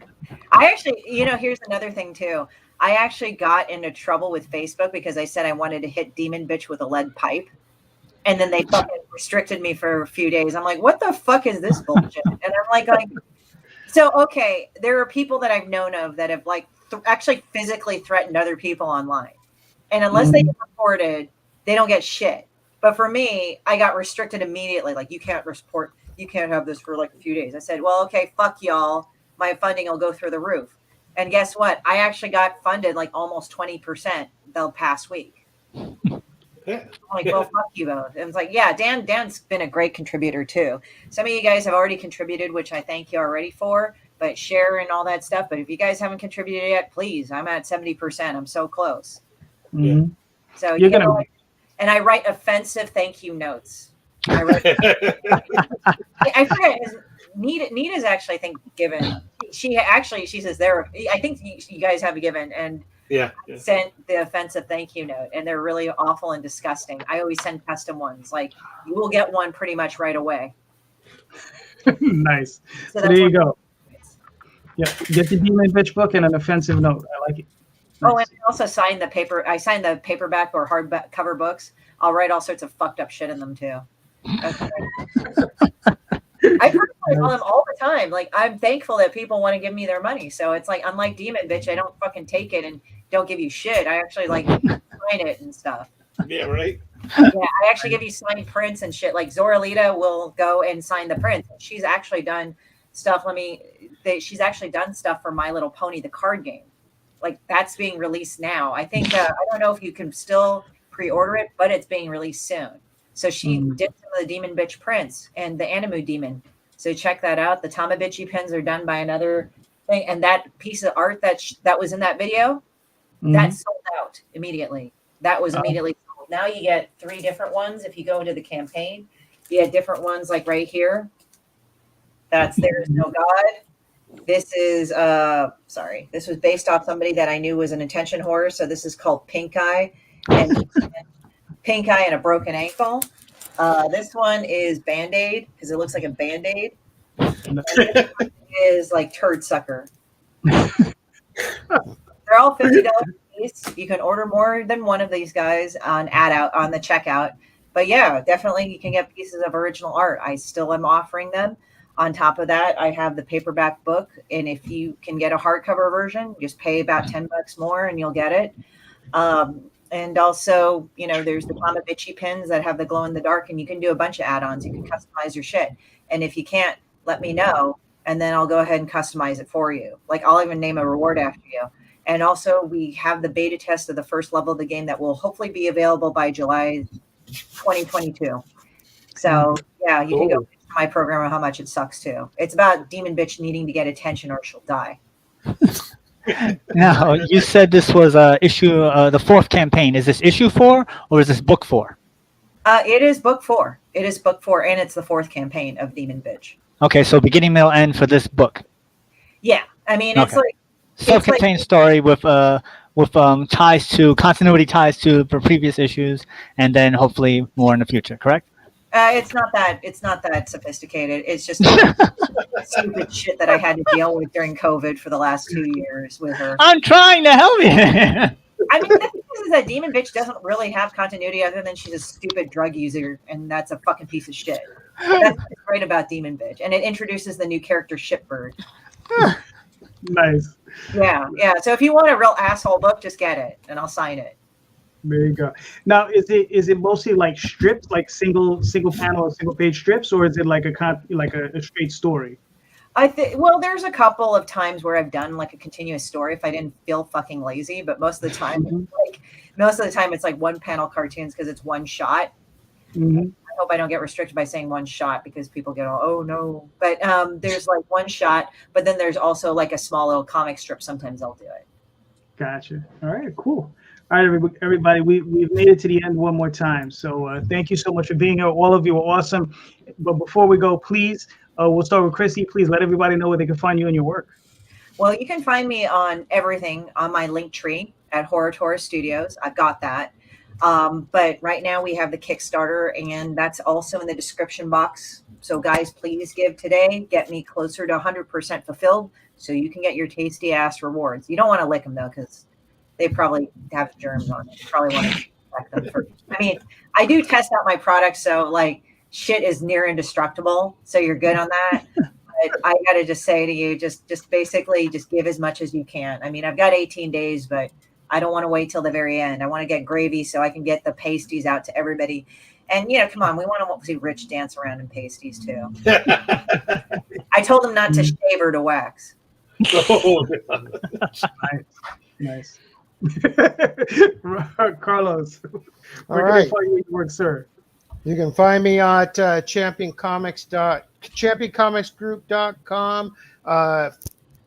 I actually, here's another thing too. I actually got into trouble with Facebook because I said I wanted to hit Demon Bitch with a lead pipe. And then they fucking restricted me for a few days. I'm like, what the fuck is this bullshit? And I'm like, so, okay, there are people that I've known of that have actually physically threatened other people online. And unless they get reported, they don't get shit. But for me, I got restricted immediately. Like, you can't have this for like a few days. I said, well, okay, fuck y'all. My funding will go through the roof. And guess what? I actually got funded like almost 20% the past week. Yeah. I'm like, well, fuck you both. And it's like, yeah, Dan's been a great contributor too. Some of you guys have already contributed, which I thank you already for, but share and all that stuff. But if you guys haven't contributed yet, please, I'm at 70%. I'm so close. Mhm. So You're you gonna- know, and I write offensive thank you notes. I forget. Nita's actually, I think, given. She says I think you guys have given and sent the offensive thank you note, and they're really awful and disgusting. I always send custom ones. Like, you will get one pretty much right away. Nice. So So there you go. Yeah, get the Demon Bitch book and an offensive note. I like it. Oh, and I also signed the paper. I signed the paperback or hardcover books. I'll write all sorts of fucked up shit in them too. Okay. I personally call them all the time. Like, I'm thankful that people want to give me their money. So it's like, unlike Demon Bitch, I don't fucking take it and don't give you shit. I actually like sign it and stuff. Yeah, right. Yeah, I actually give you signed prints and shit. Like, Zoralita will go and sign the prints. She's actually done stuff. She's actually done stuff for My Little Pony, the card game. Like, that's being released now. I think I don't know if you can still pre-order it, but it's being released soon. So she did some of the Demon Bitch prints and the Animu Demon. So check that out. The Tamabitchi pins are done by another thing, and that piece of art that was in that video, that sold out immediately. That was immediately sold. Now you get 3 different ones. If you go into the campaign, you get different ones like right here. That's There Is No God. This is this was based off somebody that I knew was an intention horror. So this is called Pink Eye and Pink Eye and a Broken Ankle. This one is Band-Aid because it looks like a Band-Aid. This one is like Turd Sucker. They're all $50 a piece. You can order more than one of these guys on the checkout. But yeah, definitely you can get pieces of original art. I still am offering them. On top of that, I have the paperback book, and if you can get a hardcover version, just pay about $10 more and you'll get it. And also, there's the Tamabitchi pins that have the glow in the dark, and you can do a bunch of add-ons. You can customize your shit. And if you can't, let me know, and then I'll go ahead and customize it for you. Like, I'll even name a reward after you. And also, we have the beta test of the first level of the game that will hopefully be available by July 2022. So, yeah, you can go to my program on how much it sucks, too. It's about Demon Bitch needing to get attention or she'll die. Now, you said this was issue, the 4th campaign. Is this issue 4 or is this book 4? It is book 4. It is book 4, and it's the 4th campaign of Demon Bitch. Okay, so beginning, middle, end for this book. Yeah, I mean, it's like self-contained story with continuity ties to the previous issues, and then hopefully more in the future. Correct? It's not that sophisticated. It's just stupid shit that I had to deal with during COVID for the last 2 years with her. I'm trying to help you. I mean, the thing is that Demon Bitch doesn't really have continuity other than she's a stupid drug user, and that's a fucking piece of shit. That's what's great about Demon Bitch, and it introduces the new character Shipbird. Nice. Yeah. So if you want a real asshole book, just get it, and I'll sign it. There you go. Now, is it mostly like strips, like single panel or single page strips, or is it like a straight story? Well, there's a couple of times where I've done like a continuous story if I didn't feel fucking lazy, but most of the time, it's like one panel cartoons because it's one shot. I hope I don't get restricted by saying one shot because people get all, oh no. But there's like one shot, but then there's also like a small little comic strip. Sometimes I'll do it. Gotcha. All right, cool. All right, everybody, we've made it to the end one more time. So thank you so much for being here. All of you are awesome. But before we go, please, we'll start with Christie. Please let everybody know where they can find you and your work. Well, you can find me on everything on my link tree at Horror Torres Studios. I've got that. But right now we have the Kickstarter, and that's also in the description box. So guys, please give today. Get me closer to 100% fulfilled so you can get your tasty ass rewards. You don't want to lick them though, because they probably have germs on it. You probably want to check them first. I mean, I do test out my products, so like shit is near indestructible. So you're good on that. But I gotta just say to you, just basically just give as much as you can. I mean, I've got 18 days, but I don't want to wait till the very end. I want to get gravy so I can get the pasties out to everybody. And, come on, we want to see Rich dance around in pasties too. I told him not to shave or to wax. Oh, Nice. Carlos, All where right. can I find you work, sir? You can find me at championcomicsgroup.com,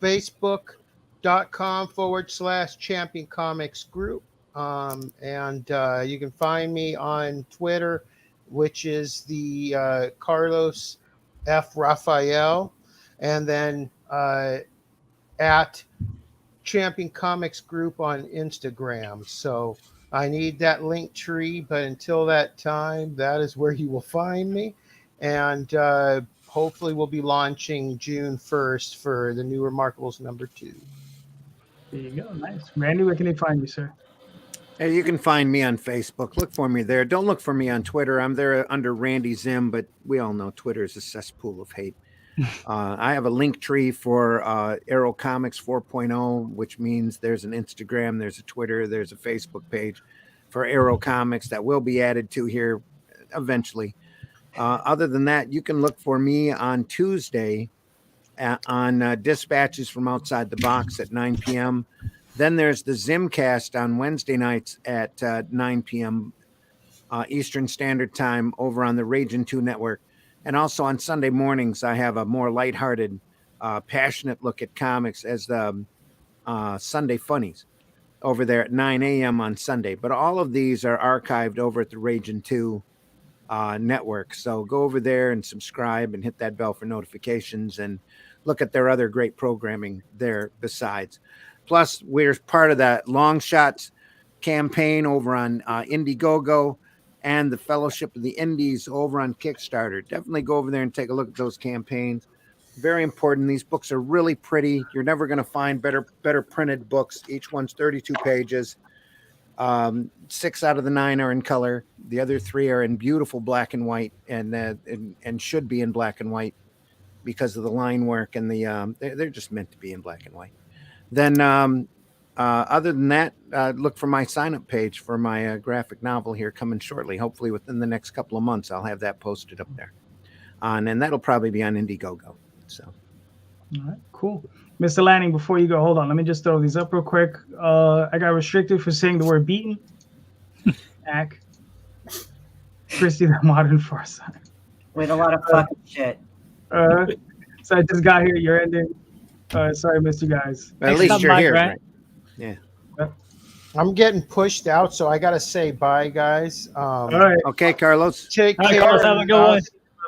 facebook.com/Champion Comics Group. And you can find me on Twitter, which is the Carlos F. Raphael, and then at Champion Comics Group on Instagram. So I need that link tree, but until that time, that is where you will find me. And hopefully we'll be launching June 1st for the New Remarkables #2. There you go. Nice. Randy, where can they find you, sir? Hey, you can find me on Facebook. Look for me there. Don't look for me on Twitter. I'm there under Randy Zim, but we all know Twitter is a cesspool of hate. I have a link tree for Arrow Comics 4.0, which means there's an Instagram, there's a Twitter, there's a Facebook page for Arrow Comics that will be added to here eventually. Other than that, you can look for me on Tuesday on Dispatches from Outside the Box at 9 p.m. Then there's the Zimcast on Wednesday nights at 9 p.m. Eastern Standard Time over on the Ragin' 2 network. And also on Sunday mornings, I have a more lighthearted, passionate look at comics as the Sunday Funnies over there at 9 a.m. on Sunday. But all of these are archived over at the Ragin' 2 network. So go over there and subscribe and hit that bell for notifications and look at their other great programming there besides. Plus, we're part of that Long Shots campaign over on Indiegogo and the Fellowship of the Indies over on Kickstarter. Definitely go over there and take a look at those campaigns. Very important. These books are really pretty. You're never going to find better printed books. Each one's 32 pages. 6 out of the 9 are in color. The other 3 are in beautiful black and white, and should be in black and white because of the line work and the they're just meant to be in black and white. Then other than that, look for my sign-up page for my graphic novel here coming shortly. Hopefully within the next couple of months, I'll have that posted up there. And that'll probably be on Indiegogo. So, all right, cool. Mr. Lanning, before you go, hold on. Let me just throw these up real quick. I got restricted for saying the word beaten. Ack. Christie, the modern far side. With a lot of fucking shit. So I just got here. You're ending. Sorry, I missed you guys. at least you're here, right? Yeah. I'm getting pushed out, so I got to say bye, guys. All right. Okay, Carlos. Take All right, care. Carlos, have a good one.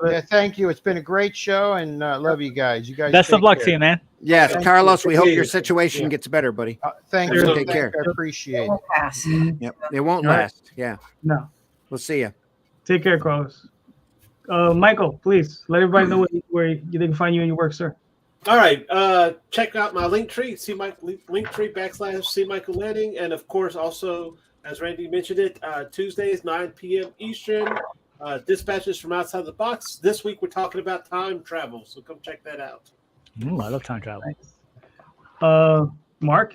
Yeah, thank you. It's been a great show, and love you guys. You guys. Best of take luck care. to you, man. Yes, Thank Carlos, you. we hope your situation gets better, buddy. Thank Sure. you. Take care. I appreciate it. We'll pass. Yep. It won't All right. last. Yeah. No. We'll see you. Take care, Carlos. Michael, please let everybody know where they can find you and your work, sir. All right. Check out my link tree. See my link tree / see Michael Lanning, and of course also, as Randy mentioned it, Tuesdays 9 p.m. Eastern. Dispatches from Outside the Box. This week we're talking about time travel, so come check that out. Ooh, I love time travel. Mark.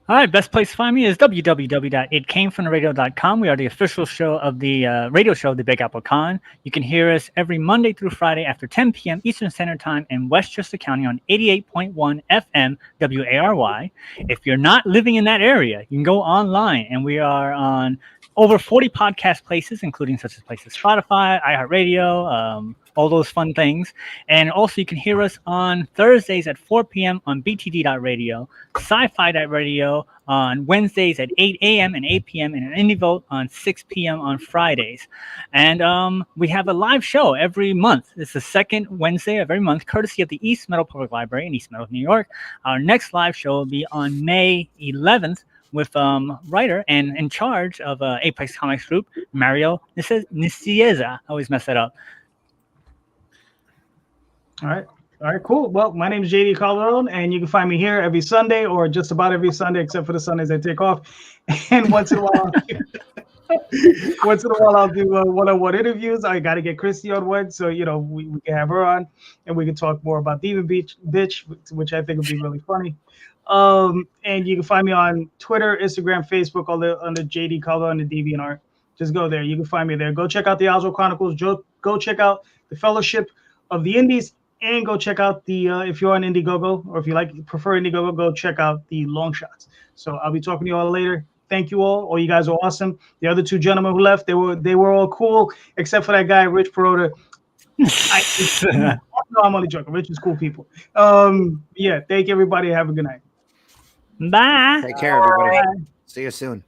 All right, best place to find me is www.itcamefromtheradio.com. We are the official show of the radio show, The Big Apple Con. You can hear us every Monday through Friday after 10 p.m. Eastern Standard Time in Westchester County on 88.1 FM WARY. If you're not living in that area, you can go online, and we are on over 40 podcast places, including such as places Spotify, iHeartRadio, all those fun things. And also you can hear us on Thursdays at 4 p.m. on BTD.radio, Sci-Fi.radio on Wednesdays at 8 a.m. and 8 p.m. and an Indie Vote on 6 p.m. on Fridays. And we have a live show every month. It's the second Wednesday of every month, courtesy of the East Meadow Public Library in East Meadow, New York. Our next live show will be on May 11th with writer and in charge of Apex Comics Group, Mário Nicieza. I always mess that up. All right, cool. Well, my name is JD Calderon, and you can find me here every Sunday, or just about every Sunday, except for the Sundays I take off. And once in a while, I'll do one-on-one interviews. I got to get Christie on one, so we can have her on, and we can talk more about Demon Bitch, which I think would be really funny. And you can find me on Twitter, Instagram, Facebook, all the under JD Calderon on the DeviantArt. Just go there. You can find me there. Go check out the Oswald Chronicles. Go check out the Fellowship of the Indies, and go check out the if you're on Indiegogo, or if you prefer Indiegogo, go check out the Long Shots. So I'll be talking to you all later. Thank you all. All you guys are awesome. The other two gentlemen who left, they were all cool, except for that guy, Rich Perotta. No, I'm only joking. Rich is cool people. Yeah, thank you, everybody. Have a good night. Bye. Take care, everybody. See you soon.